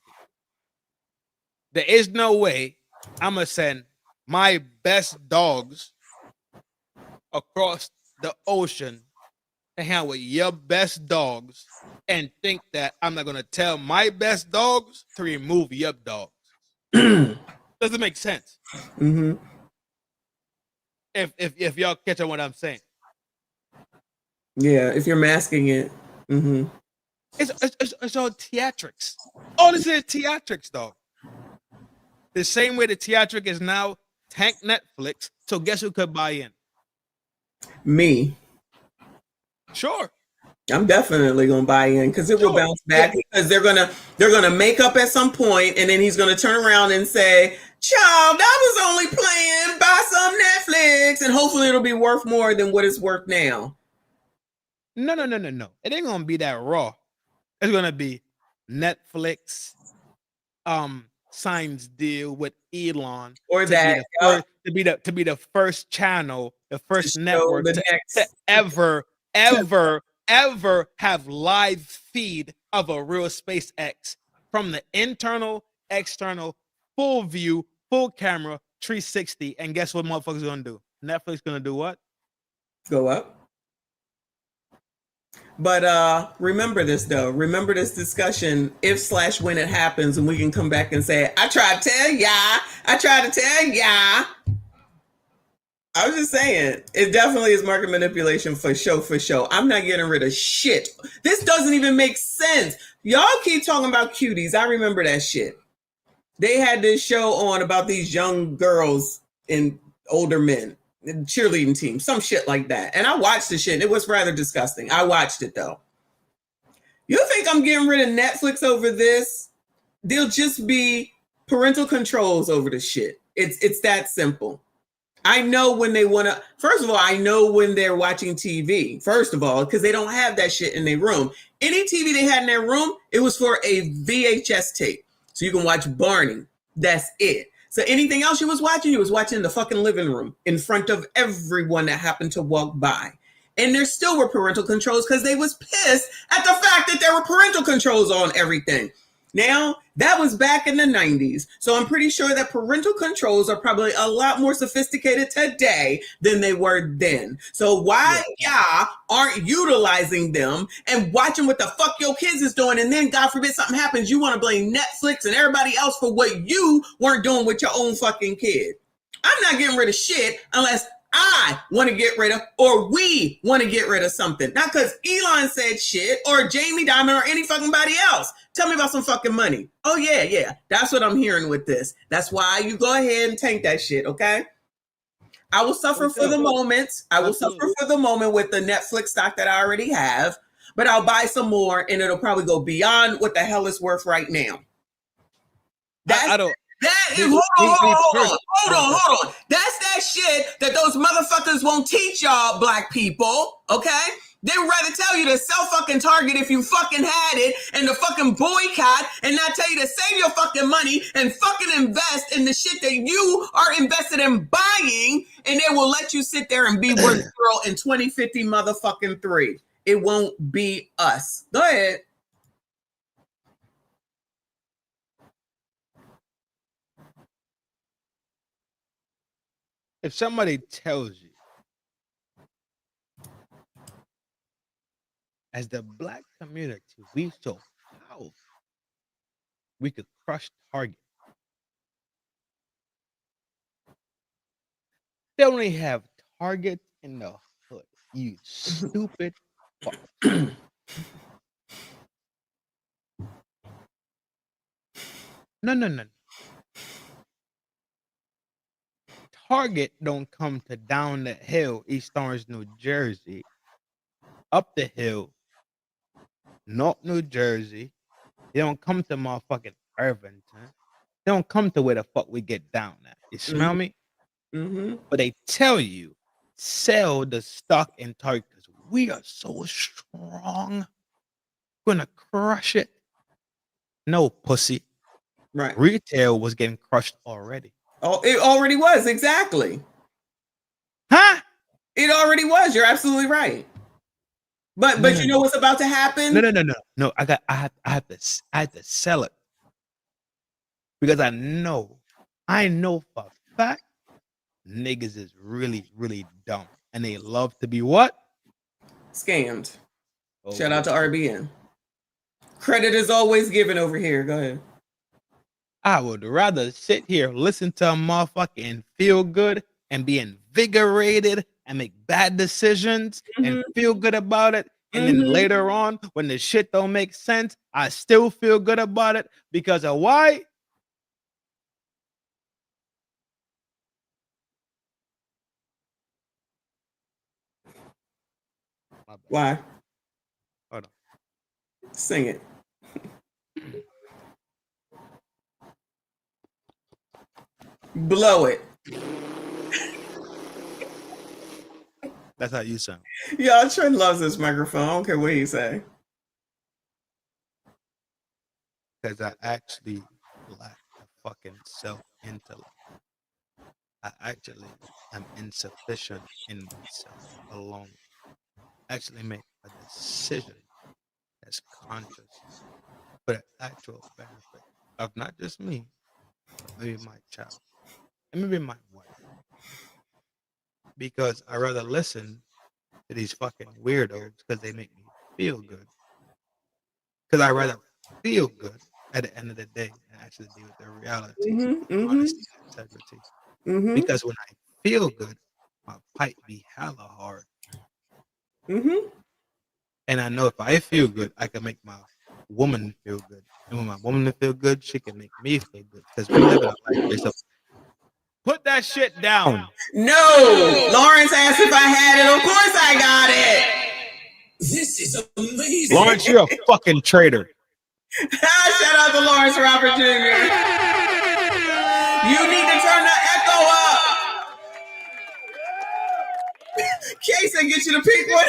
There is no way I'm gonna send my best dogs across the ocean to hang out with your best dogs and think that I'm not gonna tell my best dogs to remove your dogs. Doesn't make sense. Mm-hmm. If y'all catch on what I'm saying. Yeah, if you're masking it. Mm-hmm. It's all theatrics. All this is theatrics, dog. The same way the theatric is now tank Netflix. So guess who could buy in? Me. Sure. I'm definitely gonna buy in because it will bounce back because they're gonna make up at some point and then he's gonna turn around and say, "Child, that was only playing. Buy some Netflix," and hopefully it'll be worth more than what it's worth now. No. It ain't gonna be that raw. It's gonna be Netflix signs deal with Elon or to that be the first channel, the first show network the to next- ever have live feed of a real SpaceX from the internal, external, full view, full camera, 360. And guess what motherfuckers gonna do? Netflix gonna do what? Go up. But remember this though. Remember this discussion if/when it happens, and we can come back and say, "I tried to tell ya. I tried to tell ya." I was just saying, it definitely is market manipulation for show. I'm not getting rid of shit. This doesn't even make sense. Y'all keep talking about cuties. I remember that shit. They had this show on about these young girls and older men, cheerleading team, some shit like that. And I watched the shit. And it was rather disgusting. I watched it though. You think I'm getting rid of Netflix over this? There'll just be parental controls over the shit. It's that simple. I know when they want to, first of all, I know when they're watching TV, first of all, because they don't have that shit in their room. Any TV they had in their room, it was for a VHS tape. So you can watch Barney. That's it. So anything else you was watching in the fucking living room in front of everyone that happened to walk by. And there still were parental controls because they was pissed at the fact that there were parental controls on everything. Now, that was back in the 90s. So I'm pretty sure that parental controls are probably a lot more sophisticated today than they were then. So why y'all aren't utilizing them and watching what the fuck your kids is doing? And then God forbid something happens, you want to blame Netflix and everybody else for what you weren't doing with your own fucking kid. I'm not getting rid of shit unless I want to get rid of, or we want to get rid of something. Not because Elon said shit or Jamie Dimon or any fucking body else. Tell me about some fucking money. Oh yeah. That's what I'm hearing with this. That's why you go ahead and tank that shit, okay? I will suffer for the moment. I will suffer for the moment with the Netflix stock that I already have, but I'll buy some more and it'll probably go beyond what the hell it's worth right now. I don't. Hold on. That's that shit that those motherfuckers won't teach y'all black people, okay? They would rather tell you to sell fucking Target if you fucking had it and to fucking boycott and not tell you to save your fucking money and fucking invest in the shit that you are invested in buying, and they will let you sit there and be worth zero in 2050 motherfucking 3. It won't be us. Go ahead. If somebody tells you, as the black community, we so powerful, we could crush Target. They only have Target in the hood. You stupid fuck. No. Target don't come to down the hill, East Orange, New Jersey, up the hill, North New Jersey. They don't come to motherfucking Irvington. They don't come to where the fuck we get down at. You smell me? Mm-hmm. But they tell you, sell the stock in Target because we are so strong. We're gonna crush it. No, pussy. Right. Retail was getting crushed already. Oh, it already was, exactly. Huh? It already was. You're absolutely right. But No, you know what's about to happen? No. I had to sell it because I know for a fact niggas is really, really dumb and they love to be what? Scammed. Oh, Shout out to RBN. Credit is always given over here. Go ahead. I would rather sit here, listen to a motherfucker and feel good and be invigorated and make bad decisions and feel good about it. And then later on, when the shit don't make sense, I still feel good about it because of why? Why? Hold on. Sing it. Blow it. That's how you sound. Y'all, Trent loves this microphone. I don't care what he say. Because I actually lack a fucking self-intellect. I actually am insufficient in myself alone. Actually make a decision that's conscious for the actual benefit of not just me, but maybe my child and maybe my wife. Because I rather listen to these fucking weirdos because they make me feel good. Because I rather feel good at the end of the day and actually deal with the realities of honesty and integrity. Because when I feel good, my pipe be hella hard. And I know if I feel good, I can make my woman feel good. And when my woman feel good, she can make me feel good. Because we live in a life based on. Put that shit down. No. Lawrence asked if I had it. Of course I got it. This is amazing. Lawrence, you're a fucking traitor. Shout out to Lawrence Robert Jr. You need to turn the echo up. Case and get you the pink one.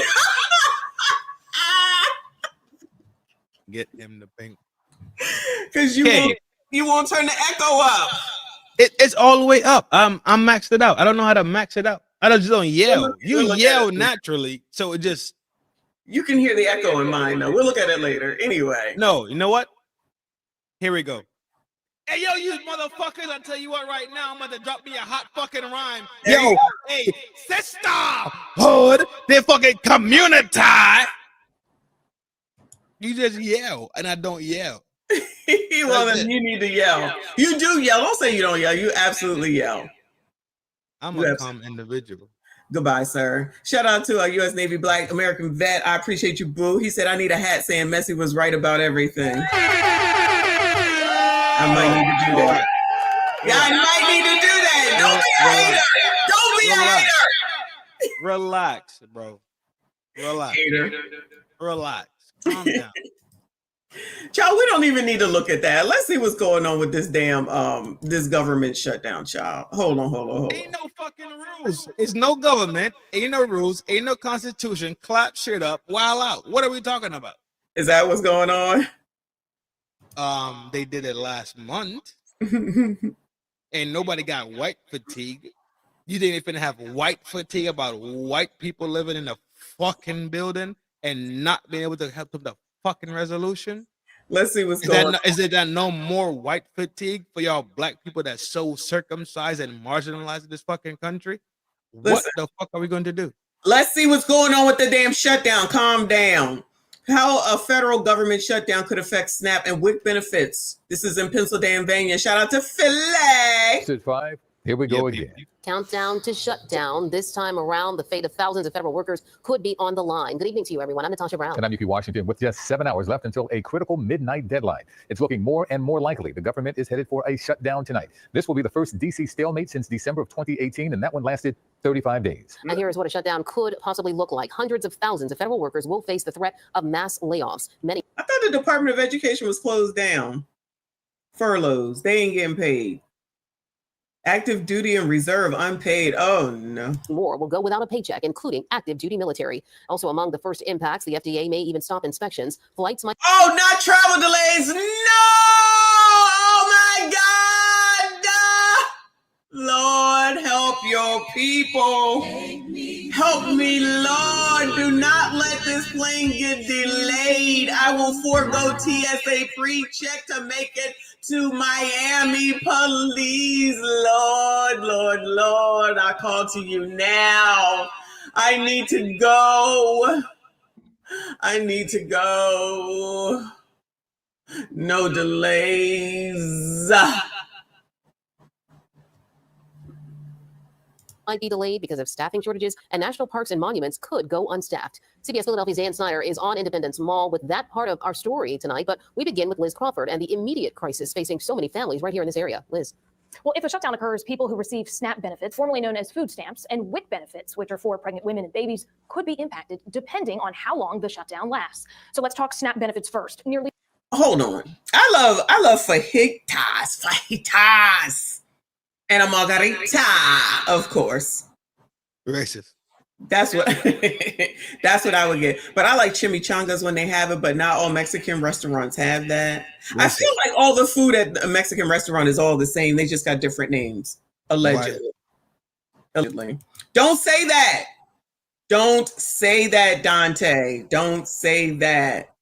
Get him the pink. Because you won't turn the echo up. It's all the way up. I'm maxed it out. I don't know how to max it out. I just don't yell. You yell naturally, so it just. You can hear the echo in mine, though. We'll look at it later. Anyway. No, you know what? Here we go. Hey, yo, you motherfuckers, I tell you what right now, I'm about to drop me a hot fucking rhyme. Yo, hey, sister, hood, they fucking community. You just yell, and I don't yell. Well, then you need to yell. You do yell. Don't say you don't yell. You absolutely yell. I'm a calm individual. Goodbye, sir. Shout out to our U.S. Navy Black American vet. I appreciate you, boo. He said, I need a hat saying Messi was right about everything. I might need to do that. Yeah, I might need to do that. Don't be a hater. Don't be a hater. Relax, bro. Relax. Hater. Relax. Calm down. Child, we don't even need to look at that. Let's see what's going on with this damn this government shutdown, child. Hold on. Ain't no fucking rules. It's no government. Ain't no rules. Ain't no constitution. Clap shit up. Wild out. What are we talking about? Is that what's going on? They did it last month. And nobody got white fatigue. You didn't even have white fatigue about white people living in a fucking building and not being able to help them the fucking resolution. Let's see what's going on. Is it that no more white fatigue for y'all black people that's so circumcised and marginalized in this fucking country? What the fuck are we going to do? Let's see what's going on with the damn shutdown. Calm down. How a federal government shutdown could affect SNAP and WIC benefits. This is in Pennsylvania. Shout out to Philly. 5. Here we go again. Countdown to shutdown. This time around, the fate of thousands of federal workers could be on the line. Good evening to you, everyone. I'm Natasha Brown. And I'm Yuki Washington with just 7 hours left until a critical midnight deadline. It's looking more and more likely the government is headed for a shutdown tonight. This will be the first D.C. stalemate since December of 2018, and that one lasted 35 days. And here is what a shutdown could possibly look like. Hundreds of thousands of federal workers will face the threat of mass layoffs. Many. I thought the Department of Education was closed down. Furloughs. They ain't getting paid. Active duty and reserve unpaid. Oh, no. More will go without a paycheck, including active duty military. Also among the first impacts, the FDA may even stop inspections. Flights might... Oh, not travel delays. No! Oh, my my God. Lord, help your people. Help me, Lord. Do not let this plane get delayed. I will forego TSA pre-check to make it to Miami. Please, Lord, Lord, Lord. I call to you now. I need to go. I need to go. No delays. Might be delayed because of staffing shortages, and national parks and monuments could go unstaffed. CBS Philadelphia's Dan Snyder is on Independence Mall with that part of our story tonight, but we begin with Liz Crawford and the immediate crisis facing so many families right here in this area. Liz. Well, if a shutdown occurs, people who receive SNAP benefits, formerly known as food stamps, and WIC benefits, which are for pregnant women and babies, could be impacted depending on how long the shutdown lasts. So let's talk SNAP benefits first. Nearly. Hold on. I love fajitas, and a margarita, of course. Racist. That's what that's what I would get. But I like chimichangas when they have it, but not all Mexican restaurants have that. I feel like all the food at a Mexican restaurant is all the same. They just got different names. Allegedly. Allegedly. Don't say that. Don't say that, Dante. Don't say that.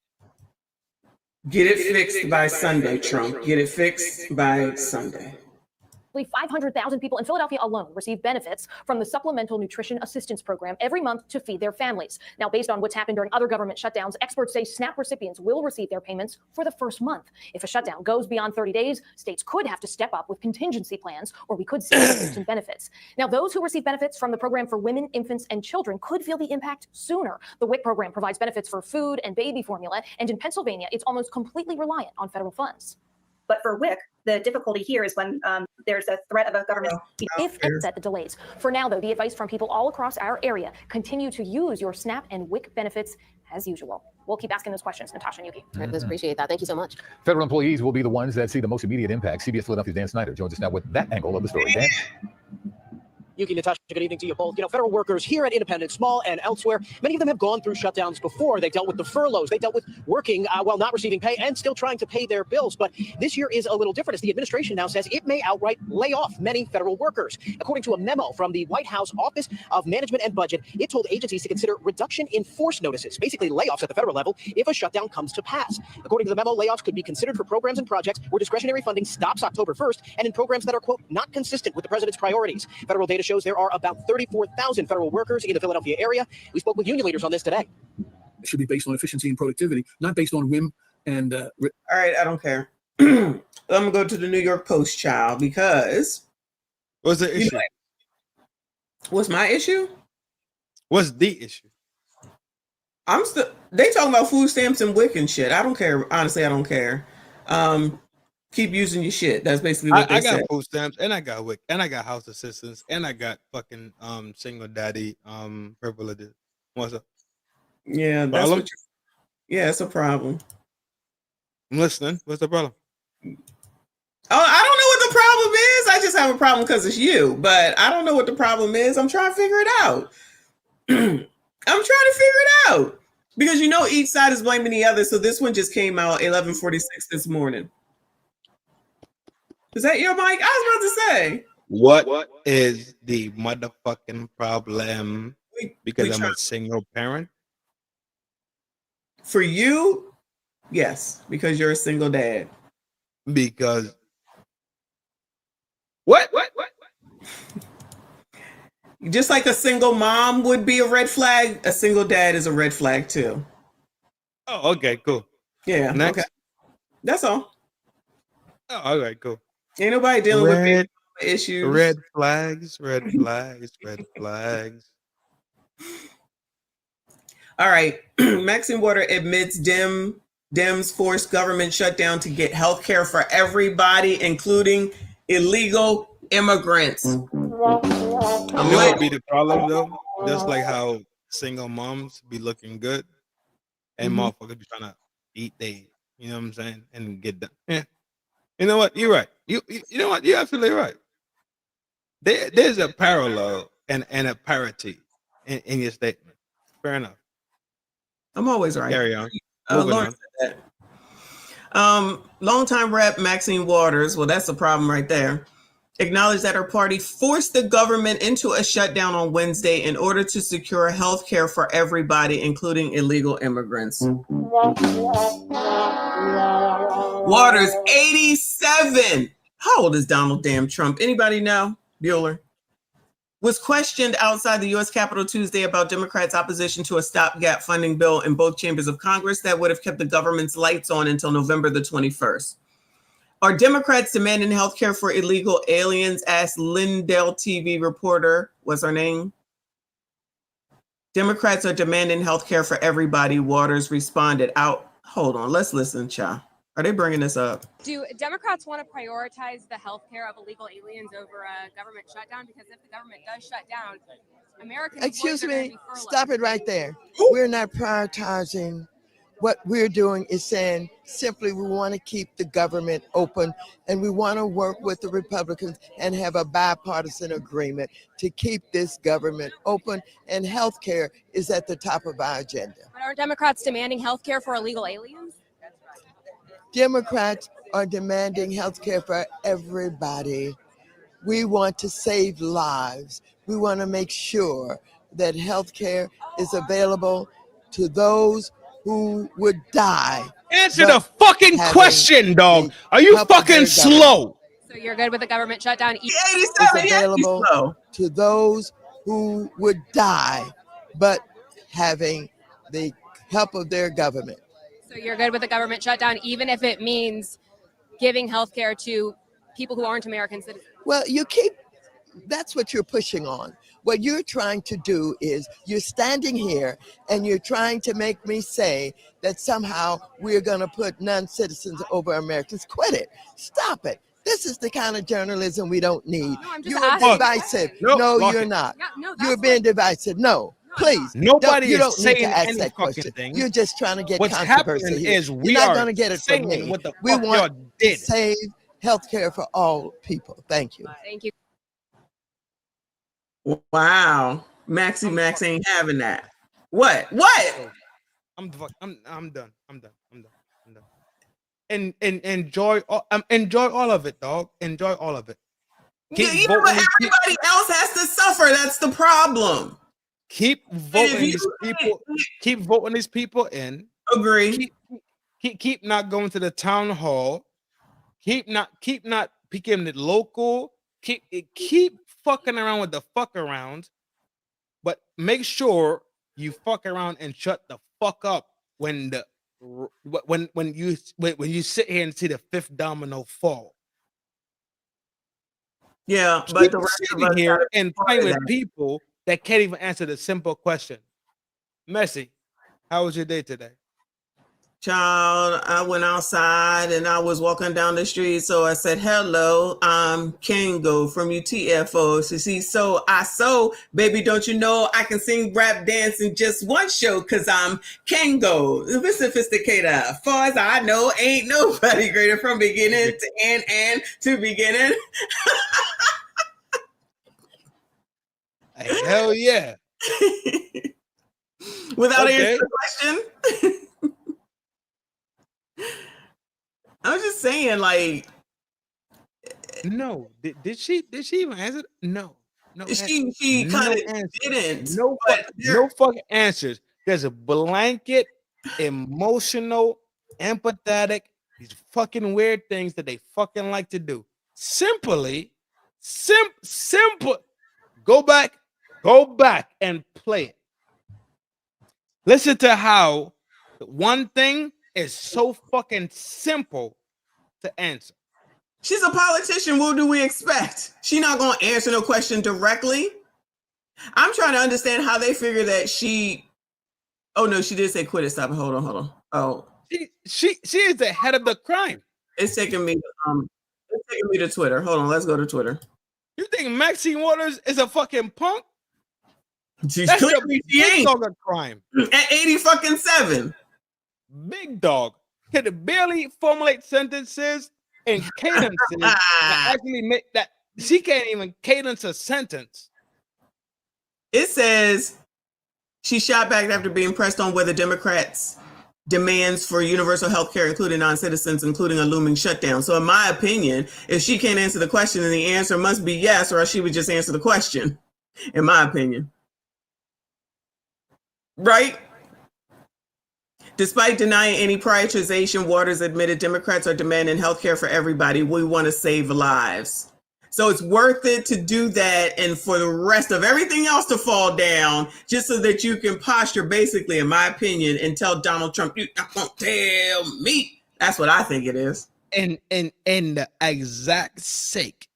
Get it fixed by Sunday, Trump. Get it fixed by Sunday. 500,000 people in Philadelphia alone receive benefits from the Supplemental Nutrition Assistance Program every month to feed their families. Now, based on what's happened during other government shutdowns, experts say SNAP recipients will receive their payments for the first month. If a shutdown goes beyond 30 days, states could have to step up with contingency plans, or we could see some benefits. Now, those who receive benefits from the program for women, infants, and children could feel the impact sooner. The WIC program provides benefits for food and baby formula, and in Pennsylvania, it's almost completely reliant on federal funds. But for WIC, the difficulty here is when there's a threat of a government. If it's at the delays. For now, though, the advice from people all across our area: continue to use your SNAP and WIC benefits as usual. We'll keep asking those questions, Natasha and Yuki. All right, Liz, appreciate that. Thank you so much. Federal employees will be the ones that see the most immediate impact. CBS Philadelphia's Dan Snyder joins us now with that angle of the story. Dan? Yuki, Natasha, good evening to you both. You know, federal workers here at Independence Mall and elsewhere, many of them have gone through shutdowns before. They've dealt with the furloughs. They dealt with working while not receiving pay and still trying to pay their bills. But this year is a little different, as the administration now says it may outright lay off many federal workers. According to a memo from the White House Office of Management and Budget, it told agencies to consider reduction in force notices, basically layoffs at the federal level, if a shutdown comes to pass. According to the memo, layoffs could be considered for programs and projects where discretionary funding stops October 1st and in programs that are, quote, not consistent with the president's priorities. Federal data shows there are about 34,000 federal workers in the Philadelphia area. We spoke with union leaders on this today. It should be based on efficiency and productivity, not based on whim and. All right, I don't care. I'm gonna go to the New York Post, child, because what's the issue? What's my issue? What's the issue? They talking about food stamps and WIC and shit. I don't care. Honestly, I don't care. Keep using your shit. That's basically what I they got said. food stamps, and I got WIC, and I got house assistance, and I got fucking single daddy privileges. What's up? Yeah, that's what yeah, it's a problem. I'm listening. What's the problem? Oh, I don't know what the problem is. I just have a problem because it's you, but I don't know what the problem is. I'm trying to figure it out. I'm trying to figure it out because you know each side is blaming the other. So this one just came out 11:46 this morning. Is that your mic? I was about to say. What is the motherfucking problem? Because I'm a single parent. For you, yes, because you're a single dad. Because what? Just like a single mom would be a red flag, a single dad is a red flag too. Oh, okay, cool. Yeah, next. Okay. That's all. Oh, all right, cool. Ain't nobody dealing with big issues. Red flags, red flags, red flags. All right. Maxine Waters admits Dems forced government shutdown to get health care for everybody, including illegal immigrants. You know what would be the problem though? Just like how single moms be looking good and motherfuckers be trying to eat they, you know what I'm saying, and get done. Yeah. You know what? You're right. You know what? You're absolutely right. There's a parallel and a parity in your statement. Fair enough. I'm always right. Carry on. Lauren said Longtime rep Maxine Waters, well, that's the problem right there, acknowledged that her party forced the government into a shutdown on Wednesday in order to secure health care for everybody, including illegal immigrants. Waters, 87. How old is Donald damn Trump? Anybody know? Bueller. Was questioned outside the U.S. Capitol Tuesday about Democrats' opposition to a stopgap funding bill in both chambers of Congress that would have kept the government's lights on until November the 21st. Are Democrats demanding health care for illegal aliens? Asked Lindell TV reporter. What's her name? Democrats are demanding health care for everybody, Waters responded. Hold on, let's listen, Cha. Are they bringing this up? Do Democrats want to prioritize the health care of illegal aliens over a government shutdown? Because if the government does shut down, American Excuse employees are gonna me, be furloughed. stop it right there. We're not prioritizing. What we're doing is saying simply we want to keep the government open and we want to work with the Republicans and have a bipartisan agreement to keep this government open, and health care is at the top of our agenda. But aren't Democrats demanding health care for illegal aliens? Democrats are demanding health care for everybody. We want to save lives. We want to make sure that health care is available to those who would die. Answer the fucking question, dog. Are you fucking slow? So you're good with the government shutdown? It's available to those who would die, but having the help of their government. So you're good with the government shutdown, even if it means giving health care to people who aren't American citizens? Well, that's what you're pushing on. What you're trying to do is you're standing here and you're trying to make me say that somehow we're going to put non-citizens over Americans. Quit it. Stop it. This is the kind of journalism we don't need. You're divisive. No, you're not. You're being divisive. No, please. Nobody you is don't need saying to ask any that fucking question. thing. You're just trying to get What's controversy happening here. is we You're not are going to get it from saying me. what the We fuck want y'all did. to save health care for all people. Thank you. Thank you. Wow. Max ain't having that. What? I'm done. I'm done. And enjoy all of it, dog. Enjoy all of it. But everybody else has to suffer. That's the problem. Keep voting these people. Keep voting these people in. Agree. Keep not going to the town hall. Keep not picking the local. Keep fucking around with the fuck around. But make sure you fuck around and shut the fuck up when you sit here and see the fifth domino fall. Yeah, but the rest of us here and playing with people that can't even answer the simple question. Messi, how was your day today? Child, I went outside and I was walking down the street. So I said, hello, I'm Kango from UTFO. So baby, don't you know I can sing, rap, dance in just one show because I'm Kango. The sophisticated. As far as I know, ain't nobody greater from beginning to end and to beginning. Hell yeah. Without answering the question. I was just saying, like, no. Did she even answer? No. She kind of didn't. No fucking answers. There's a blanket, emotional, empathetic, these fucking weird things that they fucking like to do. Simple. Go back and play it. Listen to how one thing is so fucking simple to answer. She's a politician. What do we expect? She's not going to answer no question directly. I'm trying to understand how they figure that she. Oh no, she did say quit it. Stop it. Hold on. Oh, she is the head of the crime. It's taking me to Twitter. Hold on, let's go to Twitter. You think Maxine Waters is a fucking punk? She's That's clearly she ain't. Dog of crime. At 80-7. Big dog can barely formulate sentences and cadences that actually make that she can't even cadence a sentence. It says she shot back after being pressed on whether Democrats demands for universal health care, including non-citizens, including a looming shutdown. So in my opinion, if she can't answer the question, then the answer must be yes, or else she would just answer the question, in my opinion. Right? Despite denying any prioritization, Waters admitted Democrats are demanding health care for everybody. We want to save lives. So it's worth it to do that and for the rest of everything else to fall down just so that you can posture, basically, in my opinion, and tell Donald Trump, "You not gonna tell me." That's what I think it is. And the exact sake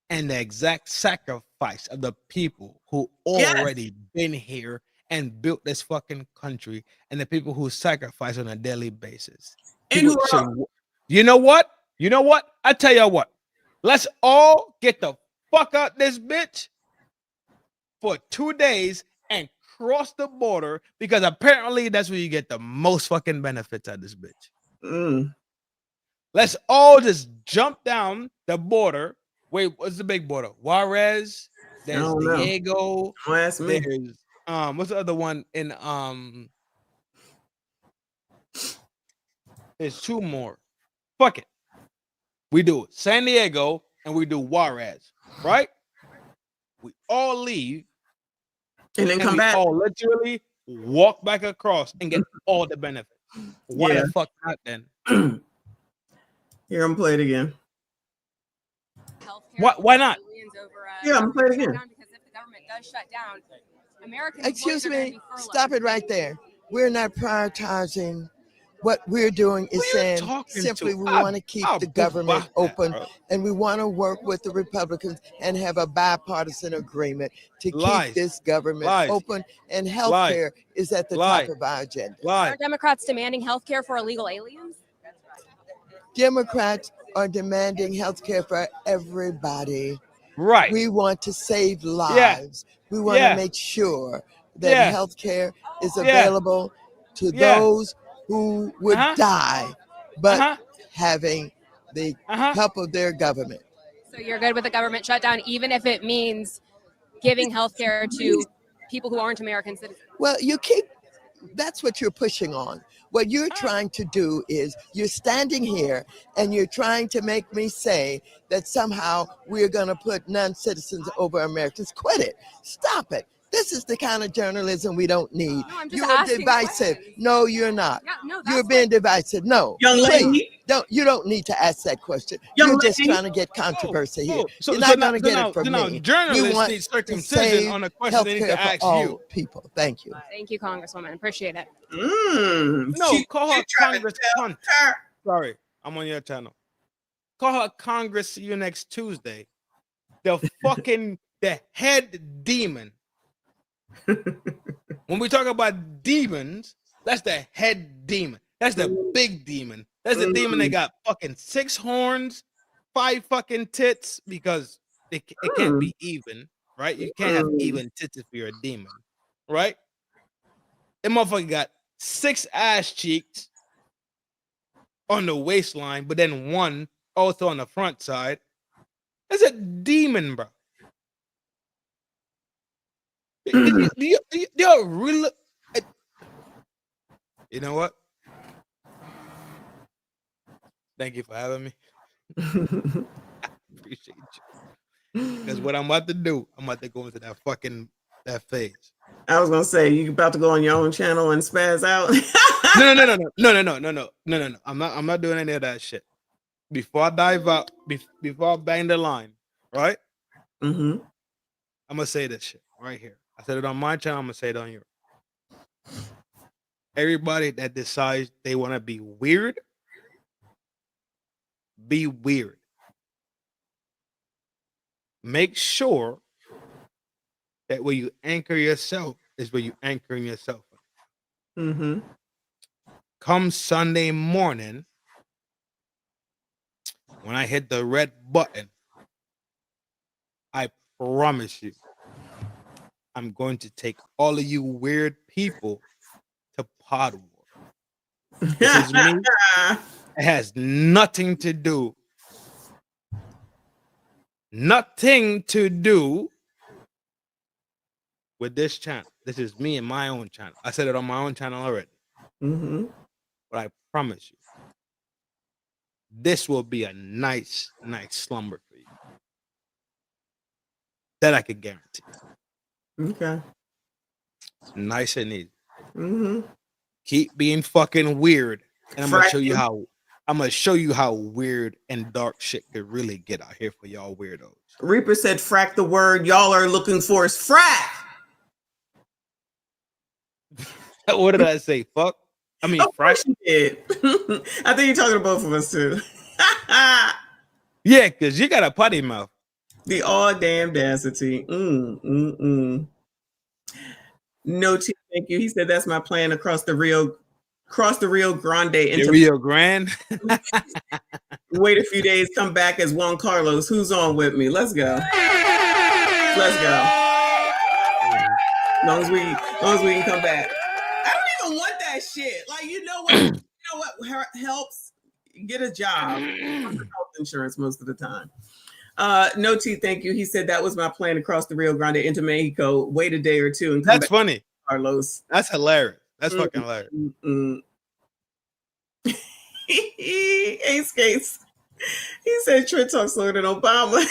and the exact sacrifice of the people who already been here and built this fucking country, and the people who sacrifice on a daily basis. And You know what? You know what? I tell you what. Let's all get the fuck out this bitch for 2 days and cross the border, because apparently that's where you get the most fucking benefits out of this bitch. Let's all just jump down the border. Wait, what's the big border? Juarez. There's Diego. Don't ask me. There's what's the other one in there's 2 more. Fuck it. We do San Diego and we do Juarez, right? We all leave and then come back. All literally walk back across and get all the benefits. Why the fuck not then? Here, I'm gonna play it again. Why not? Yeah, I'm gonna play it again. Because if the government does shut down, Americans. Excuse me, stop it right there. We're not prioritizing. What we're doing is saying simply we want to keep the government open, and we want to work with the Republicans and have a bipartisan agreement to keep this government open, and health care is at the top of our agenda. Are Democrats demanding health care for illegal aliens? Democrats are demanding health care for everybody. Right. We want to save lives. We want to make sure that health care is available to those who would die, but having the help of their government. So you're good with the government shutdown, even if it means giving health care to people who aren't American citizens? Well, that's what you're pushing on. What you're trying to do is you're standing here and you're trying to make me say that somehow we're going to put non-citizens over Americans. Quit it. Stop it. This is the kind of journalism we don't need. No, I'm just You're divisive. No, you're not. Yeah, no, You're being divisive. No. Young lady. Please, you don't need to ask that question. You're just trying to get controversy here. You're not going to get it from me. Journalists need circumcision on a question they need to ask you. People. Thank you. Thank you, Congresswoman. Appreciate it. No, call her Congress. Sorry, I'm on your channel. Call her Congress. See you next Tuesday. The head demon. When we talk about demons, that's the head demon. That's the big demon. That's the demon that got fucking 6 horns, 5 fucking tits, because it can't be even, right? You can't have even tits if you're a demon, right? That motherfucker got 6 ass cheeks on the waistline, but then 1 also on the front side. That's a demon, bro. Do you really? You know what? Thank you for having me. I appreciate you. Because what I'm about to do, I'm about to go into that phase. I was gonna say, you about to go on your own channel and spaz out? No. I'm not doing any of that shit. Before I dive out, before I bang the line, right? I'm gonna say this shit right here. I said it on my channel. I'm gonna say it on yours. Everybody that decides they want to be weird, be weird. Make sure that where you anchor yourself is where you anchoring yourself. Come Sunday morning, when I hit the red button, I promise you, I'm going to take all of you weird people to Pod War. This is me. It has nothing to do with this channel. This is me and my own channel. I said it on my own channel already. but I promise you, this will be a nice slumber for you. That I could guarantee. Okay. Nice and easy. Mm-hmm. Keep being fucking weird, and I'm gonna show you Fracking. how weird and dark shit could really get out here for y'all weirdos. Reaper said, "Frack the word y'all are looking for is frack." What did I say? Fuck. I mean, Of frack. course you did. I think you're talking to both of us too. Yeah, because you got a putty mouth. The all damn audacity. No, thank you. He said that's my plan across the Rio Grande into Rio Grande. Wait a few days, come back as Juan Carlos. Who's on with me? Let's go. Let's go. As long as we can come back. I don't even want that shit. Like, you know what helps? Get a job. Health insurance most of the time. No T, thank you. He said that was my plan across the Rio Grande into Mexico. Wait a day or two and come That's back. funny. Carlos. That's hilarious. That's fucking hilarious. Ace Case. He said Trent talks slower than Obama.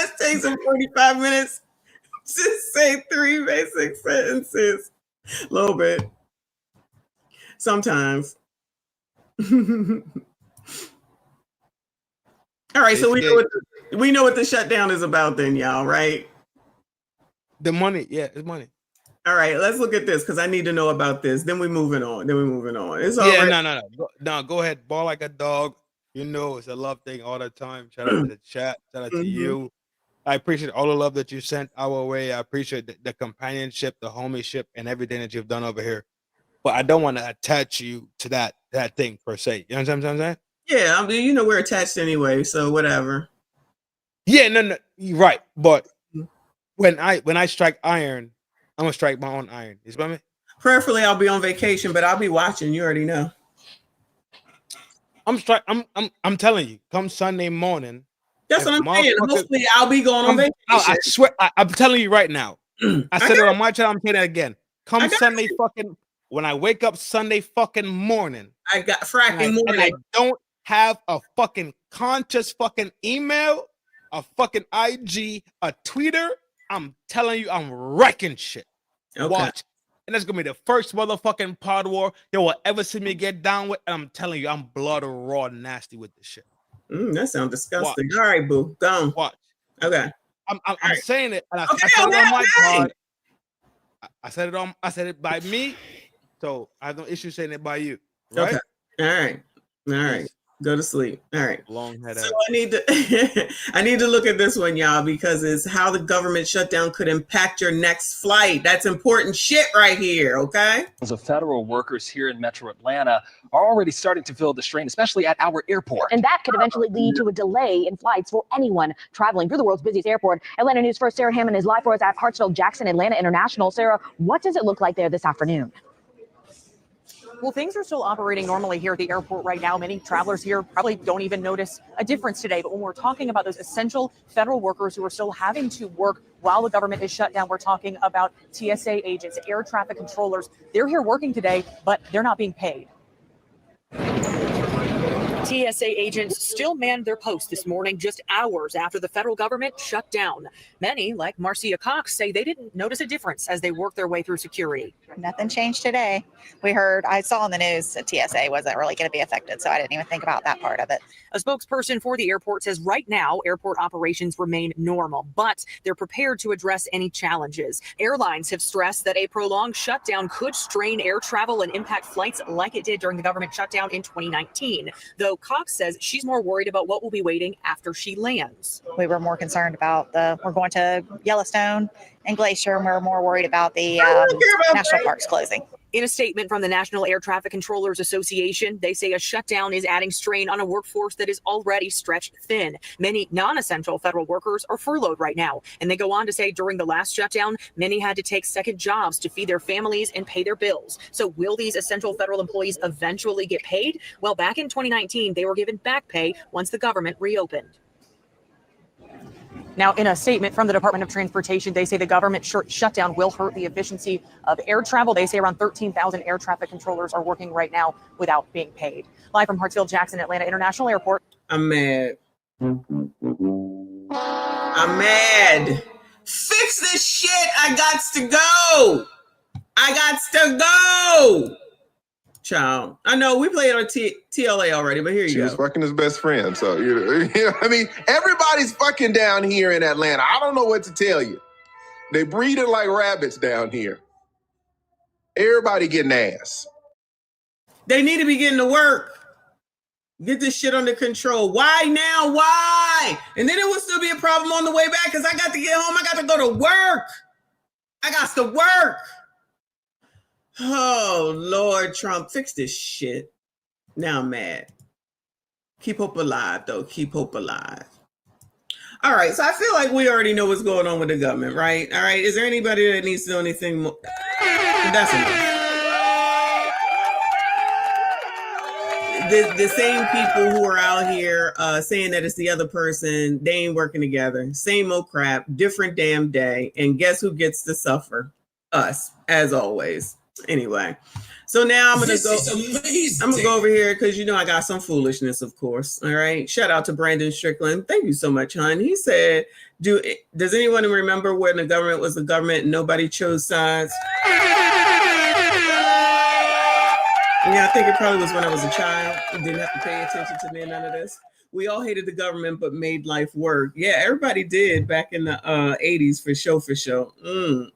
It takes him 45 minutes to say 3 basic sentences. A little bit. Sometimes. All right, so we know what the shutdown is about then, y'all, right? The money, yeah, it's money. All right, let's look at this because I need to know about this. Then we're moving on. It's all right. No, go ahead. Ball like a dog. You know, it's a love thing all the time. Shout out to the chat. Shout out to you. I appreciate all the love that you sent our way. I appreciate the companionship, the homieship, and everything that you've done over here. But I don't want to attach you to that thing per se. You know what I'm saying? Yeah, I mean, we're attached anyway, so whatever. Yeah, no, you're right. But when I strike iron, I'm gonna strike my own iron. You see me? Prayerfully, I'll be on vacation, but I'll be watching. You already know. I'm telling you, come Sunday morning. That's what I'm saying. Hopefully, I'll be going on vacation. I swear, I'm telling you right now. I said it on my channel. I'm saying it again. Come Sunday fucking when I wake up Sunday fucking morning. I got fracking morning. And I don't have a fucking conscious fucking email, a fucking IG, a Twitter. I'm telling you, I'm wrecking shit. Okay. Watch. And that's gonna be the first motherfucking pod war you will ever see me get down with. And I'm telling you, I'm blood raw nasty with this shit. That sounds disgusting. Watch. All right, boo. Go on. Watch. Okay. I'm saying it. And I said it on my pod. I said it by me. So I have no issue saying it by you. Right? Okay. All right. Go to sleep. All right. Long head so I need to look at this one, y'all, because it's how the government shutdown could impact your next flight. That's important shit right here. Okay. The federal workers here in Metro Atlanta are already starting to feel the strain, especially at our airport. And that could eventually lead to a delay in flights for anyone traveling through the world's busiest airport. Atlanta News First Sarah Hammond is live for us at Hartsfield-Jackson Atlanta International. Sarah, what does it look like there this afternoon? Well, things are still operating normally here at the airport right now. Many travelers here probably don't even notice a difference today. But when we're talking about those essential federal workers who are still having to work while the government is shut down, we're talking about TSA agents, air traffic controllers. They're here working today, but they're not being paid. TSA agents still manned their posts this morning, just hours after the federal government shut down. Many, like Marcia Cox, say they didn't notice a difference as they worked their way through security. Nothing changed today. I saw on the news that TSA wasn't really going to be affected, so I didn't even think about that part of it. A spokesperson for the airport says right now airport operations remain normal, but they're prepared to address any challenges. Airlines have stressed that a prolonged shutdown could strain air travel and impact flights like it did during the government shutdown in 2019. Though Cox says she's more worried about what will be waiting after she lands. We were more concerned about we're going to Yellowstone and Glacier, and we're more worried about the national parks closing. In a statement from the National Air Traffic Controllers Association, they say a shutdown is adding strain on a workforce that is already stretched thin. Many non-essential federal workers are furloughed right now. And they go on to say during the last shutdown, many had to take second jobs to feed their families and pay their bills. So will these essential federal employees eventually get paid? Well, back in 2019, they were given back pay once the government reopened. Now, in a statement from the Department of Transportation, they say the government shutdown will hurt the efficiency of air travel. They say around 13,000 air traffic controllers are working right now without being paid. Live from Hartsfield-Jackson Atlanta International Airport. I'm mad. I'm mad. Fix this shit. I gots to go. I gots to go. Child. I know we played on TLA already, but here you go. She was fucking his best friend. So, you know, I mean, everybody's fucking down here in Atlanta. I don't know what to tell you. They breeding like rabbits down here. Everybody getting ass. They need to be getting to work. Get this shit under control. Why now? Why? And then it will still be a problem on the way back because I got to get home. I got to go to work. I got to work. Oh, Lord Trump, fix this shit. Now I'm mad. Keep hope alive, though. Keep hope alive. All right, so I feel like we already know what's going on with the government, right? All right, is there anybody that needs to know anything more? That's enough. The same people who are out here saying that it's the other person, they ain't working together. Same old crap, different damn day. And guess who gets to suffer? Us, as always. Anyway, so now I'm gonna go over here because you know I got some foolishness, of course. All right. Shout out to Brandon Strickland. Thank you so much, hon. He said, does anyone remember when the government was the government and nobody chose sides? Yeah, I think it probably was when I was a child. I didn't have to pay attention to none of this. We all hated the government, but made life work. Yeah, everybody did back in the 80s for sure, for sure.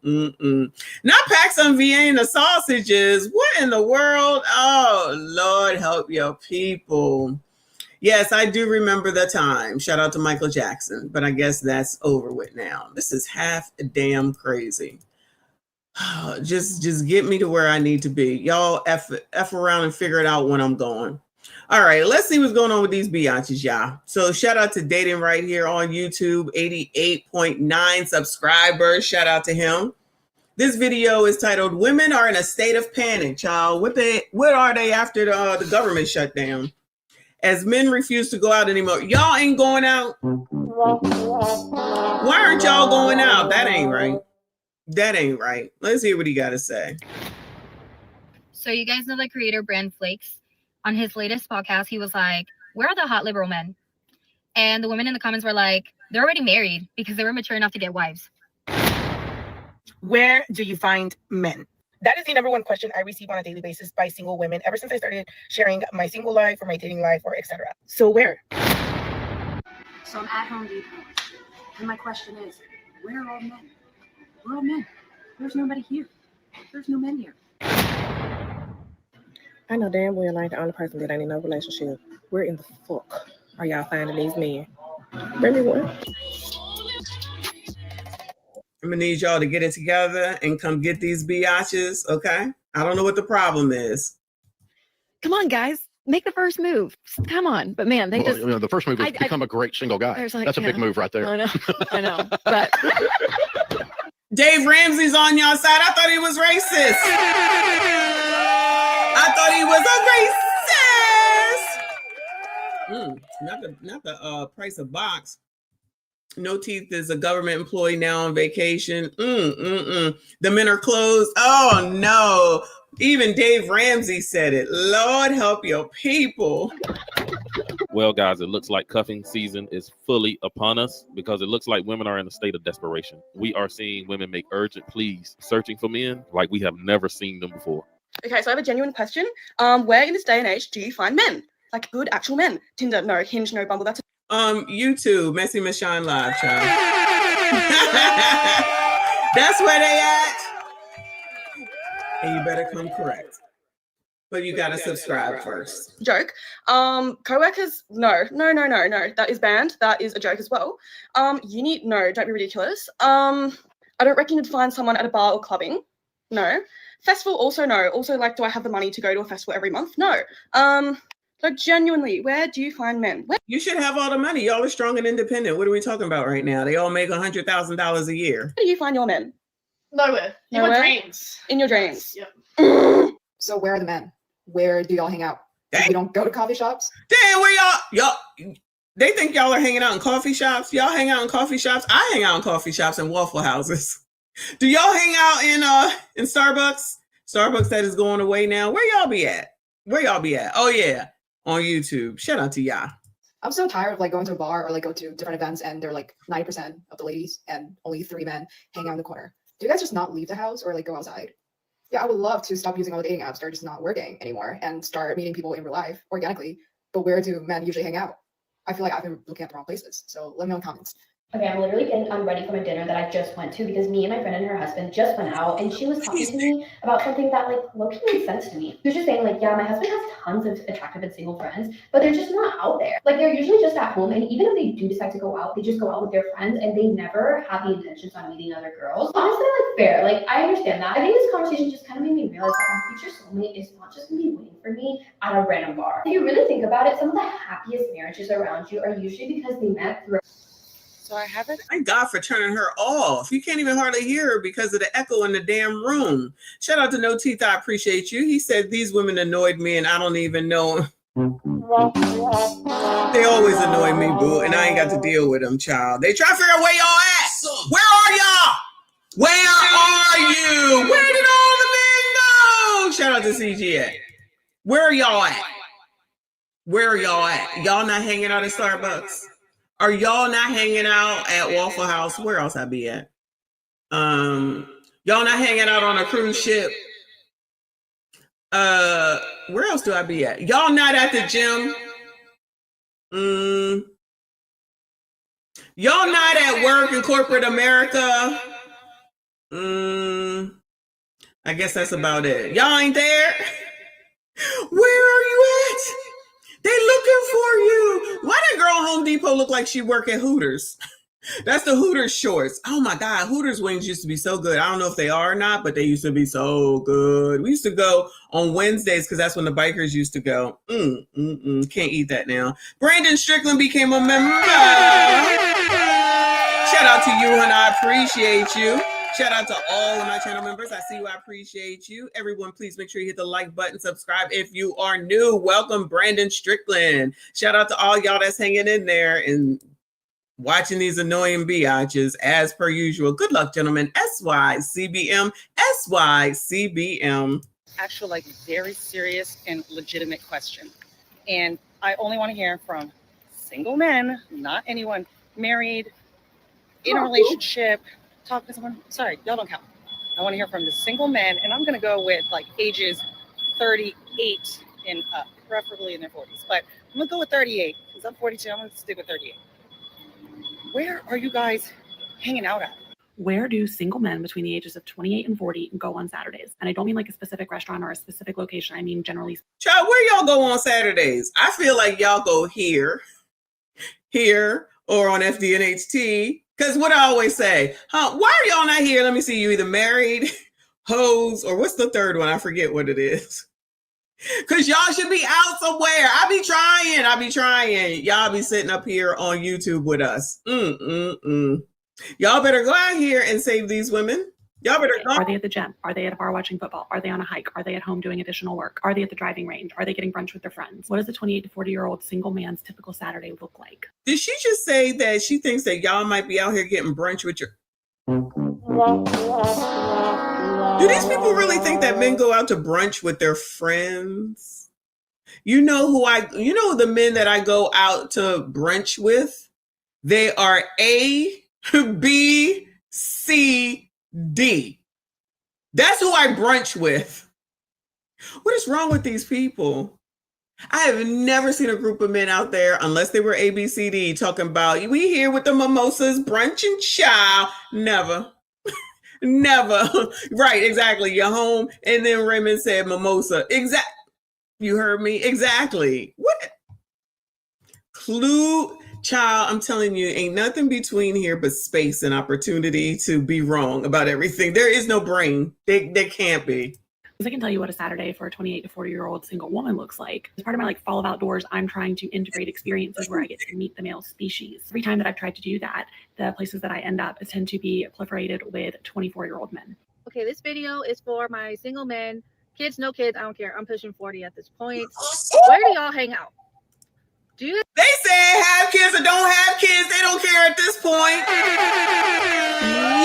Not packs on Vienna sausages. What in the world? Oh, Lord, help your people. Yes, I do remember the time. Shout out to Michael Jackson, but I guess that's over with now. This is half damn crazy. Just get me to where I need to be. Y'all F around and figure it out when I'm going. All right, let's see what's going on with these biatches, y'all. So shout out to Dating Right here on YouTube, 88.9 subscribers. Shout out to him. This video is titled, Women Are in a State of Panic, child. What are they after the government shutdown? As men refuse to go out anymore. Y'all ain't going out. Why aren't y'all going out? That ain't right. That ain't right. Let's hear what he got to say. So you guys know the creator Brand Flakes? On his latest podcast, he was like, where are the hot liberal men? And the women in the comments were like, they're already married because they were mature enough to get wives. Where do you find men? That is the number one question I receive on a daily basis by single women ever since I started sharing my single life or my dating life or etc. So where? So I'm at Home Depot. And my question is, where are all men? We're all men. There's nobody here. There's no men here. I know damn well I ain't the only person that ain't in no relationship. Where in the fuck are y'all finding these men? Bring me one. I'm gonna need y'all to get it together and come get these biatches, okay? I don't know what the problem is. Come on, guys. Make the first move. Come on. But man, they just... You know, the first move is become a great single guy. Like, that's a big move right there. I know. But... Dave Ramsey's on y'all side. I thought he was racist. I thought he was a racist. Not the price of box. No Teeth is a government employee now on vacation. The men are closed. Oh no. Even Dave Ramsey said it. Lord help your people. Well, guys, it looks like cuffing season is fully upon us because it looks like women are in a state of desperation. We are seeing women make urgent pleas, searching for men like we have never seen them before. Okay, so I have a genuine question. Where in this day and age do you find men? Like good actual men? Tinder, no. Hinge, no. Bumble, that's YouTube, Messy Michonne Live, child. That's where they at. And you better come correct. But you gotta subscribe first. Joke. Co-workers, no. That is banned. That is a joke as well. Uni, no, don't be ridiculous. I don't reckon you'd find someone at a bar or clubbing. No. Festival, also no. Also, like, do I have the money to go to a festival every month? No. So genuinely, where do you find men? Where? You should have all the money. Y'all are strong and independent. What are we talking about right now? They all make $100,000 a year. Where do you find your men? Nowhere. In your dreams. In your dreams. Yep. So where are the men? Where do y'all hang out? You don't go to coffee shops? Damn, where y'all They think y'all are hanging out in coffee shops. Y'all hang out in coffee shops. I hang out in coffee shops and Waffle Houses. Do y'all hang out in Starbucks? Starbucks that is going away now. Where y'all be at? Where y'all be at? Oh yeah, on YouTube. Shout out to y'all. I'm so tired of like going to a bar or like go to different events and they're like 90% of the ladies and only 3 men hang out in the corner. Do you guys just not leave the house or like go outside? Yeah, I would love to stop using all the dating apps that are just not working anymore and start meeting people in real life organically. But where do men usually hang out? I feel like I've been looking at the wrong places. So let me know in the comments. Okay, I'm literally getting ready from a dinner that I just went to because me and my friend and her husband just went out and she was talking to me about something that like low-key made sense to me. She was just saying like, yeah, my husband has tons of attractive and single friends, but they're just not out there. Like they're usually just at home, and even if they do decide to go out, they just go out with their friends and they never have the intentions on meeting other girls. Honestly, like fair, like I understand that. I think this conversation just kind of made me realize that my future soulmate is not just gonna be waiting for me at a random bar. If you really think about it, some of the happiest marriages around you are usually because they met through. So I haven't. Thank God for turning her off. You can't even hardly hear her because of the echo in the damn room. Shout out to No Teeth. I appreciate you. He said these women annoyed me and I don't even know. They always annoy me, boo, and I ain't got to deal with them, child. They try to figure out where y'all at. Where are y'all? Where are you? Where did all the men go? Shout out to CGA. Where are y'all at? Where are y'all at? Y'all not hanging out at Starbucks? Are y'all not hanging out at Waffle House? Where else I be at? Y'all not hanging out on a cruise ship? Where else do I be at? Y'all not at the gym? Y'all not at work in corporate America? I guess that's about it. Y'all ain't there? Where are you at? They looking for you. Why that girl Home Depot look like she work at Hooters? That's the Hooters shorts. Oh my God, Hooters wings used to be so good. I don't know if they are or not, but they used to be so good. We used to go on Wednesdays because that's when the bikers used to go. Can't eat that now. Brandon Strickland became a member. Shout out to you, and I appreciate you. Shout out to all of my channel members. I see you. I appreciate you. Everyone, please make sure you hit the like button. Subscribe if you are new. Welcome, Brandon Strickland. Shout out to all y'all that's hanging in there and watching these annoying biatches as per usual. Good luck, gentlemen. SYCBM. SYCBM. Actual, like, very serious and legitimate question. And I only want to hear from single men, not anyone married, in a relationship, talking to someone. Sorry, y'all don't count. I want to hear from the single men, and I'm going to go with like ages 38 and up, preferably in their 40s. But I'm going to go with 38 because I'm 42. I'm going to stick with 38. Where are you guys hanging out at? Where do single men between the ages of 28 and 40 go on Saturdays? And I don't mean like a specific restaurant or a specific location. I mean generally. Child, where y'all go on Saturdays? I feel like y'all go here, or on FDNHT. Because what I always say, why are y'all not here? Let me see, you either married, hoes, or what's the third one? I forget what it is. Because y'all should be out somewhere. I be trying. Y'all be sitting up here on YouTube with us. Y'all better go out here and save these women. Y'all better go. Are they at the gym? Are they at a bar watching football? Are they on a hike? Are they at home doing additional work? Are they at the driving range? Are they getting brunch with their friends? What does a 28 to 40-year-old single man's typical Saturday look like? Did she just say that she thinks that y'all might be out here getting brunch with your... Do these people really think that men go out to brunch with their friends? You know the men that I go out to brunch with? They are A, B, C, D. That's who I brunch with. What is wrong with these people? I have never seen a group of men out there, unless they were A, B, C, D, talking about, we here with the mimosas, brunch and chow. Never. Never. Right, exactly. You're home. And then Raymond said mimosa. Exactly. You heard me? Exactly. What? Clue. Child, I'm telling you, ain't nothing between here but space and opportunity to be wrong about everything. There is no brain. They can't be. Because I can tell you what a Saturday for a 28 to 40-year-old single woman looks like. As part of my like fall of outdoors, I'm trying to integrate experiences where I get to meet the male species. Every time that I've tried to do that, the places that I end up tend to be proliferated with 24-year-old men. Okay, this video is for my single men. Kids, no kids, I don't care. I'm pushing 40 at this point. Where do y'all hang out? They say have kids or don't have kids. They don't care at this point.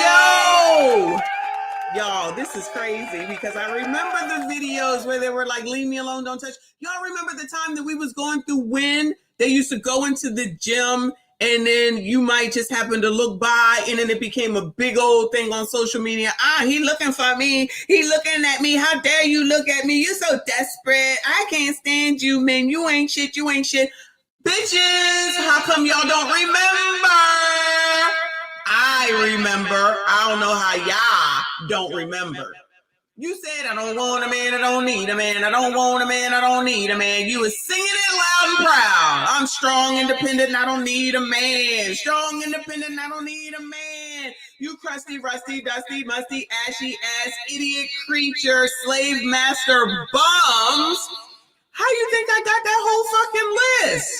Yo! Y'all, this is crazy because I remember the videos where they were like, leave me alone, don't touch. Y'all remember the time that we was going through when they used to go into the gym and then you might just happen to look by and then it became a big old thing on social media. He looking for me. He looking at me. How dare you look at me? You so desperate. I can't stand you, man. You ain't shit. You ain't shit. Bitches, how come y'all don't remember? I remember. I don't know how y'all don't remember. You said, I don't want a man, I don't need a man. I don't want a man, I don't need a man. You was singing it loud and proud. I'm strong, independent, and I don't need a man. Strong, independent, and I don't need a man. You crusty, rusty, dusty, musty, ashy ass, idiot creature, slave master bums. How you think I got that whole fucking list?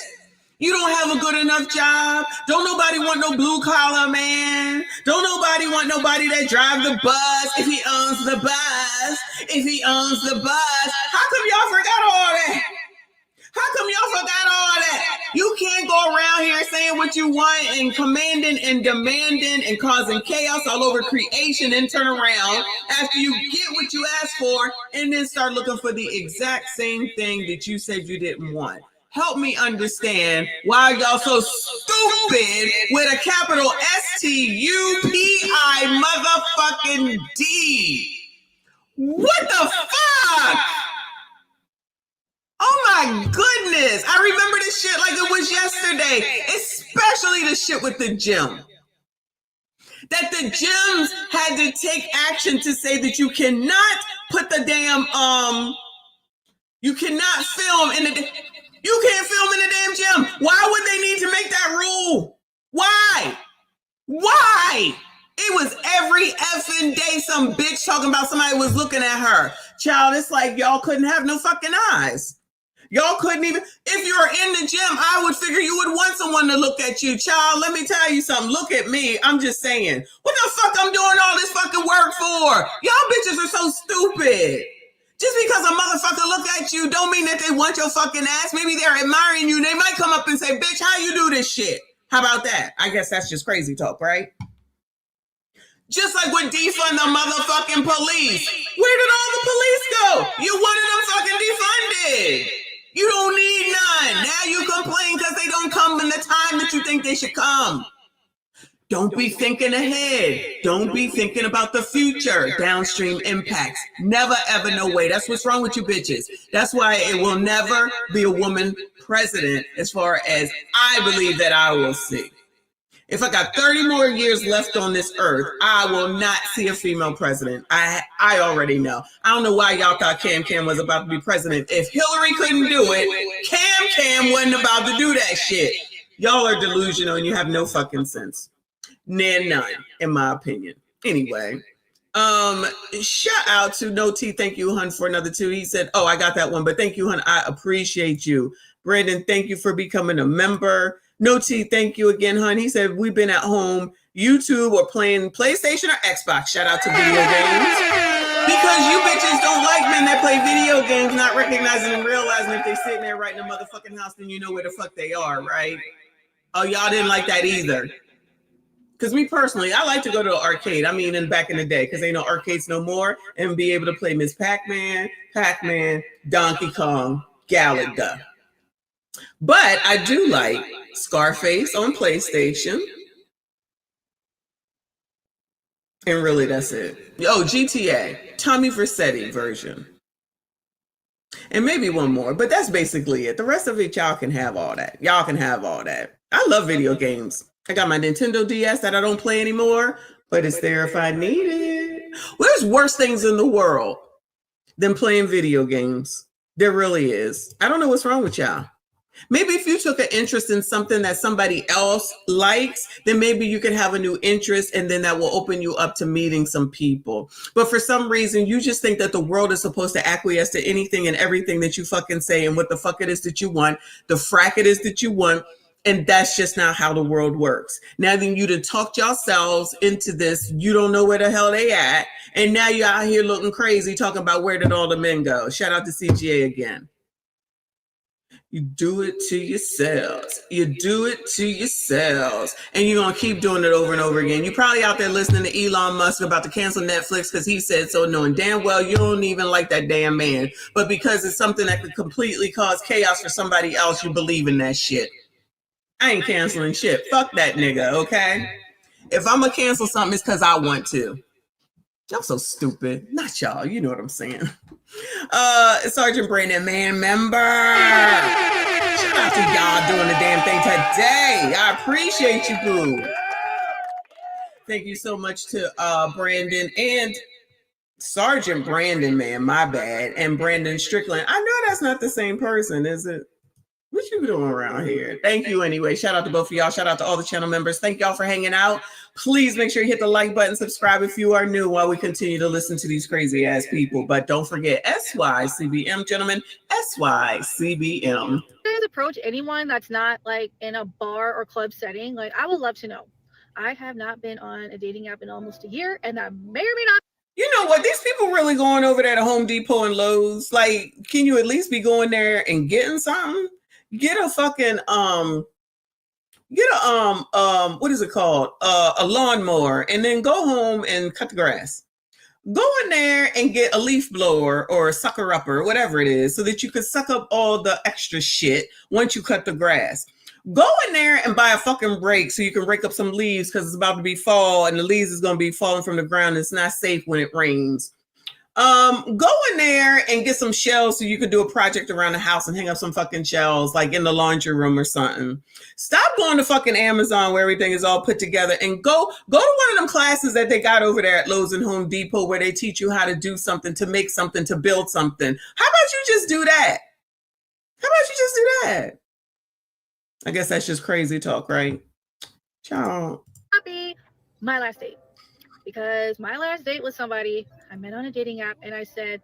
You don't have a good enough job. Don't nobody want no blue collar man. Don't nobody want nobody that drive the bus if he owns the bus. If he owns the bus. How come y'all forgot all that? How come y'all forgot all that? You can't go around here saying what you want and commanding and demanding and causing chaos all over creation and turn around after you get what you asked for and then start looking for the exact same thing that you said you didn't want. Help me understand why y'all so stupid with a capital STUPI motherfucking D. What the fuck? Oh my goodness. I remember this shit like it was yesterday, especially the shit with the gym. That the gyms had to take action to say that you cannot put the damn, you cannot film in the You can't film in the damn gym. Why would they need to make that rule? Why? Why? It was every effing day some bitch talking about somebody was looking at her. Child, it's like y'all couldn't have no fucking eyes. Y'all couldn't even, if you were in the gym, I would figure you would want someone to look at you. Child, let me tell you something. Look at me. I'm just saying. What the fuck I'm doing all this fucking work for? Y'all bitches are so stupid. Just because a motherfucker look at you don't mean that they want your fucking ass. Maybe they're admiring you. They might come up and say, bitch, how you do this shit? How about that? I guess that's just crazy talk, right? Just like with defund the motherfucking police. Where did all the police go? You wanted them fucking defunded. You don't need none. Now you complain because they don't come in the time that you think they should come. Don't be thinking ahead. Don't be thinking about the future. Downstream impacts. Never, ever, no way. That's what's wrong with you bitches. That's why it will never be a woman president as far as I believe that I will see. If I got 30 more years left on this earth, I will not see a female president. I already know. I don't know why y'all thought Cam was about to be president. If Hillary couldn't do it, Cam wasn't about to do that shit. Y'all are delusional and you have no fucking sense. None, in my opinion. Anyway, shout out to No T. Thank you, hun, for another 2. He said, oh, I got that one, but thank you, hun. I appreciate you. Brandon, thank you for becoming a member. No T, thank you again, hun. He said, we've been at home, YouTube, or playing PlayStation or Xbox. Shout out to video games. Because you bitches don't like men that play video games, not recognizing and realizing if they're sitting there right in the motherfucking house, then you know where the fuck they are, right? Oh, y'all didn't like that either. Because me personally, I like to go to an arcade. I mean, in back in the day, because ain't no arcades no more, and be able to play Miss Pac-Man, Donkey Kong, Galaga. But I do like Scarface on PlayStation. And really, that's it. Oh, GTA, Tommy Vercetti version. And maybe one more, but that's basically it. The rest of it, y'all can have all that. Y'all can have all that. I love video games. I got my Nintendo DS that I don't play anymore, but it's there if I need it. Well, there's worse things in the world than playing video games. There really is. I don't know what's wrong with y'all. Maybe if you took an interest in something that somebody else likes, then maybe you could have a new interest and then that will open you up to meeting some people. But for some reason, you just think that the world is supposed to acquiesce to anything and everything that you fucking say and what the fuck it is that you want, the frack it is that you want. And that's just not how the world works. Now then you done talked yourselves into this. You don't know where the hell they at. And now you're out here looking crazy talking about where did all the men go. Shout out to CGA again. You do it to yourselves. You do it to yourselves. And you're going to keep doing it over and over again. You're probably out there listening to Elon Musk about to cancel Netflix because he said so, knowing damn well you don't even like that damn man. But because it's something that could completely cause chaos for somebody else, you believe in that shit. I ain't canceling shit. Fuck that nigga, okay? If I'm going to cancel something, it's because I want to. Y'all so stupid. Not y'all. You know what I'm saying. Sergeant Brandon, man, member. Shout out to y'all doing the damn thing today. I appreciate you, boo. Thank you so much to Brandon and Sergeant Brandon, man, my bad. And Brandon Strickland. I know that's not the same person, is it? What you doing around here? Thank you anyway. Shout out to both of y'all. Shout out to all the channel members. Thank y'all for hanging out. Please make sure you hit the like button, subscribe if you are new while we continue to listen to these crazy ass people. But don't forget SYCBM, gentlemen. SYCBM. Guys approach anyone that's not like in a bar or club setting. Like, I would love to know. I have not been on a dating app in almost a year, and that may or may not. You know what? These people really going over there to Home Depot and Lowe's. Like, can you at least be going there and getting something? Get a fucking what is it called? A lawnmower, and then go home and cut the grass. Go in there and get a leaf blower or a sucker upper, whatever it is, so that you can suck up all the extra shit once you cut the grass. Go in there and buy a fucking rake so you can rake up some leaves because it's about to be fall and the leaves is going to be falling from the ground. It's not safe when it rains. Go in there and get some shells so you could do a project around the house and hang up some fucking shells like in the laundry room or something. Stop going to fucking Amazon where everything is all put together and go to one of them classes that they got over there at Lowe's and Home Depot where they teach you how to do something, to make something, to build something. How about you just do that? I guess that's just crazy talk, right? Ciao. Happy my last date. Because my last date with somebody I met on a dating app, and I said,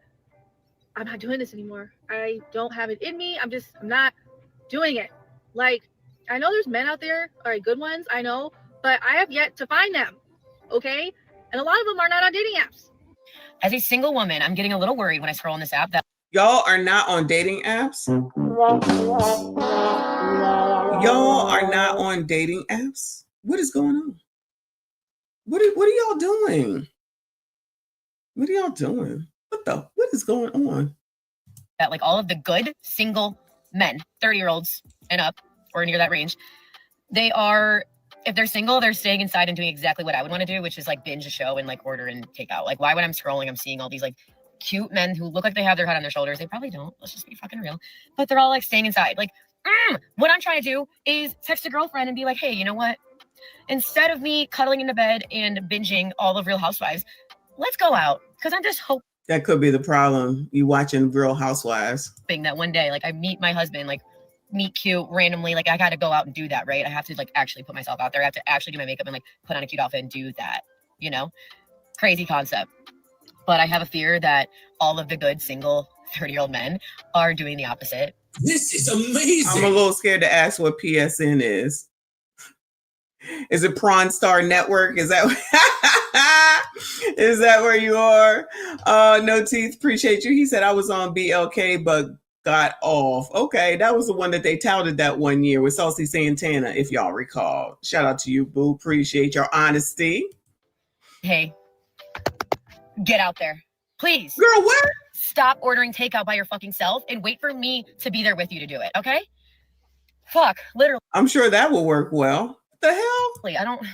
I'm not doing this anymore. I don't have it in me. I'm not doing it. Like, I know there's men out there, all right, good ones, I know, but I have yet to find them, okay? And a lot of them are not on dating apps. As a single woman, I'm getting a little worried when I scroll on this app that y'all are not on dating apps. Y'all are not on dating apps. What is going on? What are y'all doing? What is going on? that like all of the good single men, 30-year-olds and up or near that range, they are, if they're single, they're staying inside and doing exactly what I would want to do, which is like binge a show and like order and take out. Like, why when I'm scrolling, I'm seeing all these like cute men who look like they have their head on their shoulders. They probably don't. Let's just be fucking real. But they're all like staying inside. Like, what I'm trying to do is text a girlfriend and be like, hey, you know what? Instead of me cuddling into bed and binging all of Real Housewives, let's go out. Because I'm just hoping that could be the problem. You watching Real Housewives. That one day, like I meet my husband, like meet cute randomly. Like I got to go out and do that, right? I have to like actually put myself out there. I have to actually do my makeup and like put on a cute outfit and do that, you know? Crazy concept. But I have a fear that all of the good single 30-year-old men are doing the opposite. This is amazing. I'm a little scared to ask what PSN is. Is it Prawn Star Network? Is that is that where you are? No Teeth, appreciate you. He said I was on BLK but got off. Okay, that was the one that they touted that one year with Saucy Santana, if y'all recall. Shout out to you, boo. Appreciate your honesty. Hey, get out there. Please. Girl, where? Stop ordering takeout by your fucking self and wait for me to be there with you to do it, okay? Fuck, literally. I'm sure that will work well. What the hell? I don't...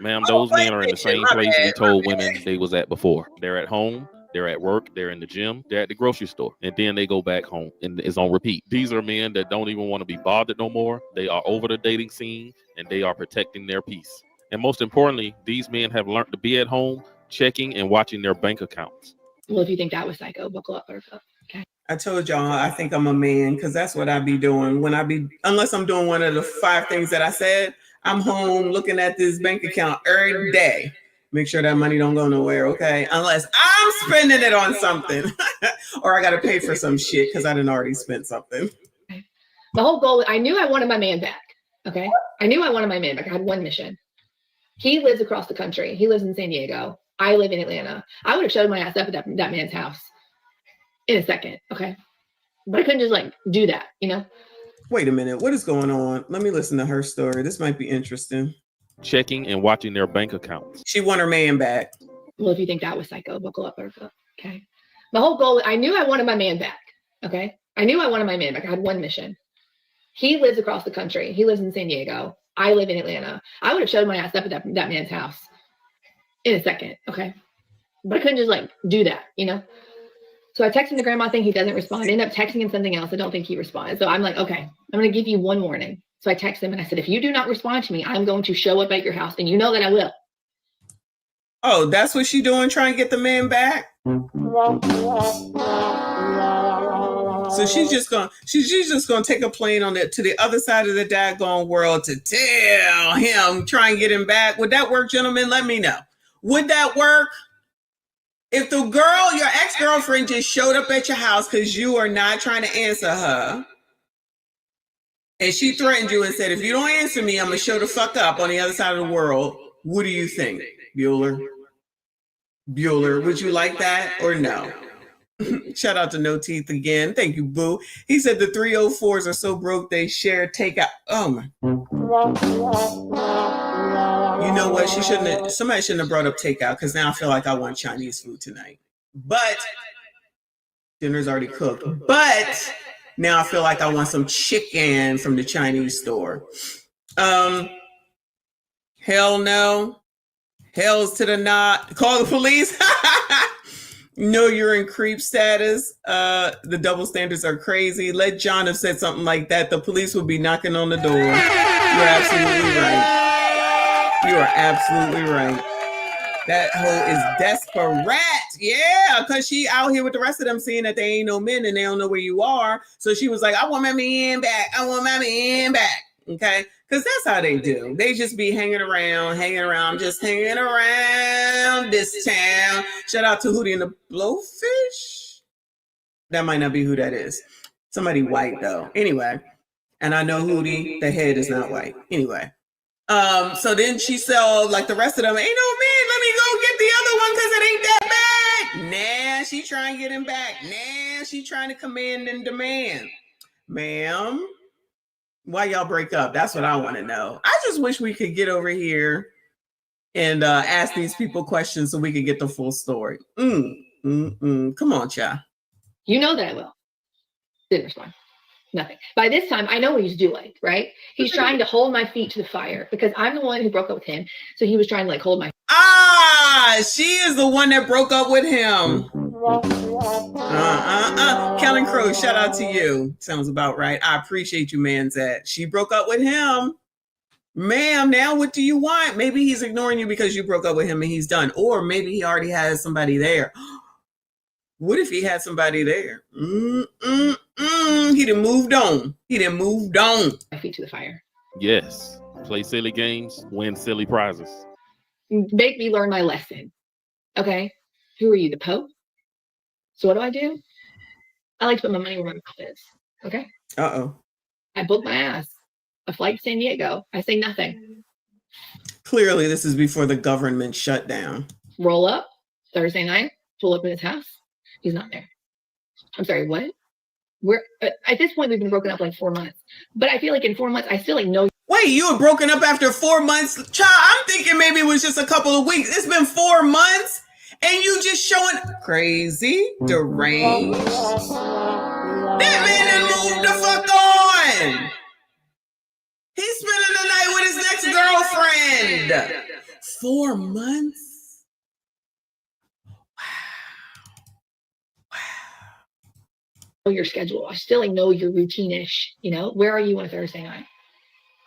Ma'am, those men are in the same place we told women they was at before. They're at home, they're at work, they're in the gym, they're at the grocery store, and then they go back home and it's on repeat. These are men that don't even want to be bothered no more. They are over the dating scene and they are protecting their peace. And most importantly, these men have learned to be at home, checking and watching their bank accounts. Well, if you think that was psycho, buckle up, Buttercup. Okay. I told y'all I think I'm a man because that's what I be doing when unless I'm doing one of the 5 things that I said. I'm home looking at this bank account every day. Make sure that money don't go nowhere, okay? Unless I'm spending it on something or I got to pay for some shit because I done already spent something. Okay. The whole goal, I knew I wanted my man back, okay? I knew I wanted my man back. I had one mission. He lives across the country. He lives in San Diego. I live in Atlanta. I would have showed my ass up at that man's house in a second, okay? But I couldn't just like do that, you know? Wait a minute. What is going on? Let me listen to her story. This might be interesting. Checking and watching their bank accounts. She won her man back. Well, if you think that was psycho, buckle up, Erica. Okay. My whole goal, I knew I wanted my man back. Okay. I knew I wanted my man back. I had one mission. He lives across the country. He lives in San Diego. I live in Atlanta. I would have showed my ass up at that man's house in a second. Okay. But I couldn't just like do that, you know? So I text him the grandma thing. He doesn't respond. I end up texting him something else. I don't think he responded. So I'm like, okay, I'm going to give you one warning. So I text him and I said, if you do not respond to me, I'm going to show up at your house. And you know that I will. Oh, that's what she doing, trying to get the man back? So she's just gonna take a plane on it to the other side of the daggone world to tell him, try and get him back. Would that work, gentlemen? Let me know. Would that work? If the girl, your ex-girlfriend, just showed up at your house because you are not trying to answer her, and she threatened you and said, if you don't answer me, I'm gonna show the fuck up on the other side of the world, what do you think, Bueller? Would you like that or no? Shout out to No Teeth again. Thank you, boo. He said the 304s are so broke they share takeout. Oh my. You know what? Somebody shouldn't have brought up takeout because now I feel like I want Chinese food tonight. But dinner's already cooked. But now I feel like I want some chicken from the Chinese store. Hell no. Hells to the not. Call the police. No, you're in creep status. The double standards are crazy. Let John have said something like that. The police would be knocking on the door. You're absolutely right. You are absolutely right. That hoe is desperate. Yeah, because she out here with the rest of them seeing that they ain't no men and they don't know where you are. So she was like, I want my man back. I want my man back. Okay? Because that's how they do. They just be hanging around, just hanging around this town. Shout out to Hootie and the Blowfish. That might not be who that is. Somebody white, though. Anyway. And I know Hootie, the head is not white. Anyway. So then she said, like the rest of them, ain't no man, let me go get the other one because it ain't that bad. Nah, she trying to get him back. Nah, she trying to command and demand. Ma'am. Why y'all break up? That's what I want to know. I just wish we could get over here and ask these people questions so we could get the full story. Come on, child. You know that I will. Didn't respond. Nothing. By this time, I know what he's doing, right? He's trying to hold my feet to the fire because I'm the one who broke up with him. So he was trying to like hold my. She is the one that broke up with him. Kellen Crow, shout out to you. Sounds about right. I appreciate you, Manzat. She broke up with him. Ma'am, now what do you want? Maybe he's ignoring you because you broke up with him and he's done. Or maybe he already has somebody there. What if he had somebody there? He done moved on. My feet to the fire. Yes. Play silly games, win silly prizes. Make me learn my lesson. Okay? Who are you, the Pope? So what do? I like to put my money where my mouth is. Okay? Uh-oh. I booked my ass. A flight to San Diego. I say nothing. Clearly, this is before the government shut down. Roll up Thursday night. Pull up in his house. He's not there. I'm sorry, what? We're at this point, we've been broken up like 4 months. But I feel like in 4 months, I still like know. Wait, you were broken up after 4 months? Child, I'm thinking maybe it was just a couple of weeks. It's been 4 months? And you just showing crazy, deranged. That man done moved the fuck on. He's spending the night with his next girlfriend. 4 months? Your schedule. I still like know your routine-ish. You know, where are you on a Thursday night?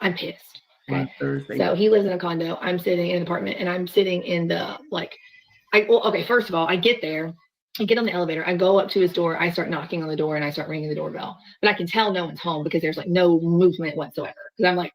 I'm pissed. Okay. So he lives in a condo. I'm sitting in an apartment, and I'm sitting in the first of all, I get there, I get on the elevator, I go up to his door, I start knocking on the door, and I start ringing the doorbell. But I can tell no one's home because there's like no movement whatsoever. Because I'm like,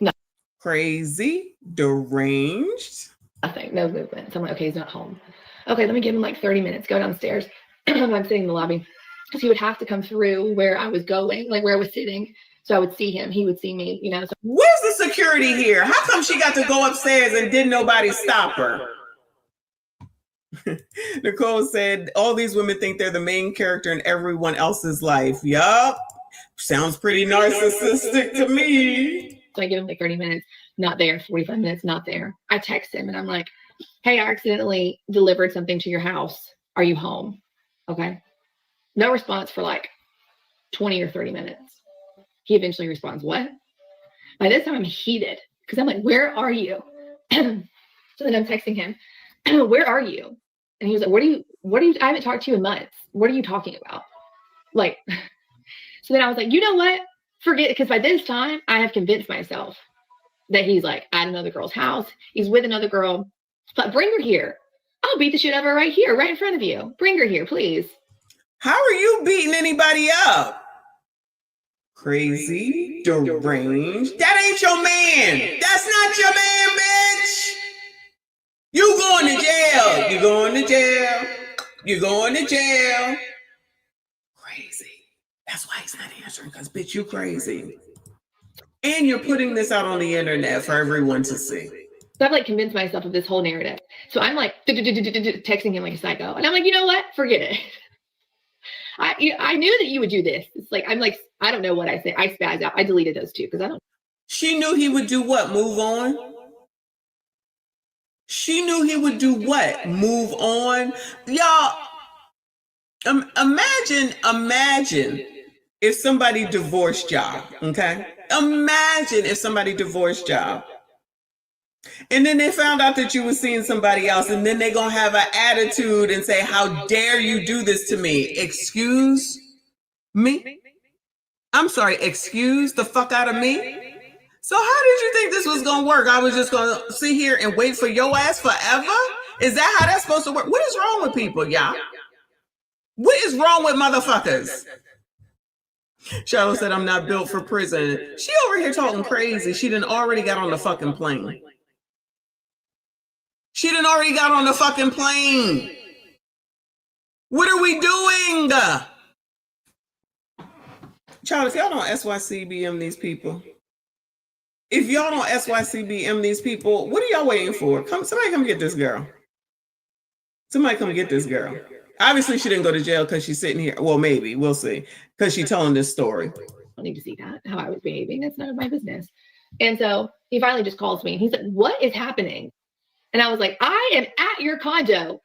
no. Crazy, deranged. Nothing, no movement. So I'm like, okay, he's not home. Okay, let me give him like 30 minutes, go downstairs. I'm sitting in the lobby because he would have to come through where I was going, like where I was sitting. So I would see him, he would see me, you know. So where's the security here? How come she got to go upstairs and didn't nobody stop her? Nicole said, all these women think they're the main character in everyone else's life. Yup. Sounds pretty narcissistic to me. So I give him like 30 minutes, not there, 45 minutes, not there. I text him and I'm like, hey, I accidentally delivered something to your house. Are you home? Okay. No response for like 20 or 30 minutes. He eventually responds, what? By this time I'm heated because I'm like, where are you? So then I'm texting him, where are you? And he was like, what are you, I haven't talked to you in months. What are you talking about? Like, so then I was like, you know what? Forget it. Because by this time I have convinced myself that he's like at another girl's house. He's with another girl. But bring her here. I'll beat the shit out of her right here, right in front of you. Bring her here, please. How are you beating anybody up? Crazy, deranged. That ain't your man. That's not your man, bitch. You going to jail. You going to jail. You going to jail. Crazy. That's why he's not answering, because bitch, you crazy. And you're putting this out on the internet for everyone to see. So I've like convinced myself of this whole narrative. So I'm like texting him like a psycho. And I'm like, you know what? Forget it. I knew that you would do this. It's like, I'm like, I don't know what I say. I spaz out. I deleted those two because I don't. She knew he would do what? Move on? She knew he would do what? Move on? Y'all, imagine if somebody divorced y'all, okay? Imagine if somebody divorced y'all. And then they found out that you were seeing somebody else, and then they're going to have an attitude and say, how dare you do this to me? Excuse me? I'm sorry, excuse the fuck out of me? So how did you think this was going to work? I was just going to sit here and wait for your ass forever? Is that how that's supposed to work? What is wrong with people, y'all? What is wrong with motherfuckers? Charlotte said, I'm not built for prison. She over here talking crazy. She done already got on the fucking plane. She done already got on the fucking plane. What are we doing? Charlotte, if y'all don't SYCBM these people, if y'all don't SYCBM these people, what are y'all waiting for? Somebody come get this girl. Somebody come get this girl. Obviously, she didn't go to jail because she's sitting here. Well, maybe. We'll see. Because she's telling this story. I don't need to see that, how I was behaving. That's none of my business. And so he finally just calls me. He's like, what is happening? And I was like, I am at your condo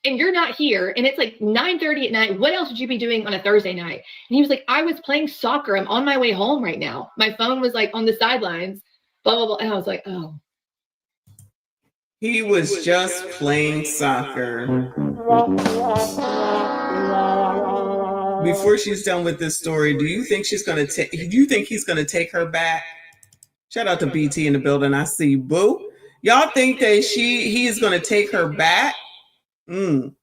and you're not here. And it's like 9:30 at night. What else would you be doing on a Thursday night? And he was like, I was playing soccer. I'm on my way home right now. My phone was like on the sidelines, blah, blah, blah. And I was like, oh. He was just playing soccer. Before she's done with this story, do you think she's going to take, do you think he's going to take her back? Shout out to BT in the building. I see boo. Y'all think that he's going to take her back? That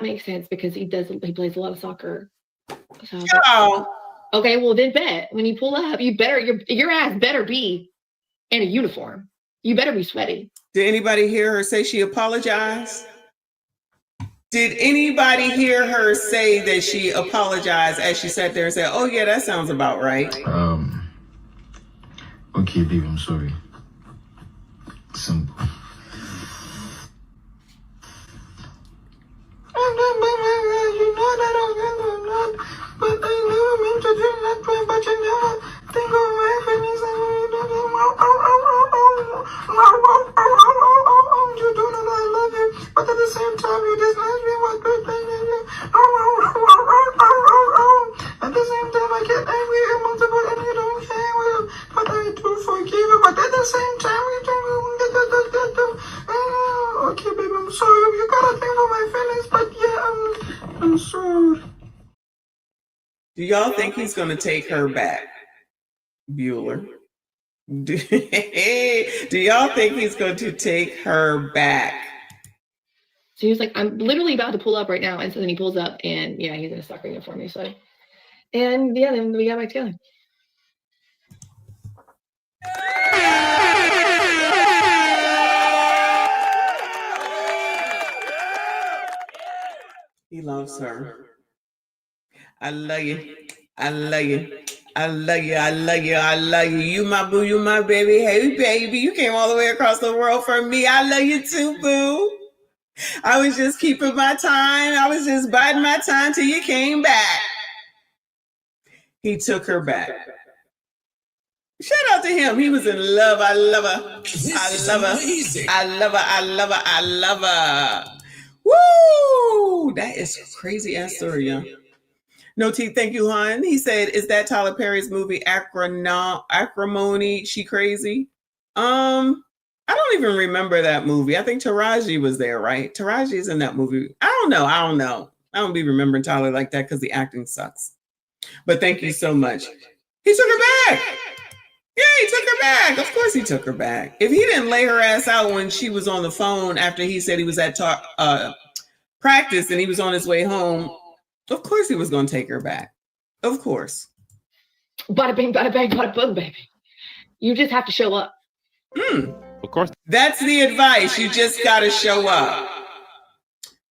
makes sense because he plays a lot of soccer. So okay, well then bet when you pull up, you better your ass better be in a uniform. You better be sweaty. Did anybody hear her say she apologized? Did anybody hear her say that she apologized as she sat there and said, oh yeah, that sounds about right? Okay, baby, I'm sorry. Simple. You know that I was not, but I never meant to do that, but you never think of my feelings and you don't know. You don't know that I love you, but at the same time, you dislike me. What good thing is you? At the same time, I get angry and multiple, and you don't care. Well, but I do forgive you, but at the same time, you don't. Okay, baby, I'm sorry. You gotta think of my feelings, but yeah, I'm sorry. Do y'all think he's going to take her back? Bueller. Do y'all think he's going to take her back? So he was like, I'm literally about to pull up right now. And so then he pulls up and yeah, he's in a soccer uniform for me. So, and yeah, then we got back together. He loves her. I love you. I love you. I love you. I love you. I love you. You my boo. You my baby. Hey, baby. You came all the way across the world for me. I love you too, boo. I was just keeping my time. I was just biding my time till you came back. He took her back. Shout out to him. He was in love. I love her. I love her. I love her. I love her. I love her. Woo! That is a crazy ass story, yeah. No T, thank you, hon. He said, is that Tyler Perry's movie Acrimony? She crazy? I don't even remember that movie. I think Taraji was there, right? Taraji's in that movie. I don't know. I don't be remembering Tyler like that because the acting sucks. But thank you so much. He took her back. Yeah, he took her back. Of course he took her back. If he didn't lay her ass out when she was on the phone after he said he was at practice and he was on his way home, of course he was going to take her back. Of course. Bada bing, bada bang, bada boom, baby. You just have to show up. Of course. That's the advice. You just got to show up.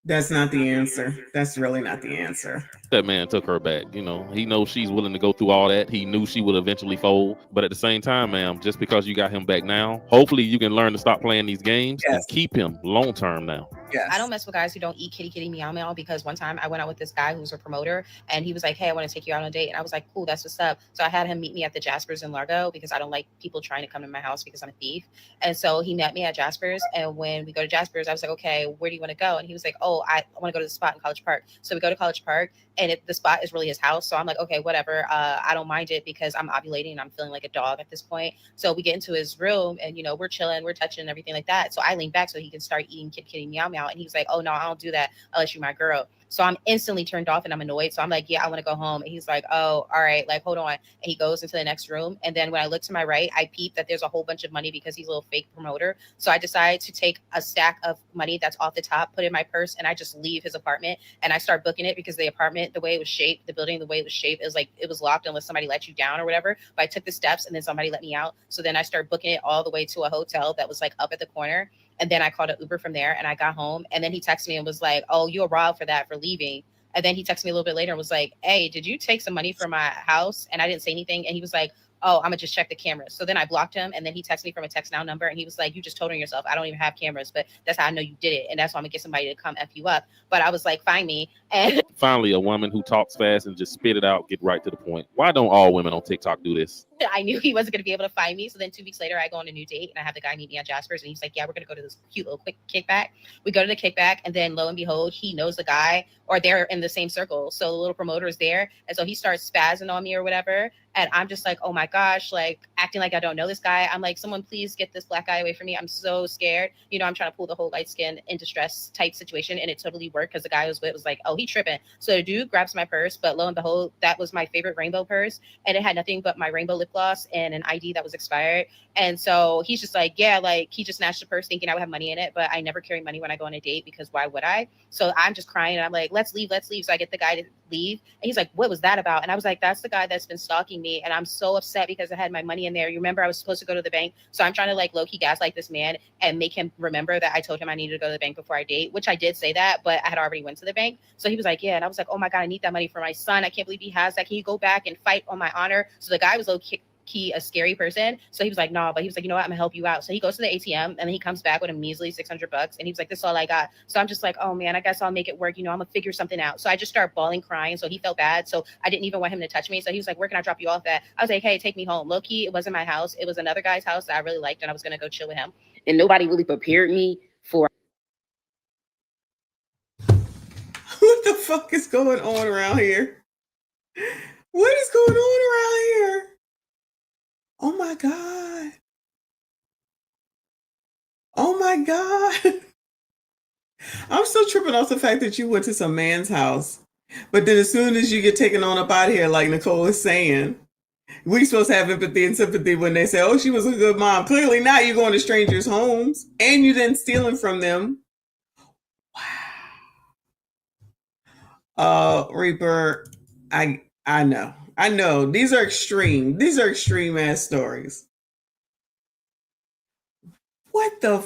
That's not the answer. That's really not the answer. That man took her back. You know, he knows she's willing to go through all that. He knew she would eventually fold. But at the same time, ma'am, just because you got him back now, hopefully you can learn to stop playing these games and keep him long term now. I don't mess with guys who don't eat kitty kitty meow meow, because one time I went out with this guy who's a promoter and he was like, hey, I want to take you out on a date. And I was like, cool, that's what's up. So I had him meet me at the Jaspers in Largo because I don't like people trying to come to my house because I'm a thief. And so he met me at Jaspers. And when we go to Jaspers, I was like, okay, where do you want to go? And he was like, oh, I want to go to the spot in College Park. So we go to College Park and the spot is really his house. So I'm like, okay, whatever. I don't mind it because I'm ovulating and I'm feeling like a dog at this point. So we get into his room and, you know, we're chilling, we're touching and everything like that. So I lean back so he can start eating kitty kitty meow meow. And he's like, oh, no, I don't do that unless you're my girl. So I'm instantly turned off and I'm annoyed. So I'm like, yeah, I want to go home. And he's like, oh, all right, like, hold on. And he goes into the next room. And then when I look to my right, I peep that there's a whole bunch of money because he's a little fake promoter. So I decide to take a stack of money that's off the top, put it in my purse, and I just leave his apartment. And I start booking it because the apartment, the way it was shaped, the building, the way it was shaped, is like it was locked unless somebody let you down or whatever. But I took the steps and then somebody let me out. So then I start booking it all the way to a hotel that was like up at the corner. And then I called an Uber from there and I got home. And then he texted me and was like, oh, you're robbed for that, for leaving. And then he texted me a little bit later and was like, hey, did you take some money from my house? And I didn't say anything. And he was like, oh, I'm gonna just check the cameras. So then I blocked him. And then he texted me from a text now number. And he was like, you just told on yourself. I don't even have cameras, but that's how I know you did it. And that's why I'm gonna get somebody to come F you up. But I was like, find me. And Finally, a woman who talks fast and just spit it out, get right to the point. Why don't all women on TikTok do this? I knew he wasn't going to be able to find me. So then 2 weeks later, I go on a new date and I have the guy meet me at Jasper's. And he's like, yeah, we're going to go to this cute little quick kickback. We go to the kickback. And then lo and behold, he knows the guy, or they're in the same circle. So the little promoter is there. And so he starts spazzing on me or whatever. And I'm just like, oh my gosh, like acting like I don't know this guy. I'm like, someone please get this black guy away from me. I'm so scared. You know, I'm trying to pull the whole light skin in distress type situation. And it totally worked because the guy I was with was like, oh, he tripping. So the dude grabs my purse. But lo and behold, that was my favorite rainbow purse. And it had nothing but my rainbow lip gloss and an ID that was expired. And so he's just like, yeah, like he just snatched the purse thinking I would have money in it. But I never carry money when I go on a date because why would I? So I'm just crying. And I'm like, let's leave, let's leave. So I get the guy to leave. And he's like, what was that about? And I was like, that's the guy that's been stalking me. And I'm so upset because I had my money in there. You remember I was supposed to go to the bank. So I'm trying to like low-key gaslight this man and make him remember that I told him I needed to go to the bank before I date, which I did say that, but I had already went to the bank. So he was like, yeah. And I was like, oh my God, I need that money for my son. I can't believe he has that. Can you go back and fight on my honor? So the guy was low-key a scary person. So he was like, no, but he was like, you know what? I'm gonna help you out. So he goes to the ATM and then he comes back with a measly $600 and he was like, this is all I got. So I'm just like, oh man, I guess I'll make it work. You know, I'm gonna figure something out. So I just start bawling, crying. So he felt bad. So I didn't even want him to touch me. So he was like, where can I drop you off at? I was like, hey, take me home. Low key, it wasn't my house. It was another guy's house that I really liked and I was gonna go chill with him. And nobody really prepared me for. What the fuck is going on around here? What is going on around here? Oh my God. Oh my God. I'm still tripping off the fact that you went to some man's house. But then as soon as you get taken on up out of here, like Nicole is saying, we supposed to have empathy and sympathy when they say, oh, she was a good mom. Clearly not. You're going to strangers' homes and you then stealing from them. Wow. Reaper, I know. I know. These are extreme. These are extreme ass stories. What the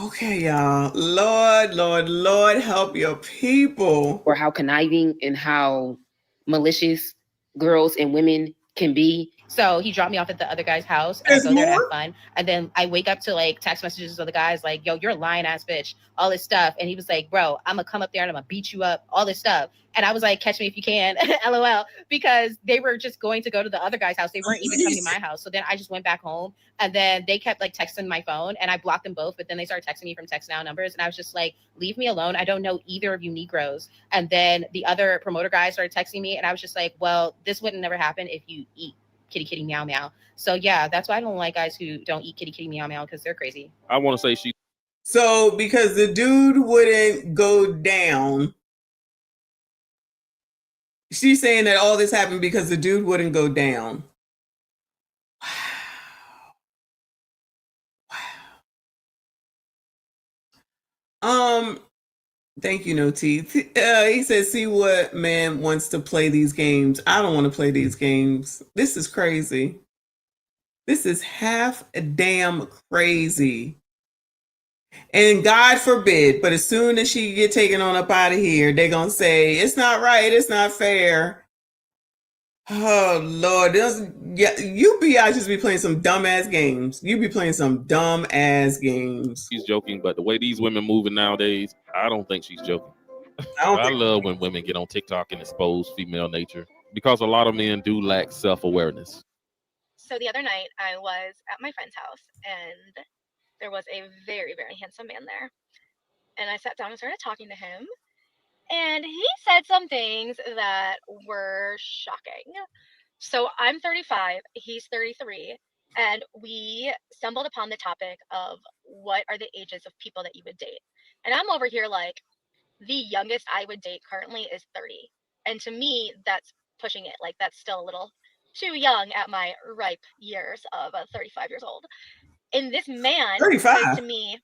Okay, y'all. Lord, help your people. Or how conniving and how malicious girls and women can be. So he dropped me off at the other guy's house. There's I go there to more? have fun. And then I wake up to like text messages of the guys like, yo, you're a lying ass bitch, all this stuff. And he was like, bro, I'm gonna come up there and I'm gonna beat you up, all this stuff. And I was like, catch me if you can, LOL, because they were just going to go to the other guy's house. They weren't even coming to my house. So then I just went back home, and then they kept like texting my phone, and I blocked them both. But then they started texting me from Text Now numbers, and I was just like, leave me alone. I don't know either of you Negroes. And then the other promoter guy started texting me, and I was just like, well, this wouldn't never happen if you eat kitty kitty meow meow. So yeah, that's why I don't like guys who don't eat kitty kitty meow meow, because they're crazy. I want to say she. So because the dude wouldn't go down, she's saying that all this happened because the dude wouldn't go down. Wow. Thank you, No Teeth. He says, see what man wants to play these games. I don't want to play these games. This is crazy. This is half a damn crazy. And God forbid, but as soon as she get taken on up out of here, they're going to say, it's not right, it's not fair. Oh, Lord. Yeah, you be out just be playing some dumbass games. You be playing some dumbass games. She's joking, but the way these women moving nowadays, I don't think she's joking. I love when women get on TikTok and expose female nature, because a lot of men do lack self-awareness. So the other night I was at my friend's house, and there was a very, very handsome man there. And I sat down and started talking to him. And he said some things that were shocking. So I'm 35, he's 33, and we stumbled upon the topic of what are the ages of people that you would date. And I'm over here like, the youngest I would date currently is 30. And to me, that's pushing it. Like, that's still a little too young at my ripe years of 35 years old. And this man 35? says to me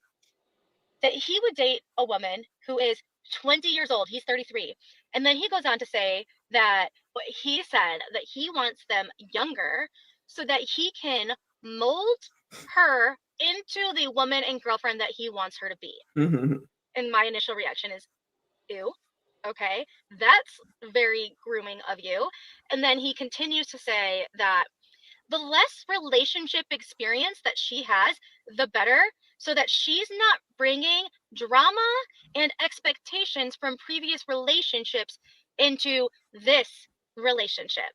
that he would date a woman who is 20 years old. He's 33. And then he goes on to say that what he said that he wants them younger so that he can mold her into the woman and girlfriend that he wants her to be. Mm-hmm. And my initial reaction is, ew, okay, that's very grooming of you. And then he continues to say that the less relationship experience that she has, the better, so that she's not bringing drama and expectations from previous relationships into this relationship.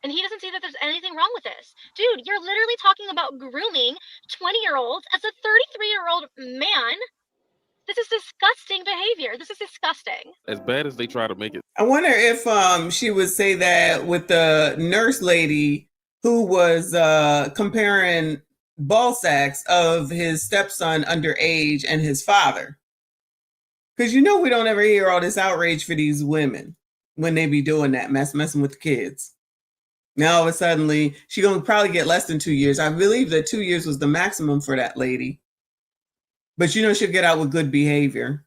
And he doesn't see that there's anything wrong with this. Dude, you're literally talking about grooming 20-year-olds as a 33-year-old man. This is disgusting behavior. This is disgusting. As bad as they try to make it. I wonder if she would say that with the nurse lady who was comparing ball sacks of his stepson underage and his father. Because you know we don't ever hear all this outrage for these women when they be doing that, messing with the kids. Now all of a sudden, she's going to probably get less than 2 years. I believe that 2 years was the maximum for that lady. But you know she'll get out with good behavior.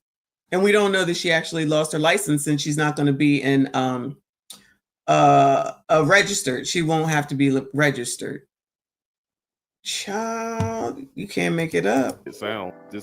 And we don't know that she actually lost her license, since she's not going to be in registered. She won't have to be registered. Child, you can't make it up. This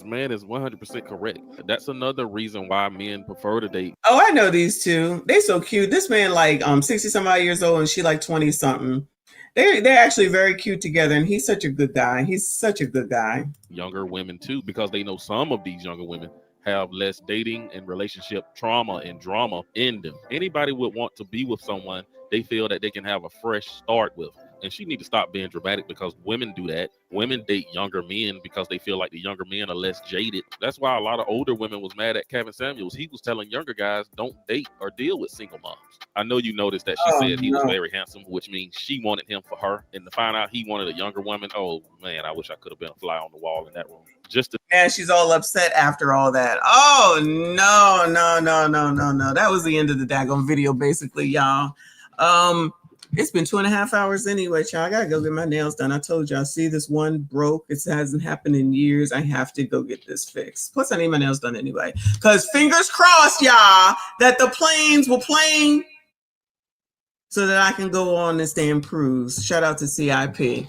man is 100% correct. That's another reason why men prefer to date. Oh, I know these two. They so cute. This man like 60 some odd years old and she like 20 something. They're actually very cute together, and he's such a good guy. He's such a good guy. Younger women too, because they know some of these younger women have less dating and relationship trauma and drama in them. Anybody would want to be with someone they feel that they can have a fresh start with. And she need to stop being dramatic, because women do that. Women date younger men because they feel like the younger men are less jaded. That's why a lot of older women was mad at Kevin Samuels. He was telling younger guys, don't date or deal with single moms. I know you noticed that she said he was very handsome, which means she wanted him for her. And to find out he wanted a younger woman, oh man, I wish I could have been a fly on the wall in that room. Man, she's all upset after all that. Oh, no. That was the end of the daggone video, basically, y'all. It's been 2.5 hours anyway, y'all. I gotta go get my nails done. I told y'all, see, this one broke. It hasn't happened in years. I have to go get this fixed. Plus, I need my nails done anyway. Because fingers crossed, y'all, that the planes will plane so that I can go on this damn cruise. Shout out to CIP.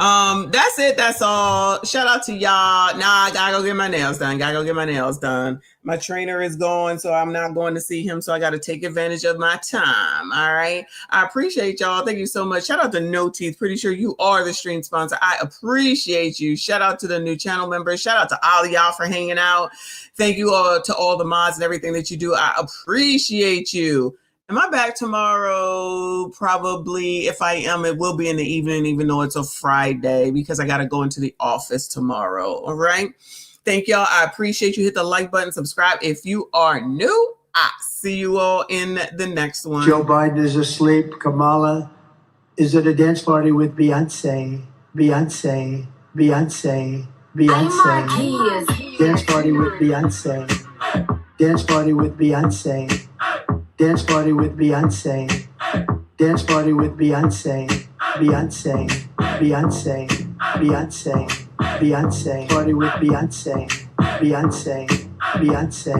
That's it. That's all. Shout out to y'all. Nah, I gotta go get my nails done. My trainer is going, so I'm not going to see him. So I got to take advantage of my time. All right. I appreciate y'all. Thank you so much. Shout out to No Teeth. Pretty sure you are the stream sponsor. I appreciate you. Shout out to the new channel members. Shout out to all of y'all for hanging out. Thank you all to all the mods and everything that you do. I appreciate you. Am I back tomorrow? Probably. If I am, it will be in the evening, even though it's a Friday, because I got to go into the office tomorrow. All right. Thank y'all. I appreciate you. Hit the like button, subscribe if you are new. I see you all in the next one. Joe Biden is asleep. Kamala is at a dance party with Beyonce. Beyonce. Beyonce. Beyonce. Dance party with Beyonce. Dance party with Beyonce. Dance party with Beyonce. Dance party with Beyonce. Beyonce. Beyonce. Beyonce. Beyonce. Party with Beyonce. Beyonce. Beyonce.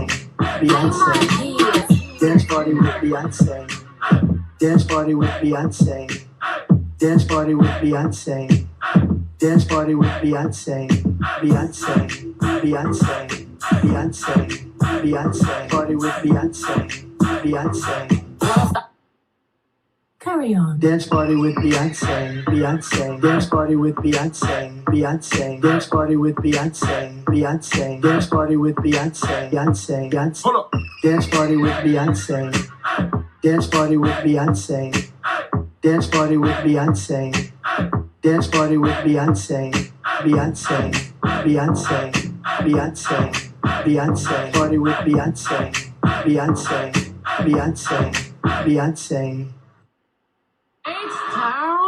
Beyonce. Dance party with Beyonce. Dance party with Beyonce. Dance party with Beyonce. Dance party with Beyonce. Beyonce. Beyonce. Beyonce. Beyonce. Party with Beyonce. Beyonce. Carry on. Dance party with Beyonce. Beyonce. Dance party with Beyonce. Beyonce. Dance party with Beyonce. Beyonce. Dance party with Beyonce. Beyonce. Beyonce. Hold up. Dance party with Beyonce. Dance party with Beyonce. Dance party with Beyonce. Dance party with Beyonce. Beyonce. Beyonce. Beyonce. Beyonce. Party with Beyonce. Beyonce. Beyonce. Beyonce. It's time